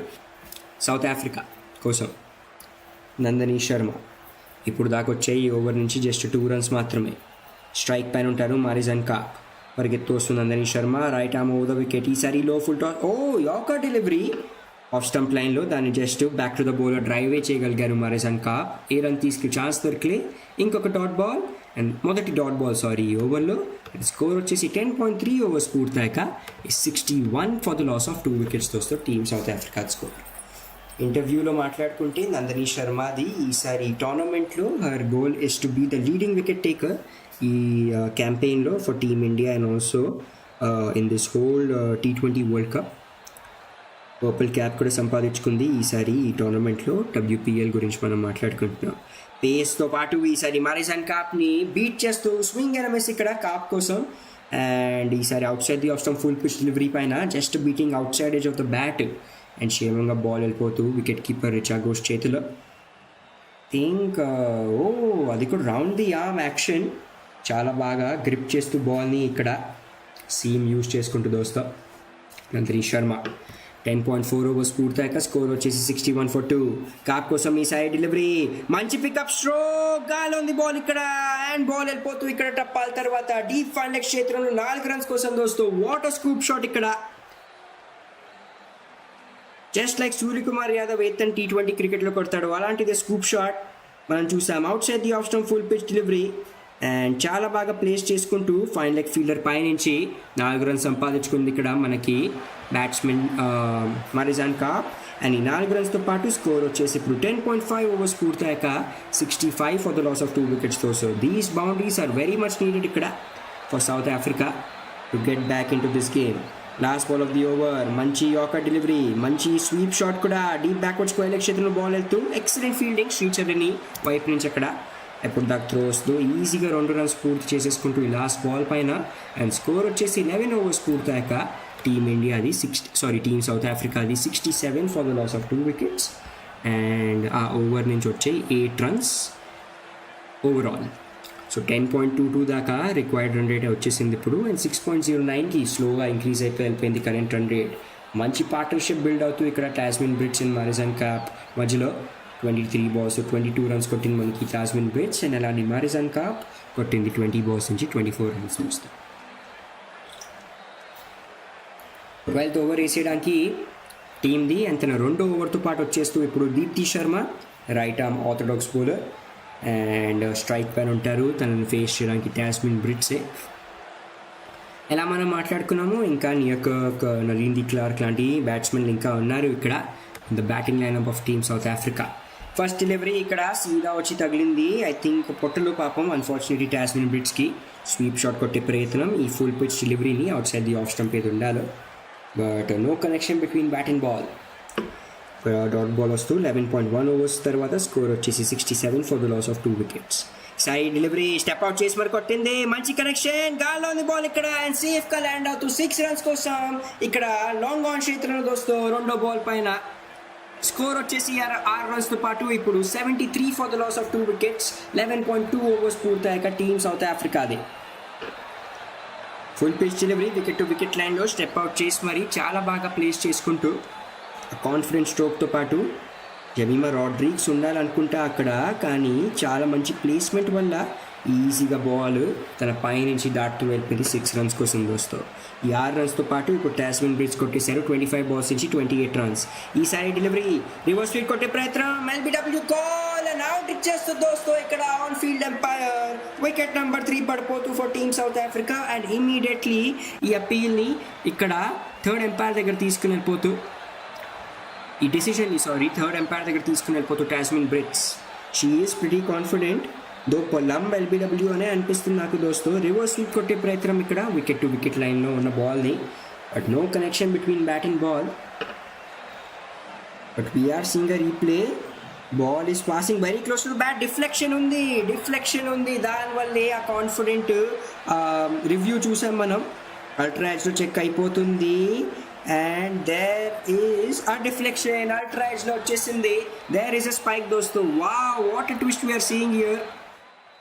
సౌత్ ఆఫ్రికా కోసం నందనీ శర్మ ఇప్పుడు దాకా వచ్చే ఈ ఓవర్ నుంచి జస్ట్ 2 రన్స్ మాత్రమే. స్ట్రైక్ పైన ఉంటారు మారిజన్ కాప్. పరిగెత్తు వస్తుంది Nandini Sharma, right arm over the wicket. ఈసారి low full toss, yorker delivery off stump లైన్లో, దాన్ని just back to the bowler డ్రైవే చేయగలిగారు మారిజన్ కాప్. ఏ రన్ తీసుకు ఛాన్స్ దొరికలే. ఇంకొక డాట్ బాల్ అండ్ మొదటి డాట్ బాల్ ఈ ఓవర్లో. స్కోర్ వచ్చేసి 10.3 ఓవర్స్ పూర్తయ్యాక 61 for the loss of 2 wickets దోస్తో టీమ్ సౌత్ ఆఫ్రికా స్కోర్. ఇంటర్వ్యూలో మాట్లాడుకుంటే నందనీ శర్మది ఈసారి టోర్నమెంట్లో her goal is to be the leading wicket taker ఈ క్యాంపెయిన్లో for team India and also in this whole T20 world cup. Purple cap కూడా సంపాదించుకుంది ఈసారి ఈ టోర్నమెంట్లో. WPL గురించి మనం మాట్లాడుకుంటున్నాం. పేస్తో పాటు ఈసారి మారిజన్ కాప్ని బీట్ చేస్తూ స్వింగ్ అండ్ మిస్ ఇక్కడ కాప్ కోసం. అండ్ ఈసారి outside the off stump full pitch delivery పైన just beating outside edge of the bat and క్షేమంగా బాల్ వెళ్ళిపోతూ వికెట్ కీపర్ రిచా ఘోష్ చేతిలో. థింక్ అది కూడా రౌండ్ ది ఆర్మ్ యాక్షన్, చాలా బాగా గ్రిప్ చేస్తూ బాల్ని ఇక్కడ సీమ్ యూజ్ చేసుకుంటూ దోస్తా నందనీ శర్మ. 10.4 ఓవర్స్ పూర్తయ్యాక స్కోర్ వచ్చేసి 61 ఫర్ 2. కాప్ కోసం ఈ సైడ్ డెలివరీ, మంచి పికప్ స్ట్రోక్, గాలి ఉంది బాల్ ఇక్కడ అండ్ బాల్ వెళ్ళిపోతూ ఇక్కడ టప్పాల తర్వాత డీప్ ఫైన్ లెగ్ క్షేత్రంలో 4 రన్స్ కోసం దోస్తూ వాటర్ స్కూప్ షాట్ ఇక్కడ. జస్ట్ లైక్ సూర్యకుమార్ యాదవ్ ఏతన్ T20 క్రికెట్లో కొడతాడు అలాంటిదే స్కూప్ షాట్ మనం చూసాం. Outside the off stump full pitch delivery and చాలా బాగా ప్లేస్ చేసుకుంటూ ఫైన్ లెగ్ ఫీల్డర్ పైనుంచి 4 రన్స్ సంపాదించుకుంది ఇక్కడ మనకి బ్యాట్స్మెన్ మారిజన్ కాప్. అండ్ ఈ 4 రన్స్తో పాటు స్కోర్ వచ్చేసి ఇప్పుడు 10.5 ఓవర్స్ పూర్తయ్యాక 65 ఫర్ ద లాస్ ఆఫ్ 2 వికెట్స్తో. So these boundaries are very much needed ఇక్కడ for South Africa to get back into this game. Last ball of the over, మంచి yorker delivery, మంచి స్వీప్ షాట్ కూడా deep backwards కోయలెగ్ క్షేత్రంలో ball వెళ్తూ excellent fielding Sricharani వైపు నుంచి అక్కడ. ఎప్పుడు దాకా త్రోస్తో ఈజీగా 2 రన్స్ పూర్తి చేసేసుకుంటూ ఈ లాస్ట్ బాల్ పైన. అండ్ స్కోర్ వచ్చేసి 11 ఓవర్స్ పూర్తయ్యాక టీమ్ సౌత్ ఆఫ్రికాది 67 for the loss of 2 wickets. And ఆ ఓవర్ నుంచి వచ్చే 8 రన్స్ ఓవరాల్. సో 10.22 దాకా రిక్వైర్డ్ రన్ రేట్ వచ్చేసింది ఇప్పుడు. అండ్ 6.09కి స్లోగా ఇంక్రీజ్ అయిపోయింది కరెంట్ రన్ రేట్. మంచి పార్ట్నర్షిప్ బిల్డ్ అవుతూ ఇక్కడ టాస్మిన్ బ్రిడ్జ్ అండ్ మారిజన్ కాప్ మధ్యలో 23 balls 22 రన్స్ కొట్టింది మనకి టాస్మిన్ బ్రిడ్జ్. అండ్ అలానే మారిజన్ కాప్ కొట్టింది 20 balls నుంచి 24 రన్స్ వస్తాయి. 12th over వేసేయడానికి టీమ్ది. అండ్ తన 2వ ఓవర్తో పాటు వచ్చేస్తూ ఇప్పుడు Deepti Sharma right arm orthodox bowler and strike పైన ఉంటారు. తనను ఫేస్ చేయడానికి టాస్మిన్ బ్రిడ్జే. ఎలా మనం మాట్లాడుకున్నాము ఇంకా నలీన్ ది క్లార్క్ లాంటి బ్యాట్స్మెన్లు ఇంకా ఉన్నారు ఇక్కడ the batting lineup of team south Africa. First delivery ఇక్కడ సీదా వచ్చి తగిలింది ఐ థింక్ పొట్టలో పాపం. అన్ఫార్చునేట్లీ టాస్మిన్ బ్రిడ్జ్కి స్వీప్ షాట్ కొట్టే ప్రయత్నం ఈ ఫుల్ పిచ్ డెలివరీని outside the off stump ఏది ఉండాలో but no connection between bat and ball. Dot ball వస్తూ 11.1 ఓవర్స్ తర్వాత స్కోర్ వచ్చేసి 67 for the loss of 2 wickets. Side delivery step out చేసి మరి కొట్టింది, మంచి కనెక్షన్, గాల్లో ఉంది బాల్ ఇక్కడ అండ్ సేఫ్గా ల్యాండ్ అవుతూ 6 రన్స్ కోసం ఇక్కడ లాంగ్ ఆన్ క్షేత్రంలో దోస్తూ 2వ బాల్ పైన. స్కోర్ వచ్చేసి 6 రన్స్తో పాటు ఇప్పుడు 73 for the loss of 2 wickets. 11.2 overs పూర్తయ్యాక టీమ్ సౌత్ ఆఫ్రికాది. Full pitch delivery wicket to wicket లైన్లో స్టెప్ అవుట్ చేసి మరి చాలా బాగా ప్లేస్ చేసుకుంటూ కాన్ఫిడెన్స్ స్ట్రోక్తో పాటు జమీమా రాడ్రిగ్స్ ఉండాలనుకుంటా అక్కడ, కానీ చాలా మంచి ప్లేస్మెంట్ వల్ల ఈజీగా బాల్ తన పైనుంచి దాటుతూ వెళ్ళిపోయింది 6 రన్స్ కోసం దోస్తో. ఈ 6 రన్స్తో పాటు ఇప్పుడు టాస్మిన్ బ్రిడ్జ్ కొట్టేశారు 25 balls నుంచి 28 రన్స్. ఈసారి డెలివరీ రివర్స్ స్వీట్ కొట్టే ప్రయత్నం, LBW కాల్ అండ్ అవుట్ ఇచ్చేస్తుంది దోస్తో ఇక్కడ on field umpire. Wicket number 3 పడిపోతూ for team south Africa. And immediately ఈ అప్పీల్ని ఇక్కడ థర్డ్ ఎంపైర్ దగ్గర తీసుకుని వెళ్ళిపోతూ థర్డ్ ఎంపైర్ దగ్గర తీసుకుని వెళ్ళిపోతూ Tazmin Brits. She is pretty confident though plumb LBW అనే అనిపిస్తుంది నాకు దోస్తో. రివర్స్ స్వీప్ కొట్టే ప్రయత్నం ఇక్కడ వికెట్ టు వికెట్ లైన్లో ఉన్న బాల్ని but no connection between bat and ball. But we are seeing a replay, ball is passing very close to bat. Deflection ఉంది దానివల్లే ఆ కాన్ఫిడెంట్ రివ్యూ చూసాం మనం. అల్ట్రా ఎడ్జ్లో చెక్ అయిపోతుంది and there is a deflection. Ultra ఎడ్జ్లో వచ్చేసింది. దేర్ ఈస్ అ స్పైక్ దోస్తు. Wow, what a twist we are seeing here.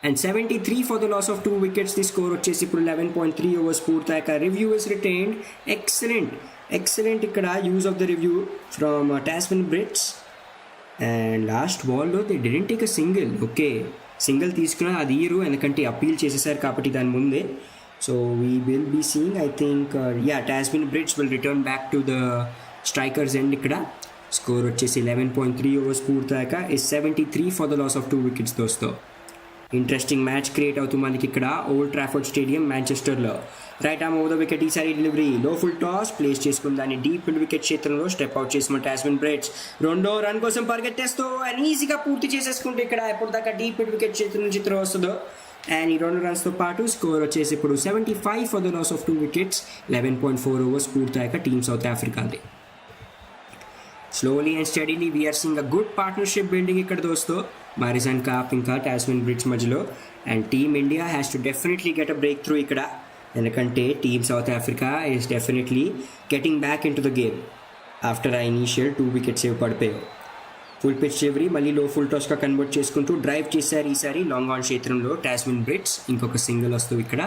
And 73 for the loss of 2 wickets. The score వచ్చేసి ఇప్పుడు 11.3 ఓవర్స్ పూర్తయ్యాక రివ్యూ ఇస్ రిటైన్డ్. ఎక్సలెంట్ ఇక్కడ use of the review from Tazmin Brits. And last బాల్లో they didn't take a single. Okay, single తీసుకున్నా అది ఇయరు, ఎందుకంటే appeal చేసేసారు కాబట్టి దాని ముందే. So we will be seeing, I think Tazmin Brits will return back to the striker's end. ఇక్కడ స్కోర్ వచ్చేసి 11.3 ఓవర్స్ పూర్తయ్యాక is 73 for the loss of 2 wickets దోస్తో. ఇంట్రెస్టింగ్ మ్యాచ్ క్రియేట్ అవుతుంది మనకి ఇక్కడ ఓల్డ్ ట్రాఫర్డ్ స్టేడియం మాంచెస్టర్లో. Right arm over the wicket, ఈసారి delivery లో ఫుల్ టాస్ ప్లేస్ చేసుకుని దాన్ని డీప్ మిడ్ వికెట్ క్షేత్రంలో స్టెప్ అవుట్ చేసిన టాస్మన్ బ్రిడ్జ్ రెండో రన్ కోసం పరిగెత్తేస్తూ అండ్ ఈజీగా పూర్తి చేసేసుకుంటే ఇక్కడ ఎప్పుడు దాకా డీప్ మిడ్ వికెట్ క్షేత్రం నుంచి త్రో వస్తుందో. అండ్ ఈ 2 రన్స్తో పాటు స్కోర్ వచ్చేసి ఇప్పుడు 75 for the loss of 2 wickets. 11.4 overs పూర్తయ్యాక టీమ్ సౌత్ ఆఫ్రికాది. Slowly and steadily we are seeing a good partnership building ఇక్కడ దోస్తో మారిజాన్, కాప్ ఇంకా టాస్మన్ బ్రిడ్జ్ మధ్యలో. And team India has to definitely get a breakthrough ఇక్కడ, ఎందుకంటే team south Africa is definitely getting back into the game after ఆ initial 2 wickets ఏవి పడిపోయావు. Full pitch చివరి మళ్ళీ లో ఫుల్ టాస్గా కన్వర్ట్ చేసుకుంటూ డ్రైవ్ చేశారు ఈసారి లాంగ్ ఆన్ క్షేత్రంలో టాస్మన్ బ్రిడ్జ్. ఇంకొక సింగిల్ వస్తూ ఇక్కడ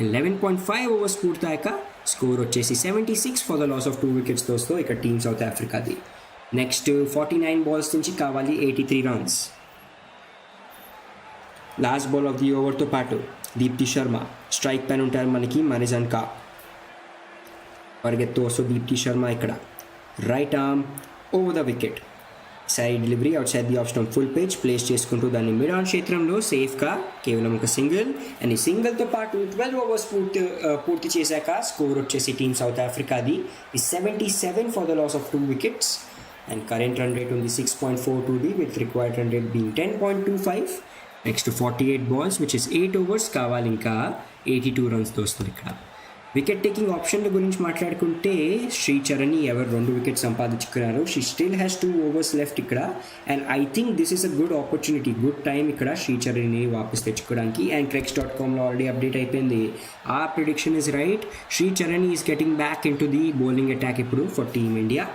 11.5 ఓవర్స్ పూర్తయ్యాక స్కోర్ వచ్చేసి 76 for the loss of 2 wickets దోస్తో ఇక్కడ టీమ్ సౌత్ ఆఫ్రికాది. నెక్స్ట్ 49 బాల్స్ నుంచి కావాలి 83 runs. Last ball of the ఓవర్తో పాటు దీప్తి శర్మ స్ట్రైక్ పైన ఉంటారు మనకి మరిజాన్ కాప్. పరిగెత్తు వస్తూ దీప్తి శర్మ ఇక్కడ right arm over the wicket, side delivery outside the off stump full pitch place చేసుకుంటూ దాన్ని మిడ్ ఆన్ క్షేత్రంలో సేఫ్గా కేవలం ఒక సింగిల్. అండ్ ఈ సింగిల్తో పాటు 12 ఓవర్స్ పూర్తి చేశాక స్కోర్ వచ్చేసి టీమ్ సౌత్ ఆఫ్రికాది ఈ 77 for the loss of 2 wickets. And current run rate ఉంది 6.42 with required run rate being 10.25. Next 48 balls which is 8 overs కావాలి ఇంకా 82 రన్స్ దోస్తుంది ఇక్కడ. వికెట్ టేకింగ్ ఆప్షన్ల గురించి మాట్లాడుకుంటే శ్రీచరణి ఎవరు 2 వికెట్స్ సంపాదించుకున్నారు. She still has 2 overs left ఇక్కడ. And I think this is a good opportunity, good time ఇక్కడ శ్రీచరణిని వాపస్ తెచ్చుకోవడానికి. అండ్ cricks.comలో ఆల్రెడీ అప్డేట్ అయిపోయింది. ఆ prediction is right, Shree Charani is getting back into the bowling attack ఇప్పుడు for team India.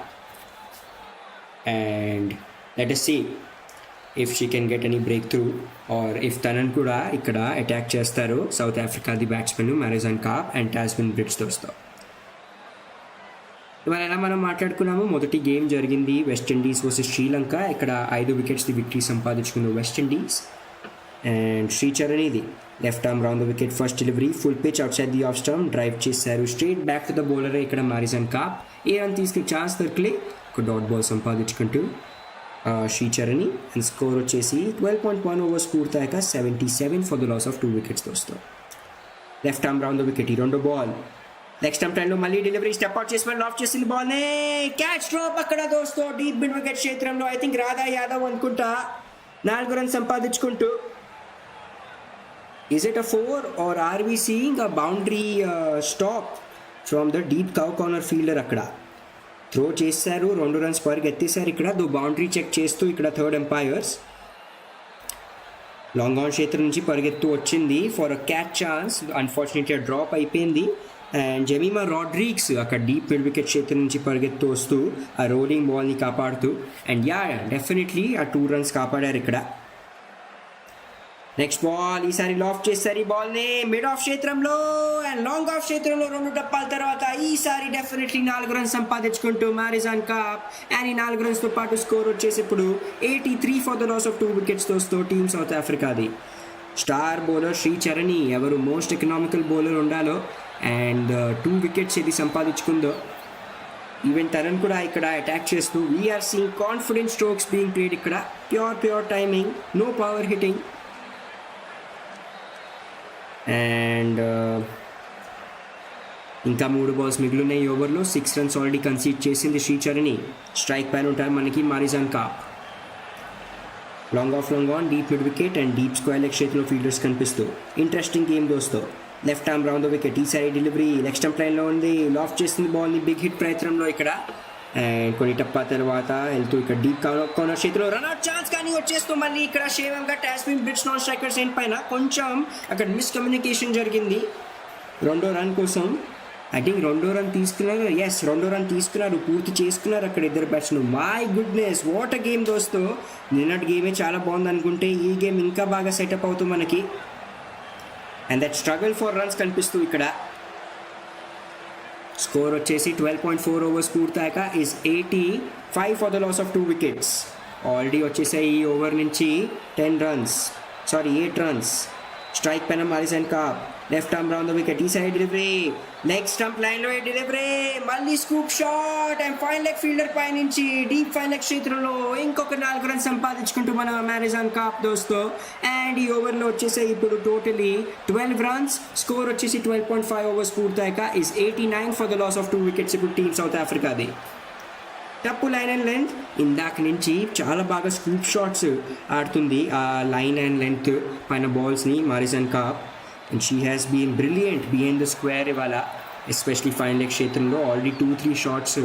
And let us see if she can get any breakthrough or if తనని కూడా ఇక్కడ అటాక్ చేస్తారు సౌత్ ఆఫ్రికాది batsmen Marizanne Kapp and Tazmin Brits దోస్తో. ఇవాళ ఎలా మనం మాట్లాడుకున్నాము, మొదటి గేమ్ జరిగింది వెస్టిండీస్ వర్సెస్ శ్రీలంక. ఇక్కడ 5 వికెట్స్ది విక్టరీ సంపాదించుకుంది వెస్టిండీస్. అండ్ శ్రీచరణిది left arm round the wicket first delivery full pitch outside the off stump drive చేశారు straight back to the bowler. ఇక్కడ మారిజాన్ కాప్ ఏ రన్ తీసుకుని ఛాన్స్ దొరకలే, ఒక డాట్ బాల్ సంపాదించుకుంటూ శ్రీచరణి. అండ్ స్కోర్ వచ్చేసి 12.1 ఓవర్స్ పూర్తయ్యాక 77 for the loss of 2 wickets దోస్తో. Left arm round the wicket ఈ రెండో బాల్ లెగ్ స్టంప్ టైంలో మళ్ళీ డెలివరీ స్టెప్ అవుట్ చేసి ఆఫ్ చేసిన బాల్నే క్యాచ్ డ్రాప్ అక్కడ దోస్తో డీప్ మిడ్ వికెట్ క్షేత్రంలో. ఐ థింక్ రాధా యాదవ్ అనుకుంటా 4 runs సంపాదించుకుంటూ. Is it a 4 or are we seeing a boundary stop from the deep cow corner fielder? అక్కడ throw చేశారు, 2 runs పరిగెత్తేశారు ఇక్కడ. బౌండరీ చెక్ చేస్తూ ఇక్కడ థర్డ్ ఎంపైర్స్ లాంగ్ ఆన్ క్షేత్రం నుంచి పరిగెత్తు వచ్చింది ఫర్ అ క్యాచ్ ఛాన్స్. అన్ఫార్చునేట్గా డ్రాప్ అయిపోయింది. అండ్ జెమీమా రాడ్రిగ్స్ అక్కడ డీప్ మిడ్ వికెట్ క్షేత్రం నుంచి పరిగెత్తు వస్తూ ఆ రోలింగ్ బాల్ని కాపాడుతూ అండ్ డెఫినెట్లీ ఆ 2 రన్స్ కాపాడారు ఇక్కడ. నెక్స్ట్ బాల్ ఈసారి లాఫ్ట్ చేస్తారు ఈ బాల్ని మిడ్ ఆఫ్ క్షేత్రంలో అండ్ లాంగ్ ఆఫ్ క్షేత్రంలో 2 డప్పాల తర్వాత ఈసారి డెఫినెట్లీ 4 రన్స్ సంపాదించుకుంటూ మారిజాన్ కాప్. అండ్ ఈ 4 రన్స్తో పాటు స్కోర్ వచ్చేసి ఇప్పుడు 83 for the loss of 2 wickets దోస్తో టీమ్ సౌత్ ఆఫ్రికాది. స్టార్ బౌలర్ శ్రీచరణి ఎవరు మోస్ట్ ఎకనామికల్ బౌలర్ ఉండాలో అండ్ 2 వికెట్స్ ఇది సంపాదించుకుందో ఈవెన్ తనను కూడా ఇక్కడ అటాక్ చేస్తూ we are seeing confident strokes being played ఇక్కడ. Pure timing, no power hitting. And ఇంకా 3 బాల్స్ మిగిలినాయి ఓవర్లో. 6 రన్స్ ఆల్రెడీ కన్సీడ్ చేసింది శ్రీచరణి. స్ట్రైక్ పైన ఉంటారు మనకి Marizanne Kapp. Long on deep mid wicket and deep square leg క్షేత్రంలో ఫీల్డర్స్ కనిపిస్తూ ఇంట్రెస్టింగ్ గేమ్ దోస్తో. Left arm round the wicket ఈసారి డెలివరీ లెగ్ స్టంప్ లైన్లో ఉంది, లాఫ్ట్ చేస్తుంది బాల్ని బిగ్ హిట్ ప్రయత్నంలో ఇక్కడ. అండ్ కొన్ని టప్పా తర్వాత వెళ్తూ ఇక్కడ డీప్ కార్నర్ క్షేత్రంలో రన్అట్ ఛాన్స్ కానీ వచ్చేస్తూ మళ్ళీ ఇక్కడ క్షేమంగా టాస్మన్ బ్రిడ్జ్ నాన్ స్ట్రైకర్స్ ఎండ్ పైన కొంచెం అక్కడ మిస్కమ్యూనికేషన్ జరిగింది 2వ రన్ కోసం. ఐ థింక్ రెండో రన్ తీసుకున్నారు. రెండో రన్ తీసుకున్నారు, పూర్తి చేసుకున్నారు అక్కడ ఇద్దరు batsmen. My goodness, what a game దోస్తో. నిన్నటి గేమే చాలా బాగుంది అనుకుంటే ఈ గేమ్ ఇంకా బాగా సెటప్ అవుతుంది మనకి. And that struggle for runs కనిపిస్తూ ఇక్కడ. స్కోర్ వచ్చేసి 12.4 ఓవర్స్ పూర్తయ్యాక is 85 for the loss of 2 wickets. Already వచ్చేసాయి ఈ ఓవర్ నుంచి 8 రన్స్. స్ట్రైక్ పైన Marizanne Kapp, left arm round the wicket, ఈ సైడ్ డెలివరీ, లెగ్ స్టంప్ లైన్లో డెలివరీ, మళ్ళీ scoop shot and fine leg fielder పై నుంచి డీప్ ఫైన్ లెగ్ క్షేత్రంలో ఇంకొక 4 రన్స్ సంపాదించుకుంటూ మన మారిజన్ కాప్ దోస్తో. అండ్ ఈ ఓవర్లో వచ్చేసి ఇప్పుడు టోటలీ 12 రన్స్. స్కోర్ వచ్చేసి 12.5 ఓవర్స్ పూర్తయ్యాక is 89 for the loss of 2 wickets ఇప్పుడు టీమ్ సౌత్ ఆఫ్రికాది. టప్పు లైన్ అండ్ లెంత్, ఇందాక నుంచి చాలా బాగా స్కూప్ షాట్స్ ఆడుతుంది ఆ లైన్ అండ్ లెంత్ పైన బాల్స్ని Marizanne Kapp. And she has been brilliant behind the square ఇవాళ, ఎస్పెషలీ ఫైన్ లెగ్ క్షేత్రంలో ఆల్రెడీ 2-3 షాట్స్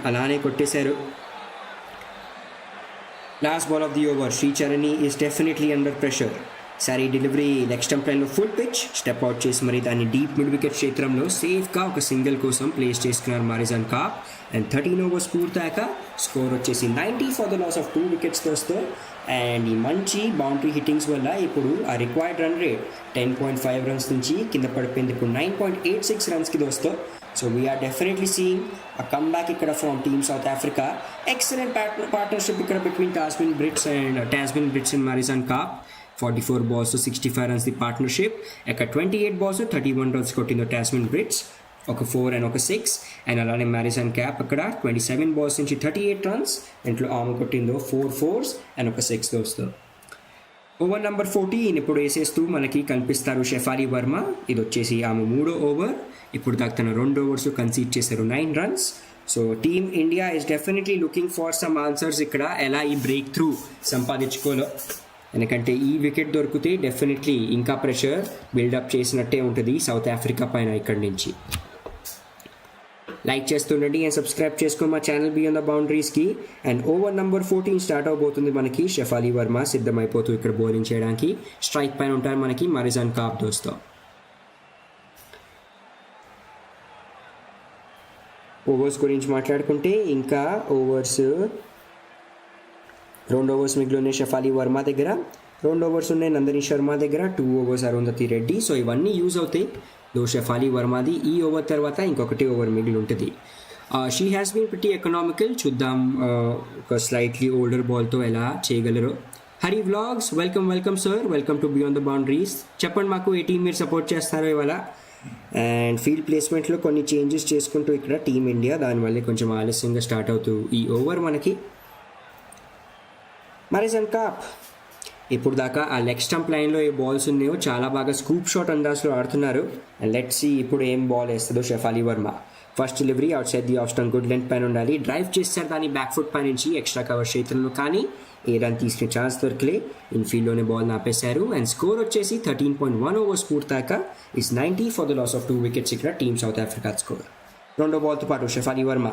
అలానే కొట్టేశారు. Last ball of the over, Shree Charani is definitely under pressure. సారీ డెలివరీ, లెగ్ స్టంప్ లైన్లో ఫుల్ పిచ్, స్టెప్ అవుట్ చేసి మరి దాన్ని deep mid wicket క్షేత్రంలో సేఫ్గా ఒక సింగిల్ కోసం ప్లేస్ చేసుకున్నారు మారిజన్ కాప్. అండ్ 13 ఓవర్స్ పూర్తయ్యాక స్కోర్ వచ్చేసి 90 for the loss of 2 wickets దోస్తో. అండ్ ఈ మంచి బౌండరీ హిట్టింగ్స్ వల్ల ఇప్పుడు ఆ రిక్వైర్డ్ రన్ రేట్ 10.5 రన్స్ నుంచి కింద పడిపోయింది ఇప్పుడు 9.86 రన్స్కి దోస్తో. So we are definitely seeing a comeback ఇక్కడ from team south Africa. Excellent partnership ఇక్కడ between Tazmin Brits and Marizanne Kapp. 44 balls to 65 runs the partnership. ఇక్కడ 28 balls 31 runs కొట్టిందో టాస్మిన్ బ్రిట్స్, ఒక 4 and ఒక 6. అండ్ అలానే మారిజన్ క్యాప్ అక్కడ 27 balls నుంచి 38 runs, దాంట్లో ఆమె కొట్టిందో 4 fours and ఒక 6 దోస్తో. ఓవర్ నెంబర్ 14 ఇప్పుడు వేసేస్తూ మనకి కనిపిస్తారు షెఫాలి వర్మ. ఇది వచ్చేసి ఆమె 3వ ఓవర్. ఇప్పుడు దాకా తన 2 overs కన్సీడ్ చేశారు 9 runs. So team India is definitely looking for some answers ఇక్కడ, ఎలా ఈ బ్రేక్ త్రూ సంపాదించుకోలో. ఎందుకంటే ఈ వికెట్ దొరికితే డెఫినెట్లీ ఇంకా ప్రెషర్ బిల్డప్ చేసినట్టే ఉంటుంది సౌత్ ఆఫ్రికా పైన ఇక్కడి నుంచి. లైక్ చేస్తుండండి అండ్ సబ్స్క్రైబ్ చేసుకో మా ఛానల్ బియాండ్ ద బౌండరీస్కి. అండ్ ఓవర్ నెంబర్ 14 స్టార్ట్ అవబోతుంది మనకి. షెఫాలి వర్మ సిద్ధమైపోతూ ఇక్కడ బౌలింగ్ చేయడానికి. స్ట్రైక్ పైన ఉంటారు మనకి మారిజన్ కాప్ దోస్తో. ఓవర్స్ గురించి మాట్లాడుకుంటే ఇంకా ఓవర్స్ 2 overs మిగిలిన షెఫాలి వర్మ దగ్గర, 2 overs ఉన్నాయి నందిని శర్మ దగ్గర, 2 overs అరుంధతి రెడ్డి. సో ఇవన్నీ యూజ్ అవుతాయి. షెఫాలి వర్మది ఈ ఓవర్ తర్వాత ఇంకొకటి ఓవర్ మిగిలి ఉంటుంది. She has been pretty economical. చూద్దాం ఒక స్లైట్లీ ఓల్డర్ బాల్తో ఎలా చేయగలరు. Hari vlogs, welcome sir, welcome to beyond the boundaries. చెప్పండి మాకు ఏ టీం మీరు సపోర్ట్ చేస్తారో ఇవాళ. అండ్ ఫీల్డ్ ప్లేస్మెంట్లో కొన్ని చేంజెస్ చేసుకుంటూ ఇక్కడ టీమ్ ఇండియా, దానివల్లే కొంచెం ఆలస్యంగా స్టార్ట్ అవుతూ ఈ ఓవర్ మనకి. మారిజన్ కాప్ ఇప్పుడు దాకా ఆ లెగ్ స్టంప్ లైన్లో ఏ బాల్స్ ఉన్నాయో చాలా బాగా స్కూప్ షాట్ అందాజ్లో ఆడుతున్నారు. అండ్ లెట్స్ సీ ఇప్పుడు ఏం బాల్ వేస్తుందో Shefali Varma. First delivery outside the off stump, good length పైన ఉండాలి. డ్రైవ్ చేస్తారు దాన్ని బ్యాక్ ఫుట్ పై నుంచి ఎక్స్ట్రా కవర్ క్షేత్రంలో, కానీ ఏ రన్ తీసుకునే ఛాన్స్ దొరకలే. ఇన్ఫీల్డ్లోనే బాల్ ఆపేశారు. అండ్ స్కోర్ వచ్చేసి 13.1 ఓవర్స్ పూర్తాక is 90 for the loss of 2 wickets ఇక్కడ టీమ్ సౌత్ ఆఫ్రికా స్కోర్. 2వ బాల్తో పాటు Shafali Verma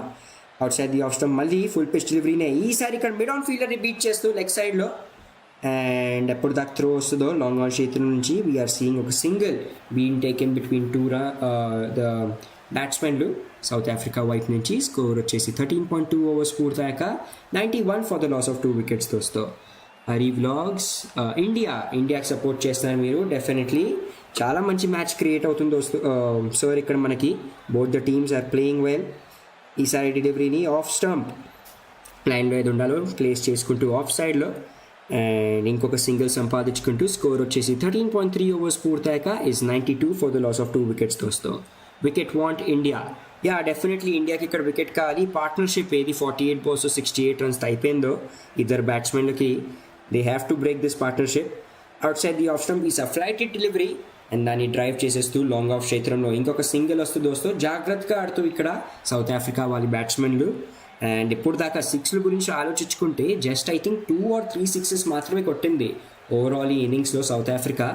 outside the off stump, మళ్ళీ ఫుల్ పిచ్ డెలివరీనే. ఈసారి ఇక్కడ మిడ్ ఆన్ ఫీల్డర్ని బీట్ చేస్తూ లెగ్ సైడ్లో. అండ్ ఎప్పుడు దాకా త్రో వస్తుందో లాంగ్ ఆన్ క్షేత్రం నుంచి వీఆర్ సీయింగ్ ఒక single been taken between the బ్యాట్స్మెన్లు సౌత్ ఆఫ్రికా వైపు నుంచి. స్కోర్ వచ్చేసి 13.2 ఓవర్స్ పూర్తయ్యాక 91 for the loss of 2 wickets దోస్తో. హరి వ్లాగ్స్, ఇండియాకి సపోర్ట్ చేస్తున్నారు మీరు. డెఫినెట్లీ చాలా మంచి మ్యాచ్ క్రియేట్ అవుతుంది దోస్తు సార్. ఇక్కడ మనకి both the teams are playing well. ఈసారి డెలివరీని ఆఫ్ స్టంప్ లైన్లో ఏది ఉండాలో ప్లేస్ చేసుకుంటూ ఆఫ్ సైడ్లో అండ్ ఇంకొక సింగిల్ సంపాదించుకుంటూ స్కోర్ వచ్చేసి 13.3 ఓవర్స్ పూర్తయ్యాక is 92 for the loss of 2 wickets దోస్తో. Wicket want India. డెఫినెట్లీ ఇండియాకి ఇక్కడ వికెట్ కావాలి. పార్ట్నర్షిప్ ఏది 48 balls 68 runs అయిపోయిందో ఇద్దరు బ్యాట్స్మెన్లకి, they have to break this partnership. Outside the off stump is a flight delivery and దాన్ని డ్రైవ్ చేసేస్తూ లాంగ్ ఆఫ్ క్షేత్రంలో ఇంకొక సింగిల్ వస్తూ దోస్తో. జాగ్రత్తగా ఆడుతూ ఇక్కడ సౌత్ ఆఫ్రికా వాళ్ళ బ్యాట్స్మెన్లు. అండ్ ఇప్పుడు దాకా 6ల గురించి ఆలోచించుకుంటే just I think 2 or 3 sixes మాత్రమే కొట్టింది ఓవరాల్ ఈ ఇన్నింగ్స్లో. సౌత్ ఆఫ్రికా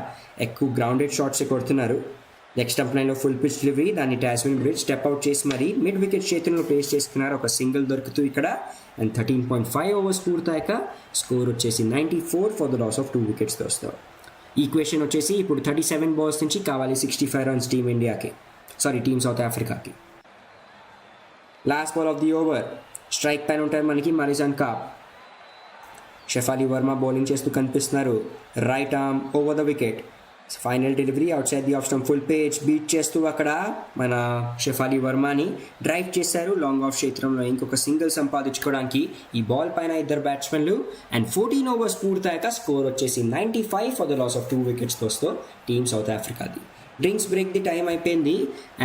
ఎక్కువ గ్రౌండెడ్ షాట్స్ కొడుతున్నారు. లెగ్ స్టంప్ లైన్లో ఫుల్ పిచ్ డెలివరీ, దాన్ని టాస్మిన్ బ్రిడ్జ్ స్టెప్ అవుట్ చేసి మరి మిడ్ వికెట్ క్షేత్రంలో ప్లేస్ చేసుకున్నారు. ఒక సింగిల్ దొరుకుతూ ఇక్కడ. అండ్ 13.5 ఓవర్స్ పూర్తయ్యాక స్కోర్ వచ్చేసి 94 for the loss of 2 wickets దోస్తో. ఈక్వేషన్ వచ్చేసి ఇప్పుడు 37 balls నుంచి కావాలి 65 runs టీమ్ ఇండియాకి. సారీ టీమ్ సౌత్ ఆఫ్రికాకి. Last ball of the over, strike పైన ఉంటారు మనకి Marizanne Kapp. Shafali Verma bowling చేస్తూ కనిపిస్తున్నారు. Right arm over the wicket, final delivery outside the off stump, full pace beat చేస్తూ అక్కడ మన షెఫాలి వర్మని డ్రైవ్ చేశారు లాంగ్ ఆఫ్ క్షేత్రంలో ఇంకొక సింగిల్ సంపాదించుకోవడానికి. ఈ బాల్ పైన ఇద్దరు బ్యాట్స్మెన్లు అండ్ 14 ఓవర్స్ పూర్తయ్యాక స్కోర్ వచ్చేసి 95 for the loss of 2 wickets దోస్తో టీమ్ సౌత్ ఆఫ్రికాది. డ్రింక్స్ బ్రేక్ ది టైం అయిపోయింది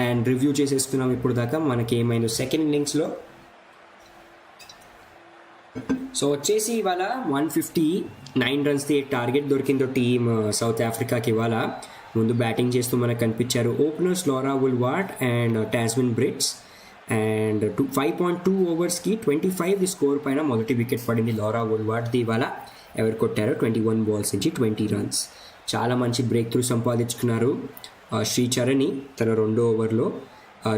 అండ్ రివ్యూ చేసేస్తున్నాం ఇప్పుడు దాకా మనకి ఏమైనా సెకండ్ ఇన్నింగ్స్లో. సో వచ్చేసి ఇవాళ 159 రన్స్ది టార్గెట్ దొరికిందో టీమ్ సౌత్ ఆఫ్రికాకి. ఇవాళ ముందు బ్యాటింగ్ చేస్తూ మనకు కనిపించారు openers Laura Wolvaardt and Tazmin Brits. And 5.2 ఓవర్స్కి 25 స్కోర్ పైన మొదటి వికెట్ పడింది లారా వుల్వార్ట్ది. ఇవాళ ఎవరు కొట్టారో 21 బాల్స్ నుంచి 20 రన్స్. చాలా మంచి బ్రేక్ త్రూ సంపాదించుకున్నారు శ్రీచరణి తన రెండో ఓవర్లో.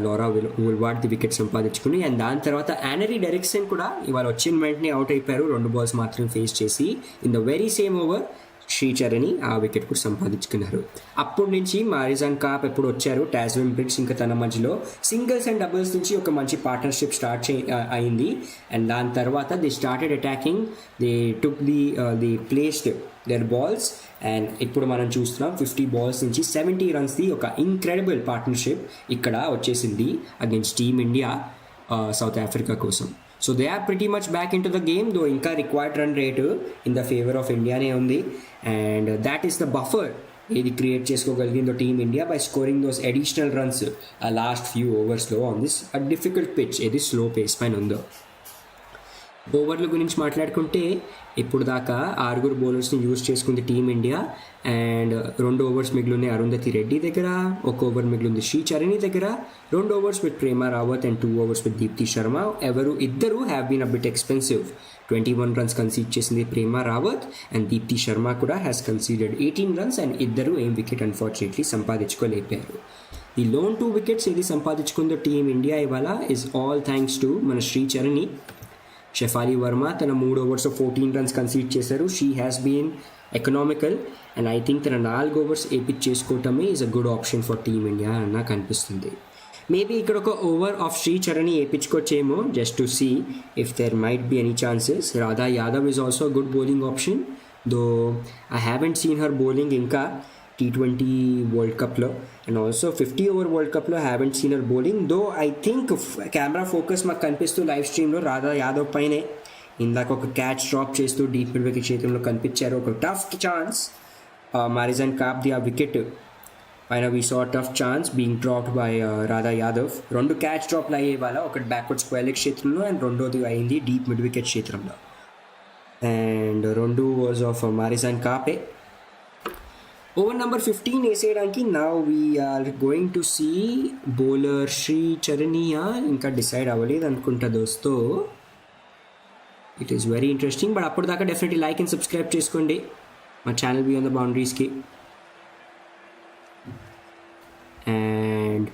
లారా వుల్వార్ట్ వికెట్ సంపాదించుకుని అండ్ దాని తర్వాత యానరీ డెరిక్సన్ కూడా ఇవాళ వచ్చిన వెంటనే అవుట్ అయిపోయారు 2 బాల్స్ మాత్రం ఫేస్ చేసి. In the very same over Sricharani ఆ వికెట్ కూడా సంపాదించుకున్నారు. అప్పటి నుంచి మారిజాన్ కాప్ ఎప్పుడు వచ్చారు టాస్మిన్ బ్రిట్స్ ఇంకా తన మధ్యలో సింగిల్స్ అండ్ డబుల్స్ నుంచి ఒక మంచి పార్ట్నర్షిప్ స్టార్ట్ అయింది. అండ్ దాని తర్వాత they started attacking, they took they placed their balls. And ఇప్పుడు మనం చూస్తున్నాం 50 బాల్స్ నుంచి 70 రన్స్ది ఒక ఇంక్రెడిబుల్ పార్ట్నర్షిప్ ఇక్కడ వచ్చేసింది against team India South Africa కోసం. So they are pretty much back into the game, though ఇంకా required run rate in the favour of ఇండియానే ఉంది. And that is the buffer ఇది create చేసుకోగలిగిందో team India by scoring those additional runs ఆ last few ఓవర్స్లో on this difficult pitch ఏది slow pace పైన ఉందో. ఓవర్ల గురించి మాట్లాడుకుంటే ఇప్పుడు దాకా 6 బౌలర్స్ని యూజ్ చేసుకుంది టీమిండియా. అండ్ 2 ఓవర్స్ మిగిలింది అరుంధతి రెడ్డి దగ్గర, 1 ఓవర్ మిగిలింది శ్రీచరణి దగ్గర, 2 overs with Prema Rawat and 2 overs with Deepti Sharma. ఇద్దరు have been a bit expensive. 21 runs కన్సీడ్ చేసింది ప్రేమ రావత్ అండ్ దీప్తి శర్మ కూడా హ్యాస్ కన్సీడెడ్ 18 రన్స్ అండ్ ఇద్దరు ఏం వికెట్ అన్ఫార్చునేట్లీ సంపాదించుకోలేపారు. ఈ లోన్ 2 వికెట్స్ ఏది సంపాదించుకుందో టీమ్ ఇండియా ఇవాళ ఇస్ ఆల్ థ్యాంక్స్ టు మన శ్రీచరణి. షెఫాలి వర్మ తన 3 ఓవర్స్లో 14 రన్స్ కన్సీడ్ చేశారు. She has been economical and I think తన 4 ఓవర్స్ ఏపిచ్ చేసుకోవటమే is a good option for team India అని నాకు అనిపిస్తుంది. మేబీ ఇక్కడ ఒక ఓవర్ ఆఫ్ శ్రీచరణి వేయించుకోవచ్చేమో just to see if there might be any chances. Radha Yadav is also good bowling option, though I haven't seen her bowling ఇంకా T20 World Cupలో and also 50 over World కప్లో haven't seen her bowling. Though I think camera focus మాకు కనిపిస్తూ live స్ట్రీమ్లో రాధా యాదవ్ పైనే ఇందాక ఒక catch drop చేస్తూ డీప్ మిడ్ వికెట్ క్షేత్రంలో కనిపించారు. ఒక tough chance Marizanne Kapp the ఆ వికెట్ పైన we saw tough chance being dropped by Radha Yadav. 2 catch డ్రాప్లు అయ్యే వాళ్ళ, ఒకటి బ్యాక్వర్డ్ స్క్వేర్ లెగ్ క్షేత్రంలో అండ్ రెండోది అయింది డీప్ మిడ్ వికెట్ క్షేత్రంలో. అండ్ 2 ఓవర్స్ ఆఫ్ మారిజాన్ కాపే. ఓవర్ నెంబర్ 15 వేసేయడానికి now we're going to see bowler శ్రీచరణియా ఇంకా డిసైడ్ అవ్వలేదు అనుకుంటా దోస్తో. It is very interesting. But అప్పటిదాకా డెఫినెట్లీ లైక్ అండ్ సబ్స్క్రైబ్ చేసుకోండి మా ఛానల్ బియాండ్ ద బౌండరీస్కి. And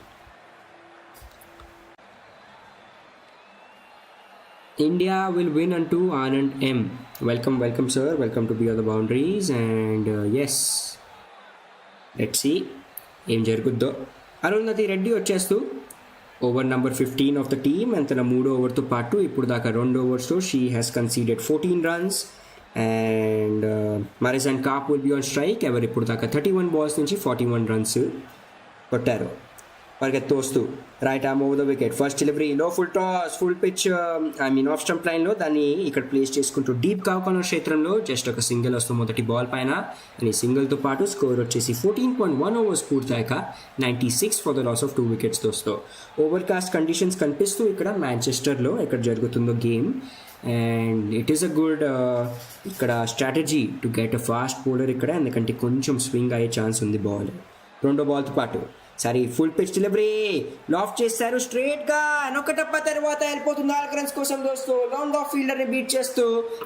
India will win unto Anand M. Welcome sir, welcome to Beyond the Boundaries. And yes, let's see ఏం జరుగుద్దో. అరుంధతి రెడ్డి వచ్చేస్తూ over number 15 of the team and తన 3 ఓవర్తో పాటు ఇప్పుడు దాకా 2 ఓవర్స్లో she has conceded 14 runs. And Marizanne Kapp will be on strike. ఎవరు ఇప్పుడు దాకా 31 బాల్స్ నుంచి 41 రన్స్ కొట్టారు. పరిగెత్తు వస్తూ right arm over the wicket, first delivery లో full toss, full pitch off stump లైన్లో దాన్ని ఇక్కడ ప్లేస్ చేసుకుంటూ డీప్ కావుకున్న క్షేత్రంలో జస్ట్ ఒక సింగిల్ వస్తూ మొదటి బాల్ పైన. అండ్ ఈ సింగిల్తో పాటు స్కోర్ వచ్చేసి 14.1 ఓవర్స్ పూర్తయ్యాక 96 for the loss of 2 wickets దోస్తో. ఓవర్ కాస్ట్ కండిషన్స్ కనిపిస్తూ ఇక్కడ మాంచెస్టర్లో ఎక్కడ జరుగుతుందో game. And it is a good ఇక్కడ strategy to get a fast bowler ఇక్కడ, ఎందుకంటే కొంచెం స్వింగ్ అయ్యే ఛాన్స్ ఉంది బాల్. 2వ బాల్తో పాటు సరే ఫుల్ పిచ్ డెలివరీ లాఫ్ట్ చేశారు స్ట్రేట్గా అండ్ ఒక టప్ప తర్వాత వెళ్ళిపోతుంది 4 రన్స్ కోసం దోస్తు. లాంగ్ ఆఫ్ ఫీల్డర్ని బీట్ చేస్తూ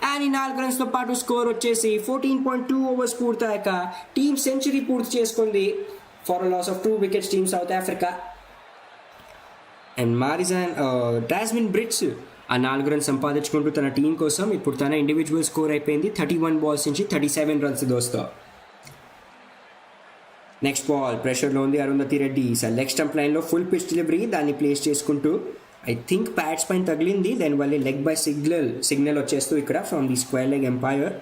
అండ్ ఈ 4 రన్స్తో పాటు స్కోర్ వచ్చేసి 14.2 ఓవర్స్ పూర్తయ్యాక టీమ్ సెంచరీ పూర్తి చేసుకుంది for a loss of 2 wickets team south Africa. And Marizanne Tazmin Brits ఆ 4 రన్స్ సంపాదించుకుంటూ తన టీం కోసం ఇప్పుడు తన ఇండివిజువల్ స్కోర్ అయిపోయింది 31 బాల్స్ నుంచి 37 రన్స్ దోస్తో. నెక్స్ట్ బాల్ ప్రెషర్లో ఉంది అరుంధతి రెడ్డి. లెగ్ స్టంప్ లైన్లో ఫుల్ పిచ్ డెలివరీ, దాన్ని ప్లేస్ చేసుకుంటూ ఐ థింక్ ప్యాడ్స్ పైన తగిలింది, దెన్ వల్ల లెగ్ బై సిగ్నల్ వచ్చేస్తూ ఇక్కడ from the square leg umpire.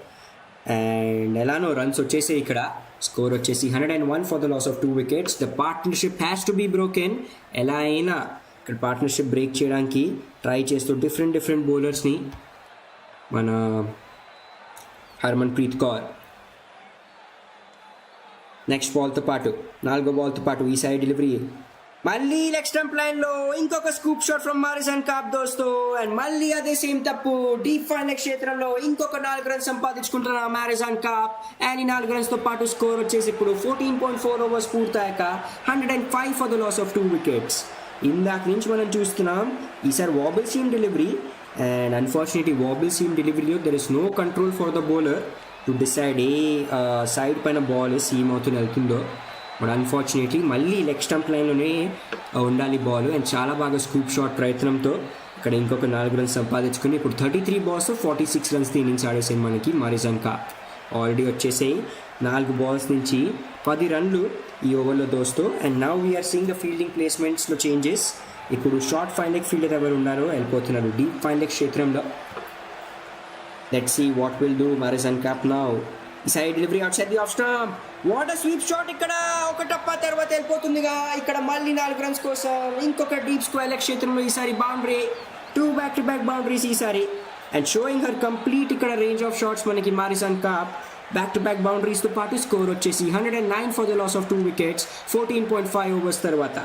And ఎలానో రన్స్ వచ్చేసి ఇక్కడ స్కోర్ వచ్చేసి 101 for the loss of 2 wickets. The partnership has to be broken. ఎలా అయినా ఇక్కడ పార్ట్నర్షిప్ బ్రేక్ చేయడానికి ట్రై చేస్తూ డిఫరెంట్ బౌలర్స్ని మన హర్మన్ ప్రీత్ కౌర్. నెక్స్ట్ బాల్తో పాటు 4వ బాల్తో పాటు ఈ సైడ్ డెలివరీ, మళ్ళీ లెగ్ స్టంప్ లైన్లో ఇంకొక scoop shot from Marizanne Kapp దోస్తో. అండ్ మళ్ళీ అదే సేమ్ తప్పు, డీప్ ఫైన్ లెగ్ క్షేత్రంలో ఇంకొక 4 రన్స్ సంపాదించుకుంటున్న మారిజన్ కాప్. అండ్ ఈ 4 రన్స్తో పాటు స్కోర్ వచ్చేసి ఇప్పుడు 14.4 ఓవర్స్ పూర్తయ్యాక 105 for the loss of 2 wickets. ఇందాక నుంచి మనం చూస్తున్నాం ఈసారి wobble seam delivery, and unfortunately wobble seam డెలివరీలో there is no control for the bowler to decide ఏ సైడ్ పైన బాల్ సీమ్ అవుతూ వెళ్తుందో. బట్ అన్ఫార్చునేట్లీ మళ్ళీ లెగ్ స్టంప్ లైన్లోనే ఉండాలి బాల్. అండ్ చాలా బాగా స్కూప్ షాట్ ప్రయత్నంతో ఇక్కడ ఇంకొక 4 రన్స్ సంపాదించుకుని ఇప్పుడు 33 balls 46 రన్స్ ఇన్నింగ్స్ ఆడేసాయి మనకి మారిజన్ కాప్. ఆల్రెడీ వచ్చేసాయి 4 balls నుంచి 10 రన్లు ఈ ఓవర్లో దోస్తూ. And now we are seeing the fielding ప్లేస్మెంట్స్లో చేంజెస్. ఇప్పుడు షార్ట్ ఫైన్ లెగ్ ఫీల్డర్ ఎవరు ఉన్నారో వెళ్ళిపోతున్నారు డీప్ ఫైన్ లెగ్ క్షేత్రంలో. Let's see what will do Marizanne Kapp now. ఈ side delivery outside the off stump, what a sweep shot. ఇక్కడ ఒక టప్ప తర్వాత వెళ్ళిపోతుందిగా. ఇక్కడ మళ్ళీ 4 రన్స్ కోసం ఇంకొక డీప్ స్క్వేర్ లెగ్ క్షేత్రంలో ఈసారి బౌండరీ, 2 back-to-back బౌండరీస్ ఈసారి. అండ్ షోయింగ్ హర్ కంప్లీట్ ఇక్కడ రేంజ్ ఆఫ్ షాట్స్ మనకి మారిజన్ కాప్. బ్యాక్-టు-బ్యాక్ బౌండరీస్తో పాటు స్కోర్ వచ్చేసి 109 for the loss of 2 wickets 14.5 overs తర్వాత.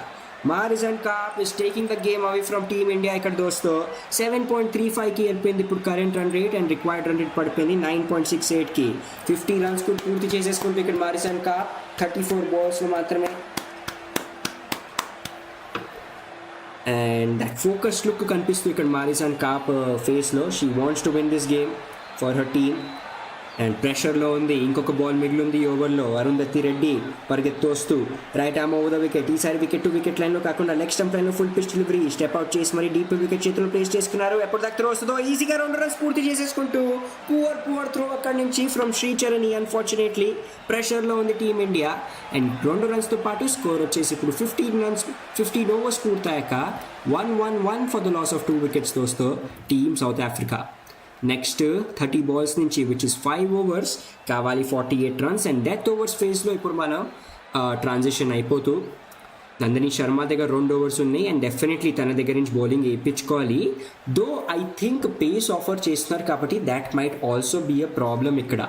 Marizanne Kapp is taking the game away from team India ఇక్కడ దోస్తో. 7.35కి వెళ్ళిపోయింది ఇప్పుడు current run rate, and required run rate పడిపోయింది 9.68కి. 50 రన్స్ కూడా పూర్తి చేసేసుకుంటూ ఇక్కడ మారిజన్ కాప్ 34 balls మాత్రమే. అండ్ దట్ ఫోకస్ లుక్ కనిపిస్తుంది ఇక్కడ మారిజన్ కాప్ ఫేస్లో. She wants to win this game for her team. And ప్రెషర్లో ఉంది, ఇంకొక బాల్ మిగిలింది ఈ ఓవర్లో. అరుంధతి రెడ్డి పరిగెత్తొస్తూ right arm over the wicket. ఈసారి వికెట్ టు వికెట్ లైన్లో కాకుండా లెగ్ స్టంప్ లైన్లో full pitch delivery, step out చేసి మరి డీప్ వికెట్ చేతిలో ప్లేస్ చేసుకున్నారు. ఎప్పుడు దాకా త్రో వస్తుందో ఈజీగా 2 రన్స్ పూర్తి చేసేసుకుంటూ పువర్ త్రో అక్కడి నుంచి ఫ్రమ్ శ్రీచరణి. అన్ఫార్చునేట్లీ ప్రెషర్లో ఉంది టీమిండియా. అండ్ 2 రన్స్తో పాటు స్కోర్ వచ్చేసి ఇప్పుడు 15 ఓవర్స్ పూర్తయ్యాక 111 for the loss of 2 wickets దోస్తో team south Africa. Next 30 balls నుంచి విచ్ ఇస్ 5 overs కావాలి 48 runs. అండ్ డెత్ ఓవర్స్ ఫేజ్లో ఇప్పుడు మనం ట్రాన్సిషన్ అయిపోతూ నందిని శర్మ దగ్గర 2 overs ఉన్నాయి. అండ్ డెఫినెట్లీ తన దగ్గర నుంచి బౌలింగ్ వేయించుకోవాలి. Though I think pace offer చేస్తున్నారు కాబట్టి that might also be a problem. ఇక్కడ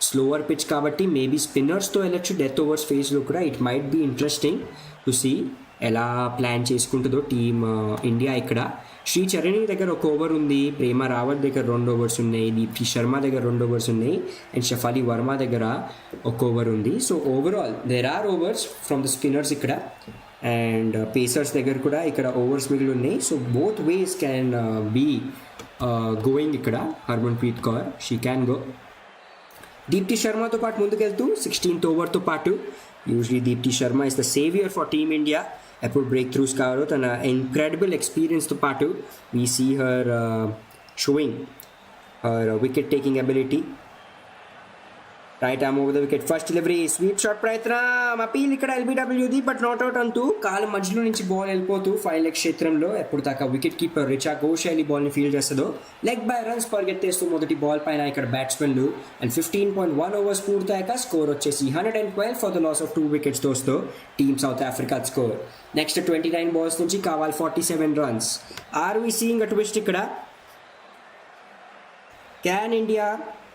స్లోవర్ పిచ్ కాబట్టి మేబీ స్పిన్నర్స్తో వెళ్ళొచ్చు డెత్ ఓవర్స్ ఫేజ్లో కూడా. It might be interesting to see ఎలా ప్లాన్ చేసుకుంటుందో టీమ్ ఇండియా. ఇక్కడ శ్రీచరణి దగ్గర 1 over ఉంది, ప్రేమ రావత్ దగ్గర 2 overs ఉన్నాయి, దీప్తి శర్మ దగ్గర 2 overs ఉన్నాయి, అండ్ షఫాలి వర్మ దగ్గర 1 over ఉంది. So overall there are overs from the spinners ఇక్కడ, అండ్ పేసర్స్ దగ్గర కూడా ఇక్కడ ఓవర్స్ మిగిలి ఉన్నాయి. So both ways can be going ఇక్కడ. Harmanpreet Kaur she can go. Deepti శర్మతో పాటు ముందుకెళ్తూ 16th ఓవర్తో పాటు usually Deepti Sharma is the saviour for team India. ఎప్పుడు బ్రేక్ త్రూస్ కావాలో తన ఇన్క్రెడిబుల్ ఎక్స్పీరియన్స్తో పాటు we see her showing her wicket taking ability. Right arm over the wicket, first delivery, sweep shot ప్రయత్నం, అపీల్ ఇక్కడ ఎల్బీడబ్ల్యూది బట్ నాట్అవుట్ అంటూ కాలు మధ్యలో నుంచి బాల్ వెళ్ళిపోతూ 5 లెగ్ క్షేత్రంలో. ఎప్పుడు దాకా వికెట్ కీపర్ రిచా ఘోష్ బాల్ని ఫీల్డ్ చేస్తుందో లెగ్ బై రన్స్ పరిగెత్తేస్తూ మొదటి బాల్ పైన ఇక్కడ బ్యాట్స్మెన్లు. అండ్ 15.1 ఓవర్స్ పూర్తయ్యాక స్కోర్ వచ్చేసి 112 for the loss of 2 wickets దోస్తో team south Africa score. Next 29 balls నుంచి కావాలి 47 runs. Are we seeing a twist ఇక్కడ? Can India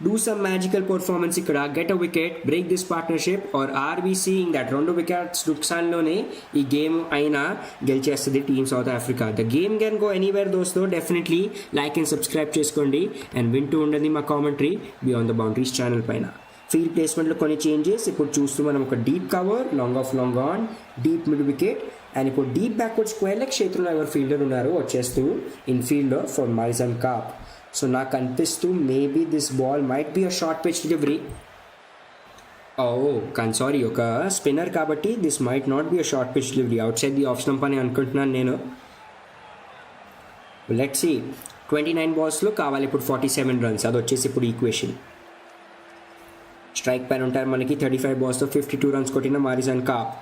do some magical performance ఇక్కడ, get a wicket, break this partnership, or are we seeing that 2 wickets నుక్సాన్లోనే ఈ game అయినా గెలిచేస్తుంది team south Africa? The game can go anywhere దోస్తో. Definitely like and subscribe చేసుకోండి and వింటూ ఉండండి మా commentary beyond the boundaries channel పైన. ఫీల్డ్ ప్లేస్మెంట్లో కొన్ని చేంజెస్. ఇప్పుడు చూస్తూ మనం ఒక deep cover, long on, deep mid wicket, and ఇప్పుడు డీప్ బ్యాక్వర్డ్ స్క్వేర్ లెగ్ క్షేత్రంలో ఎవరు ఫీల్డర్ ఉన్నారు వచ్చేస్తూ ఇన్ ఫీల్డ్లో ఫర్ మారిజన్ కాప్. సో నాకు అనిపిస్తూ maybe this ball might be a short pitch delivery. Sorry, ఒక స్పిన్నర్ కాబట్టి this might not be a short pitch delivery. Outside the off stump అని అనుకుంటున్నాను నేను. Let's see. 29 balls కావాలి ఇప్పుడు 47 runs. అది వచ్చేసి ఇప్పుడు ఈక్వేషన్. స్ట్రైక్ పైన ఉంటారు మనకి 35 balls 52 runs కొట్టిన Marizanne Kapp.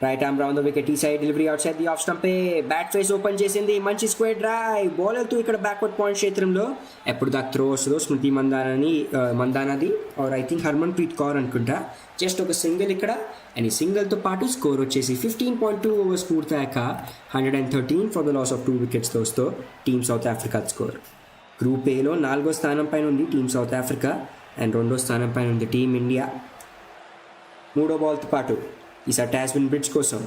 Right arm round the wicket, ఈ side delivery outside the off స్టంపే, బ్యాట్ ఫేస్ ఓపెన్ చేసింది, మంచి స్క్వేర్ డ్రైవ్, బౌలర్తో ఇక్కడ బ్యాక్వర్డ్ పాయింట్ క్షేత్రంలో ఎప్పుడు దాకా త్రో వస్తుందో స్మృతి మందానది or I think Harmanpreet Kaur అనుకుంటా. జస్ట్ ఒక సింగిల్ ఇక్కడ, అండ్ ఈ సింగిల్తో పాటు స్కోర్ వచ్చేసి 15.2 overs పూర్తయ్యాక 113 for the loss of 2 wickets దోస్తో team south Africa score. Group ఏలో 4వ స్థానం పైన ఉంది టీమ్ సౌత్ ఆఫ్రికా, అండ్ 2వ స్థానం పైన ఉంది టీమ్ ఇండియా. 3వ బాల్తో పాటు ఈసారి టాస్మిన్ బ్రిడ్జ్ కోసం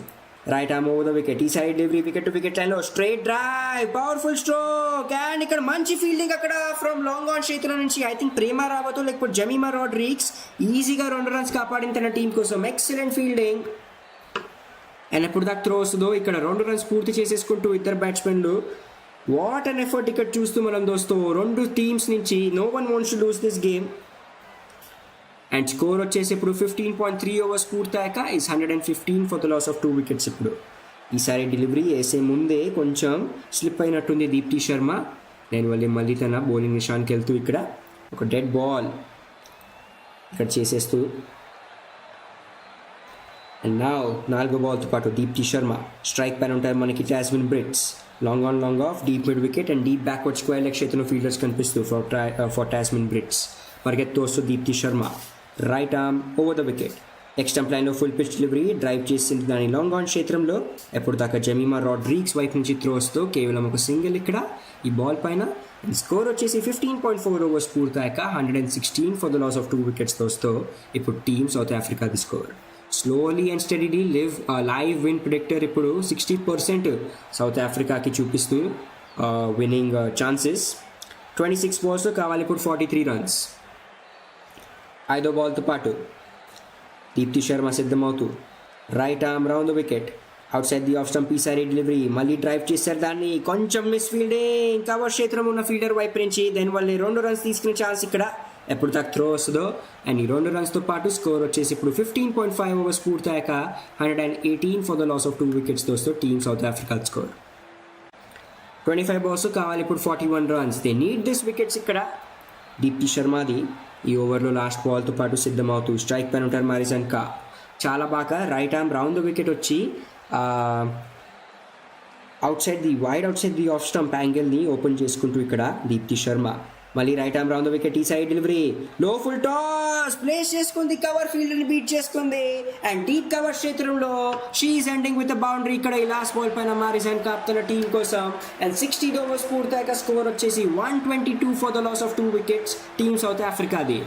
right arm over the wicket, ఈ side delivery wicket to wicket లైన్లో straight drive, powerful stroke, and ఇక్కడ మంచి ఫీల్డింగ్ అక్కడ ఫ్రమ్ లాంగ్ ఆన్ క్షేత్రం నుంచి ఐ థింక్ ప్రేమ రావతో లేకపోతే జమీమా రాడ్రిక్స్ ఈజీగా 2 runs కాపాడిన తన టీం కోసం. ఎక్సలెంట్ ఫీల్డింగ్, అండ్ ఎప్పుడు దాకా త్రో వస్తుందో ఇక్కడ 2 runs పూర్తి చేసేసుకుంటూ ఇద్దరు బ్యాట్స్మెన్లు. వాట్ అన్ ఎఫర్ట్ ఇక్కడ చూస్తూ మనం దోస్తో 2 teams నుంచి no one wants to lose this game. And score వచ్చేసి ఇప్పుడు 15.3 overs పూర్తయ్యాక is 115 for the loss of 2 wickets. ఇప్పుడు ఈసారి డెలివరీ వేసే ముందే కొంచెం స్లిప్ అయినట్టుంది దీప్తి శర్మ, నేను మళ్ళీ తన బౌలింగ్ నిషాన్కి వెళ్తూ ఇక్కడ ఒక డెడ్ బాల్ ఇక్కడ చేసేస్తూ. అండ్ నా 4వ బాల్తో పాటు దీప్తి శర్మ స్ట్రైక్ పైన ఉంటారు మనకి Tazmin Brits, long on long off deep mid wicket and deep backward square leg క్షేత్రంలో ఫీల్డర్స్ కనిపిస్తూ ఫర్ టాస్మిన్ బ్రిడ్జ్. పరిగెత్తు వస్తూ Deepti Sharma right arm over the wicket, ఎక్స్టంప్ లైన్లో ఫుల్ పిచ్ డెలివరీ, డ్రైవ్ చేసింది దాని లాంగ్ ఆన్ క్షేత్రంలో. ఎప్పుడు దాకా జమీమా రాడ్రిక్స్ వైపు నుంచి త్రోస్తో కేవలం ఒక సింగిల్ ఇక్కడ ఈ బాల్ పైన. స్కోర్ వచ్చేసి 15.4 overs పూర్తయ్యాక 116 for the loss of 2 wickets దోస్తో ఇప్పుడు టీమ్ సౌత్ ఆఫ్రికాది score. Slowly and steadily live win predictor ఇప్పుడు 60% సౌత్ ఆఫ్రికాకి చూపిస్తూ విన్నింగ్ ఛాన్సెస్. 26 balls కావాలి ఇప్పుడు 43 runs. 5వ బాల్తో పాటు దీప్తి శర్మ సిద్ధమవుతూ right arm round the wicket, outside the off stump, ఈసారి డెలివరీ మళ్ళీ డ్రైవ్ చేశారు దాన్ని, కొంచెం మిస్ ఫీల్డింగ్ కవర్ క్షేత్రం ఉన్న ఫీల్డర్ వైపు నుంచి, దానివల్ల 2 runs తీసుకునే ఛాన్స్ ఇక్కడ ఎప్పుడు దాకా త్రో వస్తుందో. అండ్ ఈ 2 runsతో పాటు స్కోర్ వచ్చేసి ఇప్పుడు 15.5 overs పూర్తయ్యాక 118 for the loss of 2 wickets దోస్తో team south Africa score. 25 balls కావాలి ఇప్పుడు 41 runs. They need this wickets ఇక్కడ. దీప్తి శర్మది ఈ ఓవర్లో లాస్ట్ బాల్తో పాటు సిద్ధమవుతూ స్ట్రైక్ పైన ఉంటారు మారిజాన్ కాప్. చాలా బాగా right arm round the wicket వచ్చి outside the off stump యాంగిల్ని ఓపెన్ చేసుకుంటూ ఇక్కడ దీప్తి శర్మ మళ్ళీ right arm round the wicket, ఈ సైడ్ డెలివరీ లో ఫుల్ టాస్ ప్లేస్ చేసుకుంది, కవర్ ఫీల్డర్ని బీట్ చేసుకుంది, అండ్ డీప్ కవర్ క్షేత్రంలో షీఈస్ ఎండింగ్ విత్ బౌండరీ ఇక్కడ ఈ లాస్ట్ బాల్ పైన మారిజాన్ కాప్ తన టీం కోసం. అండ్ 60 overs పూర్తయ్యాక స్కోర్ వచ్చేసి 122 for the loss of 2 wickets team south ఆఫ్రికాది.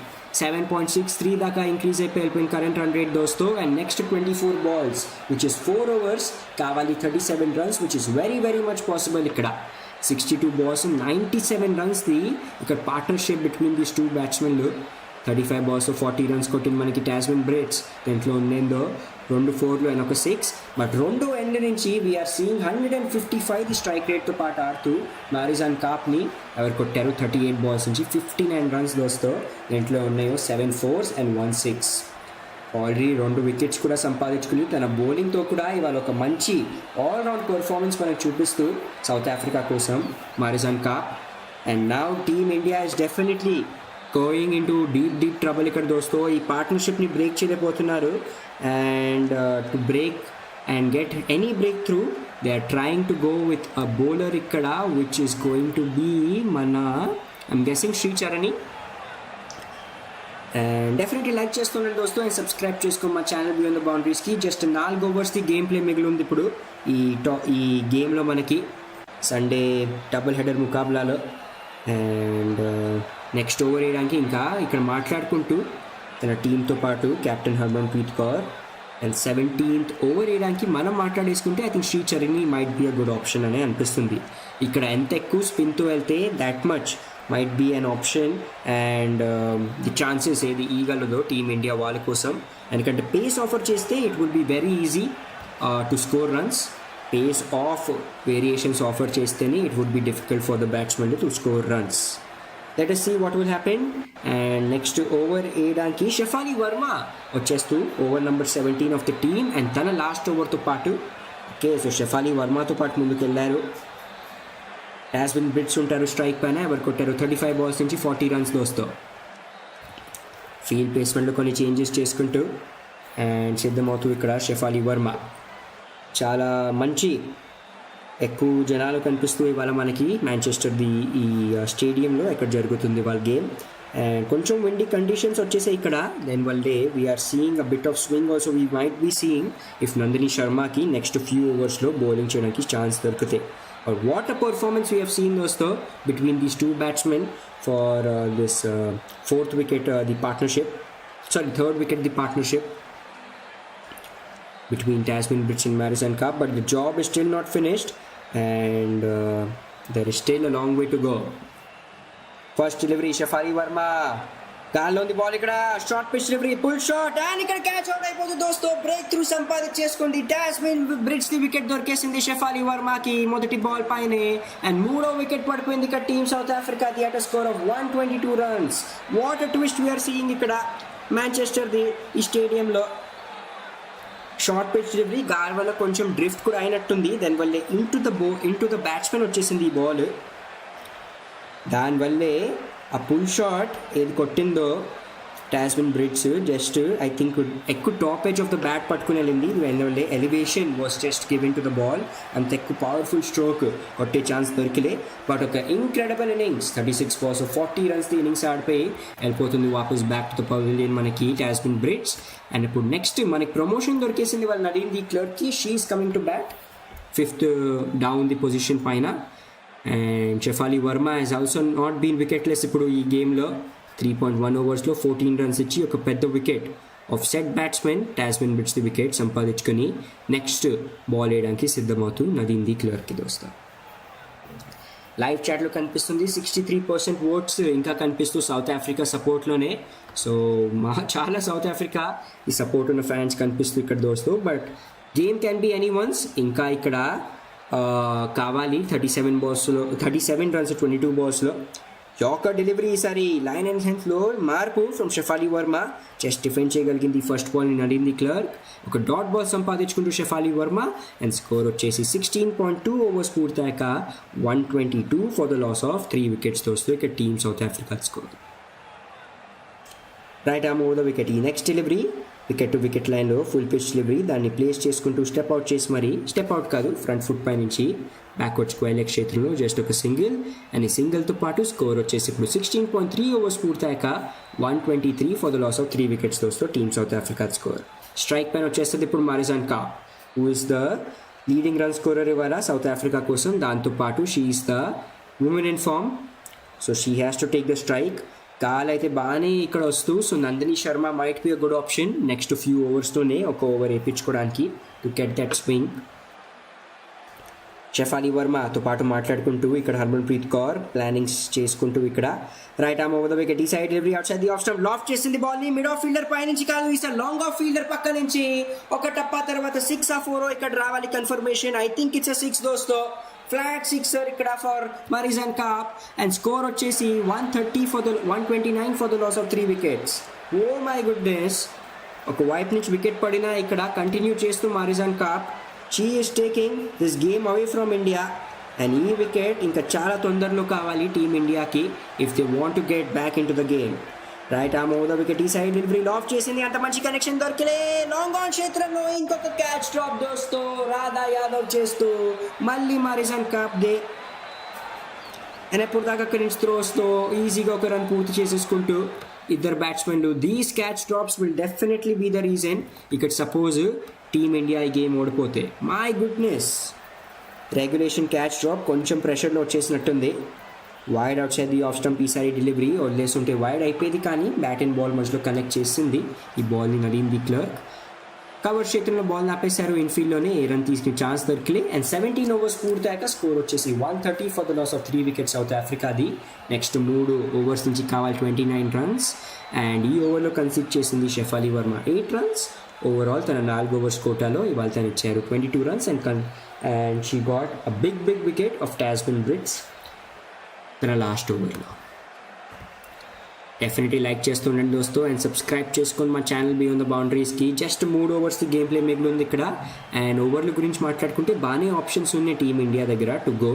7.63 దాకా ఇంక్రీజ్ అయిపోయిన కరెంట్ రన్ రేట్ దోస్తో. And next 24 balls which is 4 overs కావాలి 37 runs which is very very much possible ఇక్కడ. 62 balls 97 runsది ఇక్కడ పార్ట్నర్షిప్ బిట్వీన్ దీస్ 2 బ్యాట్స్మెన్లు. 35 balls 40 runs కొట్టింది మనకి టాస్మిన్ బ్రిడ్జ్, దాంట్లో ఉండేందో 2 4 అండ్ ఒక 6. బట్ 2 ఎండ్ నుంచి వీఆర్ సీయింగ్ 155 స్ట్రైక్ రేట్తో పాటు ఆడుతూ మారిజాన్ కాప్ని ఎవరు కొట్టారు 38 balls నుంచి 59 runs దోస్తో, దాంట్లో ఉన్నాయో 7 4s and 1 6. ఆల్రెడీ 2 wickets కూడా సంపాదించుకుని తన బౌలింగ్తో కూడా ఇవాళ ఒక మంచి ఆల్రౌండ్ పర్ఫార్మెన్స్ మనకు చూపిస్తూ సౌత్ ఆఫ్రికా కోసం Marizanne Kapp. And now team India is definitely going into deep trouble ఇక్కడ దోస్తో. ఈ పార్ట్నర్షిప్ని బ్రేక్ చేయలేకపోతున్నారు, and to break and get any breakthrough they are trying to go with a bowler ఇక్కడ which is going to be మన I'm guessing Shricharani. And definitely like చేస్తున్నాను దోస్తు, and subscribe చేసుకో మా ఛానల్ బియాండ్ ద బౌండరీస్కి. Just 4 overs game play మిగిలి ఉంది ఇప్పుడు ఈ గేమ్లో మనకి సండే డబుల్ హెడర్ ముకాబలాలో. అండ్ నెక్స్ట్ ఓవర్ వేయడానికి ఇంకా ఇక్కడ మాట్లాడుకుంటూ తన టీంతో పాటు captain Harmanpreet Kaur. And 17th over వేయడానికి మనం మాట్లాడేసుకుంటే I think Shricharani might be a good option అని అనిపిస్తుంది. ఇక్కడ ఎంత ఎక్కువ స్పిన్తో వెళ్తే that much might be an option, and the chances ఏది ఈగలదో టీమ్ ఇండియా వాళ్ళ కోసం. ఎందుకంటే పేస్ ఆఫర్ చేస్తే it would be very easy to score runs. Pace of variations offer చేస్తేనే it would be difficult for the batsmen to score runs. Let us see what will happen. And next over వేయడానికి షెఫాలి వర్మ వచ్చేస్తూ over number 17 of the team, and తన last ఓవర్తో పాటు okay so Shefali వర్మతో పాటు ముందుకు వెళ్ళారు. టాస్మిన్ bridge ఉంటారు స్ట్రైక్ పైన, ఎవరు కొట్టారు 35 balls నుంచి 40 runs దోస్తో. ఫీల్డ్ ప్లేస్మెంట్లో కొన్ని చేంజెస్ చేసుకుంటూ అండ్ సిద్ధమవుతూ ఇక్కడ షెఫాలి వర్మ. చాలా మంచి ఎక్కువ జనాలు కనిపిస్తూ ఇవాళ మనకి మాంచెస్టర్ది ఈ స్టేడియంలో ఇక్కడ జరుగుతుంది వాళ్ళ గేమ్. అండ్ కొంచెం విండీ కండిషన్స్ వచ్చేసాయి ఇక్కడ. దెన్ వల్లే we are seeing a bit of swing also we might be seeing if Nandini శర్మకి నెక్స్ట్ ఫ్యూ ఓవర్స్లో బౌలింగ్ చేయడానికి ఛాన్స్ దొరుకుతాయి. Or what a performance we have seen dosto between these two batsmen for this third wicket the partnership between Tasman Brits and Marizanne Kapp, but the job is still not finished and there is still a long way to go. First delivery Shefali Verma, గాల్లో ఉంది ball, ఇక్కడ short pitch delivery, pull shot and ఇక్కడ catch out అయిపోతుంది దోస్తో. Breakthrough సంపాదించేసుకుంది Tazmin Brits the wicket దొరికేసింది షెఫాలి వర్మకి మొదటి బాల్ పైనే. అండ్ మూడో వికెట్ పడిపోయింది ఇక్కడ team south Africa the at score of 122 runs. What a twist we are seeing ఇక్కడ మాంచెస్టర్ది ఈ స్టేడియంలో. షార్ట్ పిచ్ డెలివరీ గాల్ వల్ల కొంచెం డ్రిఫ్ట్ కూడా అయినట్టుంది, దానివల్లే ఇంటూ ద బ్యాట్స్మెన్ వచ్చేసింది ఈ బాల్. దానివల్లే ఆ పుల్ షాట్ ఏది కొట్టిందో Tazmin Brits just I think ఎక్కువ top edge of the bat పట్టుకుని వెళ్ళింది. దానివల్లే elevation was just given to the ball. అంత ఎక్కువ పవర్ఫుల్ స్ట్రోక్ కొట్టే ఛాన్స్ దొరికిలే. బట్ ఒక incredible innings 36 balls 40 runs the innings ఆడిపోయి వెళ్ళిపోతుంది వాపస్ బ్యాక్ టు ద పవిలియన్ మనకి టాస్మిన్ బ్రిడ్స్. అండ్ ఇప్పుడు నెక్స్ట్ మనకి ప్రమోషన్ దొరికేసింది వాళ్ళు నడీన్ ది క్లర్క్కి. She is coming to bat 5th down the position పైన. And Shafali Verma has also not been wicketless ఇప్పుడు ఈ గేమ్లో. 3.1 overs 14 runs ఇచ్చి ఒక పెద్ద wicket of set batsmen Tazmin Brits the wicket సంపాదించుకొని నెక్స్ట్ బాల్ వేయడానికి సిద్ధమవుతూ నదీమ్ ది క్లర్క్కి దోస్తా. లైవ్ చాట్లో కనిపిస్తుంది 63% ఓట్స్ ఇంకా కనిపిస్తూ సౌత్ ఆఫ్రికా సపోర్ట్లోనే. సో చాలా సౌత్ ఆఫ్రికా ఈ సపోర్ట్ ఉన్న ఫ్యాన్స్ కనిపిస్తూ ఇక్కడ దోస్తూ. But game can be anyone's. ఇంకా ఇక్కడ కావాలి 37 runs 22 balls. యార్కర్ డెలివరీ ఈసారి లైన్ అండ్ హెన్స్లో మార్పు from Shafali Verma. Just defend చేయగలిగింది ఫస్ట్ బాల్ని నడీన్ ది క్లర్క్. ఒక డాట్ బాల్ సంపాదించుకుంటూ షెఫాలి వర్మ. అండ్ స్కోర్ వచ్చేసి 16.2 overs పూర్తయ్యాక 122 for the loss of 3 wickets దోస్తూ ఇక్కడ team south Africa score. Right arm over the wicket. ఈ next delivery wicket to wicket లైన్లో ఫుల్ పిచ్ డెలివరీ, దాన్ని ప్లేస్ చేసుకుంటూ స్టెప్ అవుట్ చేసి మరి స్టెప్ అవుట్ కాదు ఫ్రంట్ ఫుట్ పై నుంచి బ్యాక్వర్డ్ స్క్వేర్ లెగ్ క్షేత్రంలో జస్ట్ ఒక సింగిల్. అండ్ ఈ సింగిల్తో పాటు స్కోర్ వచ్చేసి ఇప్పుడు 16.3 overs పూర్తయ్యాక 123 for the loss of 3 wickets దోస్తో team south Africa score. Strike పైన వచ్చేస్తుంది ఇప్పుడు Marizanne Kapp, who is the leading run scorer ఇవాళ సౌత్ ఆఫ్రికా కోసం. దాంతోపాటు she is the women in form, so she has to take the strike. కాల్ అయితే బాగానే ఇక్కడ వస్తూ, so Nandini Sharma might be a good option next few ఓవర్స్తోనే ఒక ఓవర్ వేయించుకోవడానికి to get that swing. Shafali వర్మతో పాటు మాట్లాడుకుంటూ ఇక్కడ హర్మన్ప్రీత్ కౌర్ ప్లానింగ్స్ చేసుకుంటూ ఇక్కడ right arm over the wicket. ఈ side delivery outside the off stump loft చేసింది బాల్ని మిడ్ ఆఫ్ ఫీల్డర్ పై నుంచి కాదు, ఈసారి లాంగ్ ఆఫ్ ఫీల్డర్ పక్క నుంచి ఒక టప్పా తర్వాత 6 or 4 ఇక్కడ రావాలి కన్ఫర్మేషన్. ఐ థింక్ ఇట్స్ 6 దోస్తో. ఫ్లాట్ సిక్సర్ ఇక్కడ for Marizanne Kapp. And score వచ్చేసి 129 for the loss of 3 wickets. Oh my goodness, ఒక వైపు నుంచి వికెట్ పడినా ఇక్కడ కంటిన్యూ చేస్తూ Marizanne Kapp. She is taking this game away from India. And ఈ వికెట్ ఇంకా చాలా తొందరలో కావాలి టీమ్ ఇండియాకి if they want to get back into the game. Right arm over the wicket. ఈ సైడ్ డెలివరీ లాఫ్ చేసింది, అంత మంచి కనెక్షన్ దొరికిలే. లాంగ్ ఆన్ క్షేత్రంలో ఇంకొక క్యాచ్ డ్రాప్ దోస్తూ రాధా యాదవ్ చేస్తూ మళ్ళీ Marizanne Kapp దే. అండ్ ఎప్పుడు దాకా అక్కడి నుంచి త్రోస్తో ఈజీగా ఒక రన్ పూర్తి చేసేసుకుంటూ ఇద్దరు బ్యాట్స్మెన్లు. These catch drops will definitely be the reason ఇక్కడ సపోజ్ టీమ్ ఇండియా ఈ గేమ్ ఓడిపోతే. My goodness, regulation catch drop కొంచెం ప్రెషర్లో వచ్చేసినట్టుంది. Wide outside the off stump ఈసారి డెలివరీ వదిలేస్తుంటే వైడ్ అయిపోయేది, కానీ బ్యాట్ అండ్ బాల్ మధ్యలో కనెక్ట్ చేసింది ఈ బాల్ని నడీన్ ది క్లర్క్. కవర్ క్షేత్రంలో బాల్ ఆపేశారు ఇన్ఫీల్డ్లోనే, ఏ రన్ తీసుకునే ఛాన్స్ దొరికిలే. అండ్ 17 overs పూర్తయ్యాక స్కోర్ వచ్చేసి 130 for the loss of 3 wickets సౌత్ ఆఫ్రికాది. నెక్స్ట్ 3 overs నుంచి కావాలి 29 runs. అండ్ ఈ ఓవర్లో కన్సిడర్ చేసింది షెఫాలి వర్మ 8 runs. ఓవరాల్ తన 4 overs కోటాలో ఇవాళ తను ఇచ్చారు 22 runs. And she got a big wicket of Tazmin Brits తన లాస్ట్ ఓవర్లో. డెఫినెట్లీ లైక్ చేస్తుండండి దోస్తు అండ్ సబ్స్క్రైబ్ చేసుకొని మా ఛానల్ బియాండ్ ద బౌండరీస్కి. జస్ట్ 3 ఓవర్స్ గేమ్ ప్లే మిగిలి ఉంది ఇక్కడ. అండ్ ఓవర్ల గురించి మాట్లాడుకుంటే బాగానే ఆప్షన్స్ ఉన్నాయి టీమిండియా దగ్గర టు గో.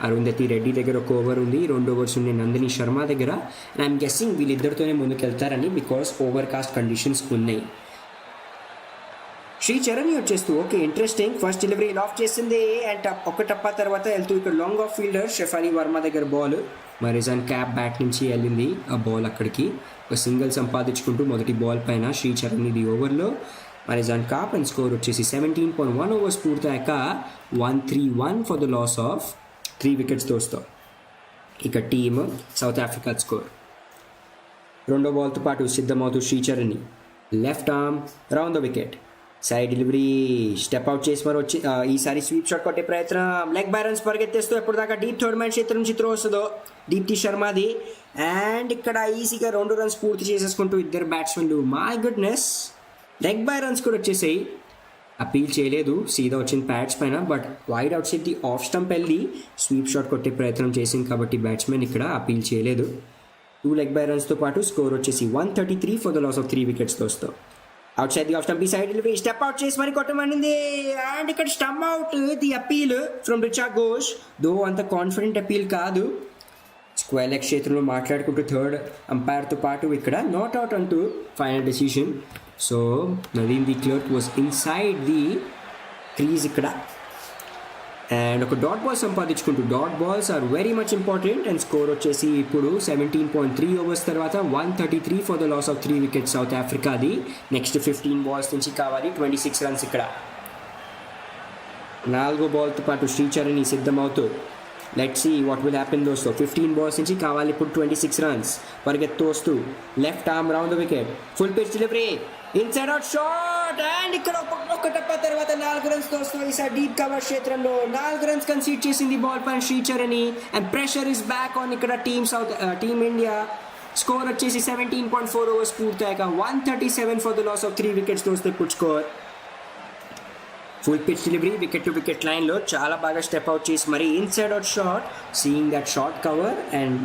అరుంధతి రెడ్డి దగ్గర 1 ఓవర్ ఉంది, 2 ఓవర్స్ ఉన్నాయి నందిని శర్మ దగ్గర. అండ్ ఐఎమ్ గెస్సింగ్ వీళ్ళిద్దరితోనే ముందుకు వెళ్తారని, బికాస్ ఓవర్ కాస్ట్ కండిషన్స్ ఉన్నాయి. శ్రీ చరణి వచ్చేస్తూ okay interesting first delivery of చేసింది అండ్ ఒక టప్పా తర్వాత వెళ్తూ ఇక్కడ long off fielder Shefali Varma దగ్గర బాల్. మరిజాన్ క్యాప్ బ్యాట్ నుంచి వెళ్ళింది ఆ బాల్ అక్కడికి. ఒక సింగిల్ సంపాదించుకుంటూ మొదటి బాల్ పైన శ్రీ చరణ్ ఇది ఓవర్లో. మరిజాన్ కాప్ అండ్ స్కోర్ వచ్చేసి 17.1 ఓవర్స్ పూర్తయ్యాక 131 for the loss of 3 wickets దోస్తో. ఇక టీమ్ సౌత్ ఆఫ్రికా స్కోర్. రెండో బాల్తో పాటు సిద్ధమవుతూ Shree Charan left arm round the wicket, side delivery step out చేసి మరి వచ్చి ఈసారి స్వీప్ షాట్ కొట్టే ప్రయత్నం. లెగ్ బ్యాలెన్స్ పరిగెత్తేస్తూ ఎప్పటిదాకా డీప్ థర్డ్ మ్యాన్ క్షేత్రం నుంచి త్రో వస్తుందో దీప్తి శర్మది. అండ్ ఇక్కడ ఈజీగా 2 రన్స్ పూర్తి చేసేసుకుంటూ ఇద్దరు బ్యాట్స్మెన్లు. My goodness, leg bye runs కూడా వచ్చేసాయి. అపీల్ చేయలేదు, సీదా వచ్చింది ప్యాడ్స్ పైన. But wide outside the off stump వెళ్ళి స్వీప్ షాట్ కొట్టే ప్రయత్నం చేసింది కాబట్టి బ్యాట్స్మెన్ ఇక్కడ అపీల్ చేయలేదు. 2 లెగ్ బై రన్స్తో పాటు స్కోర్ వచ్చేసి 133 for the loss of 3 wickets దోస్తో. Outside the off stump, ఈ సైడ్ డెలివరీ స్టెప్ అవుట్ చేసి మరి కొట్టమనింది. అండ్ ఇక్కడ stump out the appeal from Richa Ghosh. Though అంత కాన్ఫిడెంట్ అపీల్ కాదు. స్క్వేర్ లెగ్ క్షేత్రంలో మాట్లాడుకుంటూ థర్డ్ అంపైర్తో పాటు ఇక్కడ నాట్ అవుట్ అంటూ final decision. So Nadine de Klerk was inside the crease ఇక్కడ. అండ్ ఒక డాట్ బాల్ సంపాదించుకుంటూ, dot balls are very much important. And score వచ్చేసి ఇప్పుడు 17.3 ఓవర్స్ తర్వాత 133 for the loss of 3 wickets South ఆఫ్రికాది. నెక్స్ట్ 15 బాల్స్ నుంచి కావాలి 26 రన్స్ ఇక్కడ. 4వ బాల్తో పాటు శ్రీచరణి సిద్ధమవుతూ let's see what will happen దోస్తో. 15 బాల్స్ నుంచి కావాలి ఇప్పుడు 26 రన్స్. పరిగెత్తు వస్తూ left arm round the wicket, full pitch delivery, inside out shot. And ఇక్కడ ఒక టప్ప తర్వాత 4 రన్స్ దోస్తో. ఈసారి డీప్ కవర్ క్షేత్రంలో 4 రన్స్ కన్సీడ్ చేసింది బాల్ పైన Shree Charani. And pressure is back on ఇక్కడ టీమ్ ఇండియా. స్కోర్ వచ్చేసి 17.4 ఓవర్స్ పూర్తయ్యాక 137 for the loss of 3 wickets దోస్తో ఇప్పుడు score. Full pitch delivery wicket to wicket లైన్లో చాలా బాగా స్టెప్ అవుట్ చేసి మరి inside out shot, seeing that short cover and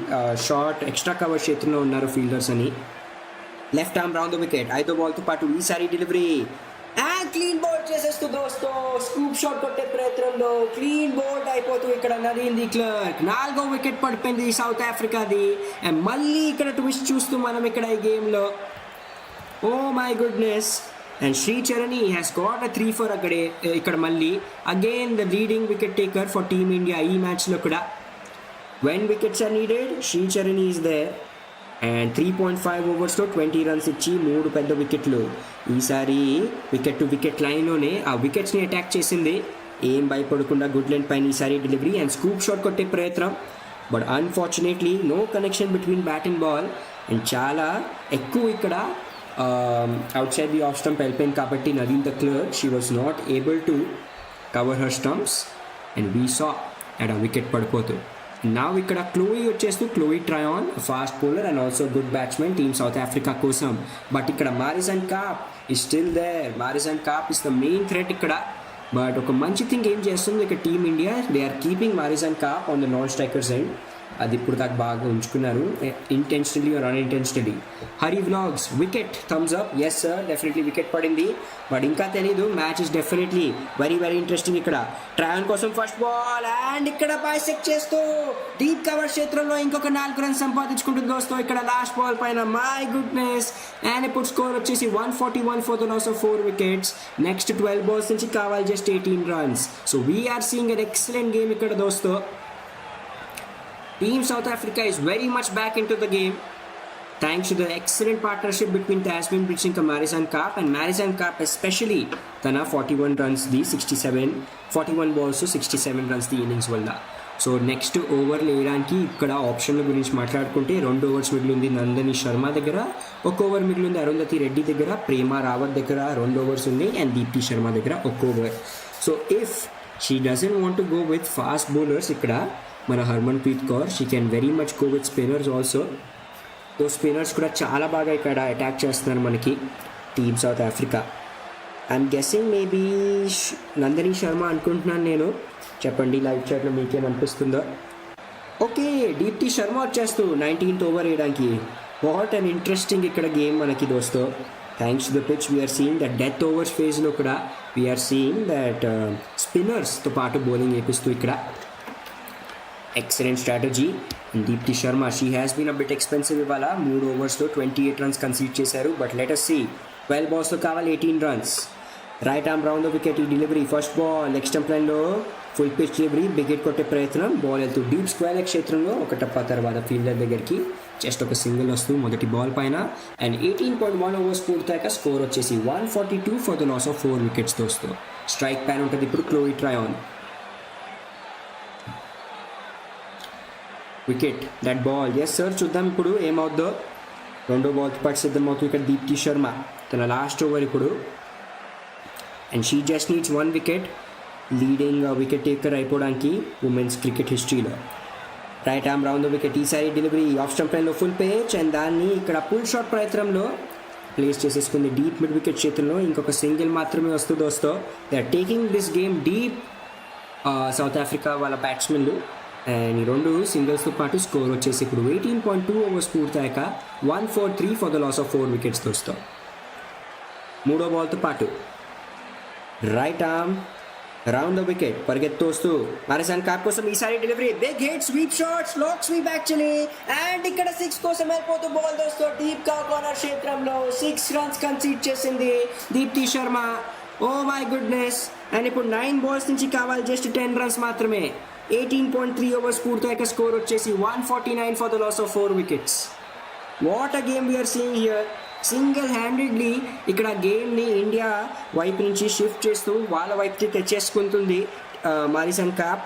short extra cover క్షేత్రంలో ఉన్నారు ఫీల్డర్స్ అని. Left arm round the wicket, 5వ బాల్తో పాటు ఈసారి డెలివరీ అండ్ క్లీన్ బౌల్డ్ చేసేస్తూ దోస్తో స్కూప్ షాట్ కొట్టే ప్రయత్నంలో క్లీన్ బౌల్డ్ అయిపోతూ ఇక్కడ నదీమ్ ది క్లర్క్. 4వ వికెట్ పడిపోయింది సౌత్ ఆఫ్రికాది. అండ్ మళ్ళీ ఇక్కడ ట్విస్ట్ చూస్తూ మనం ఇక్కడ ఈ గేమ్లో. Oh my goodness. And Shree Charani has got 3 అక్కడే ఇక్కడ మళ్ళీ again the leading wicket taker for team India ఈ మ్యాచ్లో కూడా. When wickets are needed Shree Charani is there. And 3.5 ఓవర్స్లో 20 రన్స్ ఇచ్చి 3 పెద్ద వికెట్లు. ఈసారి వికెట్ టు వికెట్ లైన్లోనే ఆ వికెట్స్ని అటాక్ చేసింది. ఏం భయపడకుండా గుడ్ లెంత్ పైన ఈసారి డెలివరీ అండ్ స్కూప్ షాట్ కొట్టే ప్రయత్నం. But unfortunately no connection between bat and ball. And చాలా ఎక్కువ ఇక్కడ outside the off stump వెళ్ళిపోయింది కాబట్టి Nadine de Klerk she was not able to cover her stumps and we saw it ఆ wicket పడిపోతూ. నా ఇక్కడ క్లోయి వచ్చేస్తూ Chloe Tryon fast bowler and also good batsmen team south Africa కోసం. But ఇక్కడ Marizanne Kapp is still there. Marizanne Kapp is the main threat ఇక్కడ. But ఒక మంచి థింగ్ ఏం చేస్తుంది ఇక్కడ team India, they are keeping Marizanne Kapp on the non striker's end. అది ఇప్పుడు దాకా బాగా ఉంచుకున్నారు intentionally or unintentionally. Hari vlogs wicket thumbs up. Yes sir, definitely wicket పడింది. బట్ ఇంకా తెలీదు, match is definitely very very interesting. ఇక్కడ ట్రయాన్ కోసం ఫస్ట్ బాల్ అండ్ ఇక్కడ బైసెక్ట్ చేస్తూ డీప్ కవర్ క్షేత్రంలో ఇంకొక 4 రన్స్ సంపాదించుకుంటుంది దోస్తో ఇక్కడ లాస్ట్ బాల్ పైన. My goodness. అండ్ ఇప్పుడు స్కోర్ వచ్చేసి 141 for the loss of 4 wickets. Next 12 balls నుంచి కావాలి just 18 runs. So we are seeing an excellent game ఇక్కడ దోస్తో. Team South Africa is very much back into the game thanks to the excellent partnership between Tasmin Brits and Marizanne Kapp, and Marizanne Kapp especially tana 41 runs the 41 balls to 67 runs the innings వల్ల. So next ఓవర్లు వేయడానికి ఇక్కడ ఆప్షన్ల గురించి మాట్లాడుకుంటే 2 overs మిగిలింది నందిని శర్మ దగ్గర, 1 over మిగిలింది అరుంధతి రెడ్డి దగ్గర, ప్రేమ రావత్ దగ్గర 2 ఓవర్స్ ఉంది అండ్ దీప్తి శర్మ దగ్గర 1 over. So if she doesn't want to go with fast bowlers ఇక్కడ మన Harmanpreet Kaur, she can very much go with spinners also. తో స్పిన్నర్స్ కూడా చాలా బాగా ఇక్కడ అటాక్ చేస్తున్నారు మనకి team south Africa. I'm guessing maybe Nandini Sharma అనుకుంటున్నాను నేను. చెప్పండి లైవ్ చాట్లో మీకేమనిపిస్తుందో. ఓకే, దీప్తి శర్మ వచ్చేస్తూ 19th ఓవర్ వేయడానికి. వాట్ అండ్ ఇంట్రెస్టింగ్ ఇక్కడ గేమ్ మనకి దోస్తో. Thanks to the pitch we are seeing that death overs ఫేజ్లో కూడా వీఆర్ సీయింగ్ దట్ స్పిన్నర్స్తో పాటు బౌలింగ్ వేపిస్తూ ఇక్కడ excellent strategy. Deepti Sharma she has been a bit expensive ఇవాళ. 3 ఓవర్స్లో 28 రన్స్ కన్సీడ్ చేశారు. But let us see 12 balls కావాలి 18 runs. Right arm round the wicket, ఈ delivery first ball leg stump లైన్లో ఫుల్ పిచ్ డెలివరీ, వికెట్ కొట్టే ప్రయత్నం, బాల్ వెళ్తూ deep square leg క్షేత్రంలో ఒక టప్ప తర్వాత ఫీల్డర్ దగ్గరికి జస్ట్ ఒక సింగిల్ వస్తూ మొదటి బాల్ పైన. అండ్ 18.1 ఓవర్స్ పూర్తయ్యాక స్కోర్ వచ్చేసి 142 for the loss of 4 wickets దోస్తు. స్ట్రైక్ ప్యాన్ ఉంటుంది ఇప్పుడు Chloe Tryon. Wicket that ball, yes sir చూద్దాం ఇప్పుడు ఏమవుద్దో. రెండో బాల్కి పాటు సిద్ధమవుతుంది ఇక్కడ దీప్తి శర్మ, తన లాస్ట్ ఓవర్ ఇప్పుడు. And she just needs 1 wicket, leading wicket taker అయిపోవడానికి ఉమెన్స్ క్రికెట్ హిస్టరీలో. Right arm round the wicket, ఈసారి డెలివరీ ఆఫ్ స్టంప్ లైన్లో ఫుల్ పేచ్ అండ్ దాన్ని ఇక్కడ పుల్ షాట్ ప్రయత్నంలో ప్లేస్ చేసేసుకుంది డీప్ మిడ్ వికెట్ చేతుల్లో. ఇంకొక సింగిల్ మాత్రమే వస్తూ దోస్తో. They are taking this game deep South Africa వాళ్ళ బ్యాట్స్మెన్లు. అండ్ ఈ 2 సింగిల్స్తో పాటు స్కోర్ వచ్చేసి ఇప్పుడు 18.2 ఓవర్స్ పూర్తయ్యాక 143 for the loss of 4 wickets దోస్తో. మూడో బాల్తో పాటు right arm round the wicket పరిగెత్తోస్తూ మారిజాన్ కాప్ కోసం ఈసారి delivery, big hit, sweep shot, slack sweep actually. And ఇక్కడ 6 కోసం వెళ్ళిపోతూ బాల్ దోస్తో డీప్ గా కార్నర్ క్షేత్రంలో 6 రన్స్ కన్సీడ్ చేసింది Deepti Sharma. Oh my goodness. And ఇప్పుడు 9 balls నుంచి కావాలి జస్ట్ 10 రన్స్ మాత్రమే. 18.3 ఓవర్స్ పూర్తయ్యాక స్కోర్ వచ్చేసి 149 for the loss of 4 wickets. What a game we are seeing here. Single handedly ఇక్కడ గేమ్ని ఇండియా వైపు నుంచి షిఫ్ట్ చేస్తూ వాళ్ళ వైపుకి తెచ్చేసుకుంటుంది Marizanne Kapp.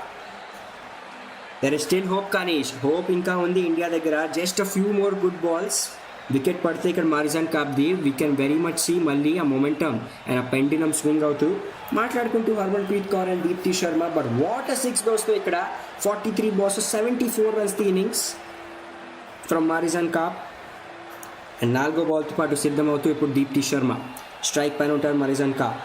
There is still hope, కానీ హోప్ ఇంకా ఉంది ఇండియా దగ్గర. Just a few more good balls. Wicket పడితే ఇక్కడ మారిజాన్ కాప్ది we can very much see మళ్ళీ ఆ మొమెంటమ్ అండ్ ఆ పెండినం స్వింగ్ అవుతూ మాట్లాడుకుంటూ Harmanpreet Kaur and Deepti Sharma. But what a 6 దోస్తు ఇక్కడ. 43 balls 74 runs the innings from Marizanne Kapp. అండ్ 4వ బాల్తో పాటు సిద్ధమవుతూ ఇప్పుడు దీప్తి శర్మ. స్ట్రైక్ పైన ఉంటారు మారిజాన్ కాప్.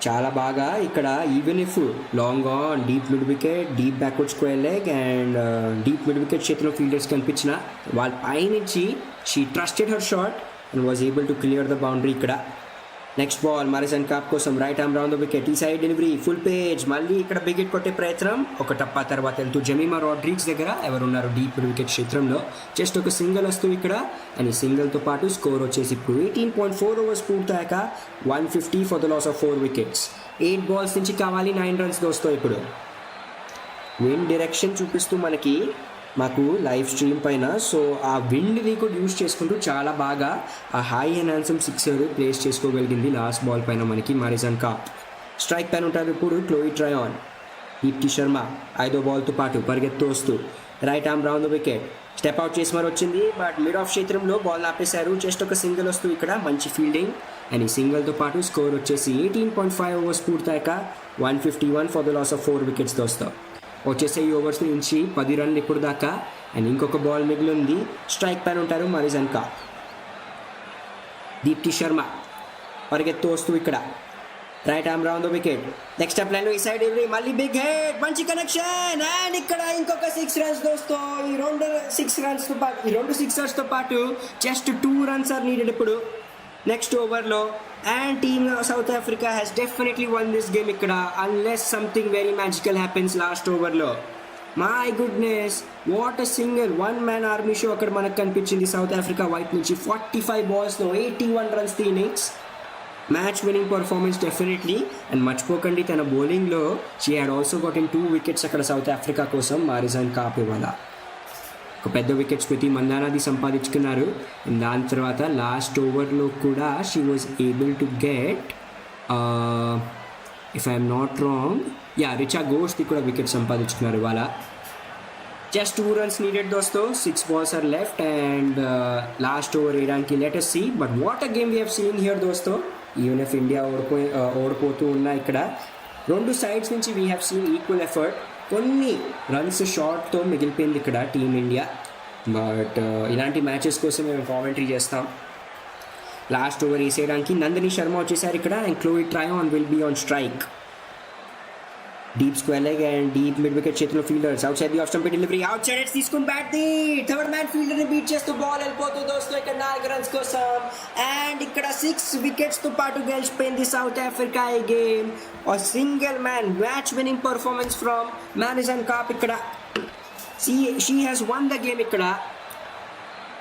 చాలా బాగా ఇక్కడ even if long on deep mid wicket, deep backward square leg and deep mid wicket చేతిలో ఫీల్డర్స్ కనిపించిన వాళ్ళ పైనుంచి she trusted her shot and was able to clear the boundary ఇక్కడ. నెక్స్ట్ బాల్ మారిజాన్ కాప్ కోసం right arm round the wicket, ఈ side delivery full page, మళ్ళీ ఇక్కడ big hit కొట్టే ప్రయత్నం. ఒక టప్పా తర్వాత వెళ్తూ జమీమా రాడ్రిగ్స్ దగ్గర ఎవరున్నారు డీప్ వికెట్ క్షేత్రంలో జస్ట్ ఒక సింగిల్ వస్తూ ఇక్కడ. అండ్ ఈ సింగిల్తో పాటు స్కోర్ వచ్చేసి ఇప్పుడు 18.4 ఓవర్స్ పూర్తయ్యాక 150 for the loss of 4 wickets. 8 balls నుంచి కావాలి 9 రన్స్ దోస్తో ఇప్పుడు. విండ్ డైరెక్షన్ చూపిస్తూ మాకు లైవ్ స్ట్రీమ్ పైన, సో ఆ విండ్ని కూడా యూజ్ చేసుకుంటూ చాలా బాగా ఆ high and handsome sixer place చేసుకోగలిగింది లాస్ట్ బాల్ పైన మనకి మారిజాన్ కాప్. స్ట్రైక్ పైన ఉంటారు ఇప్పుడు క్లోయి ట్రయాన్. దీప్తి శర్మ 5వ బాల్తో పాటు పరిగెత్తు వస్తూ right arm round the wicket, step out చేసి మరి వచ్చింది. బట్ మిడ్ ఆఫ్ క్షేత్రంలో బాల్ ఆపేశారు. జస్ట్ ఒక సింగిల్ వస్తూ ఇక్కడ మంచి ఫీల్డింగ్. అండ్ ఈ సింగిల్తో పాటు స్కోర్ వచ్చేసి 18.5 ఓవర్స్ పూర్తయ్యాక 151 for the loss of 4 wickets దోస్తో. వచ్చేసే ఈ ఓవర్స్ నుంచి 10 రన్లు ఇప్పుడు దాకా. అండ్ ఇంకొక బాల్ మిగిలి ఉంది. స్ట్రైక్ పైన ఉంటారు మారిజాన్ కాప్. దీప్తి శర్మ పరిగెత్తు వస్తూ ఇక్కడ right arm round the wicket, next step లైన్లో ఈ సైడ్ డెలివరీ, మళ్ళీ బిగ్ హిట్, మంచి కనెక్షన్. అండ్ ఇక్కడ ఇంకొక 6 రన్స్ దోస్తో. ఈ 2 సిక్సర్స్తో పాటు జస్ట్ 2 runs ఆర్ నీడెడ్ ఇప్పుడు నెక్స్ట్ ఓవర్లో. And team south Africa has definitely won this game ఇక్కడ, unless something very magical happens last ఓవర్లో. My goodness, what a single 1-man army show అక్కడ మనకు కనిపించింది సౌత్ ఆఫ్రికా వైపు నుంచి. 45 balls 81 runs the innings. Match winning performance definitely. And మర్చిపోకండి తన బౌలింగ్లో she had also gotten 2 wickets అక్కడ సౌత్ ఆఫ్రికా కోసం మారిజాన్ కాప్ ఇవాళ. ఒక పెద్ద వికెట్ స్మృతి మందానాది సంపాదించుకున్నారు. దాని తర్వాత లాస్ట్ ఓవర్లో కూడా she was able to get, if I'm not wrong, Richa ఘోష్ది కూడా వికెట్ సంపాదించుకున్నారు ఇవాళ. జస్ట్ 2 runs నీడెడ్ దోస్తో. 6 balls are left and last over వేయడానికి. Let us see, but what a game we have seen here దోస్తో. Even if India ఓడిపోతూ ఉన్నా ఇక్కడ 2 sides నుంచి we have seen equal effort. కొన్ని రన్స్ షార్ట్తో మిగిలిపోయింది ఇక్కడ టీమిండియా. బట్ ఇలాంటి మ్యాచెస్ కోసం మేము కామెంటరీ చేస్తాం. లాస్ట్ ఓవర్ వేసేయడానికి నందిని శర్మ వచ్చేసారు ఇక్కడ. And Chloe Tryon will be on strike. Deep square leg and deep mid wicket చేతిలో fielders outside the off stump delivery outside edge తీసుకుని bat the third man fielder ని beat చేస్తూ ball వెళ్ళిపోతుంది దోస్తు ఇక్కడ 4 runs కోసం and ఇక్కడ 6 wickets తో పాటు గెలిచిపోయింది సౌత్ ఆఫ్రికా ఈ game a single man match winning performance from Marizanne Kapp ఇక్కడ she has won the game ఇక్కడ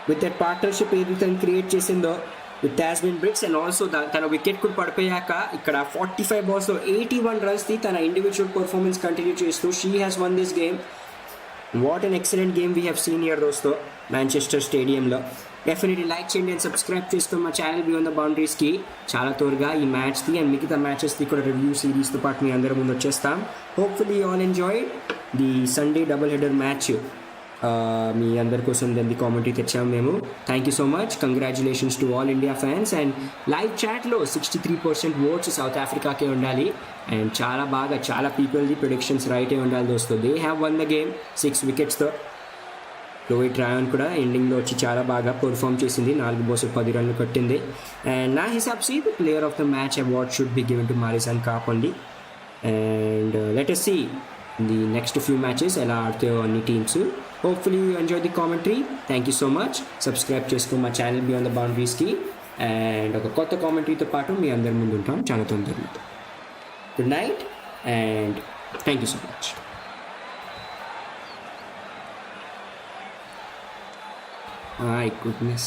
with that partnership ఏదైతే క్రియేట్ చేసిందో with Tasman Briggs and also తన వికెట్ కూడా పడిపోయాక ఇక్కడ 45 balls లో 81 runs ది తన ఇండివిజువల్ పర్ఫార్మెన్స్ కంటిన్యూ చేస్తూ she has won this game. What an excellent game we have seen here దోస్తో మాంచెస్టర్ స్టేడియంలో. డెఫినెట్లీ లైక్ చేయండి అండ్ సబ్స్క్రైబ్ చేసుకుని మా ఛానల్ బియాండ్ ద బౌండరీస్కి. చాలా త్వరగా ఈ మ్యాచ్ది అండ్ మిగతా మ్యాచెస్ది కూడా రివ్యూ సిరీస్తో పాటు మీ అందరి ముందు వచ్చేస్తాం. Hopefully all enjoy the Sunday double header match. మీ అందరి కోసం దాన్ని కామెంటరీ తెచ్చాము మేము. Thank you so much. Congratulations to all India fans. And live చాట్లో 63% ఓట్స్ సౌత్ ఆఫ్రికాకే ఉండాలి అండ్ చాలా పీపుల్ది ప్రిడిక్షన్స్ రైటే ఉండాలి దోస్తో. They have won the game 6 వికెట్స్తో. రోహిత్ రాయన్ కూడా ఎండింగ్లో వచ్చి చాలా బాగా పర్ఫామ్ చేసింది. 4 balls 10 runs కొట్టింది. అండ్ నా హిసాబ్సి the player of the match award should be given to Marizanne Kapp only. And let us see the next few matches ఎలా ఆడుతాయో అన్ని teams. Hopefully you enjoy the commentary. Thank you so much. Subscribe చేసుకో మా channel beyond the బౌండరీస్కి. అండ్ ఒక కొత్త కామెంటరీతో పాటు మీ అందరి ముందు ఉంటాం చాలా తొందరలో. Good night and thank you so much. My goodness.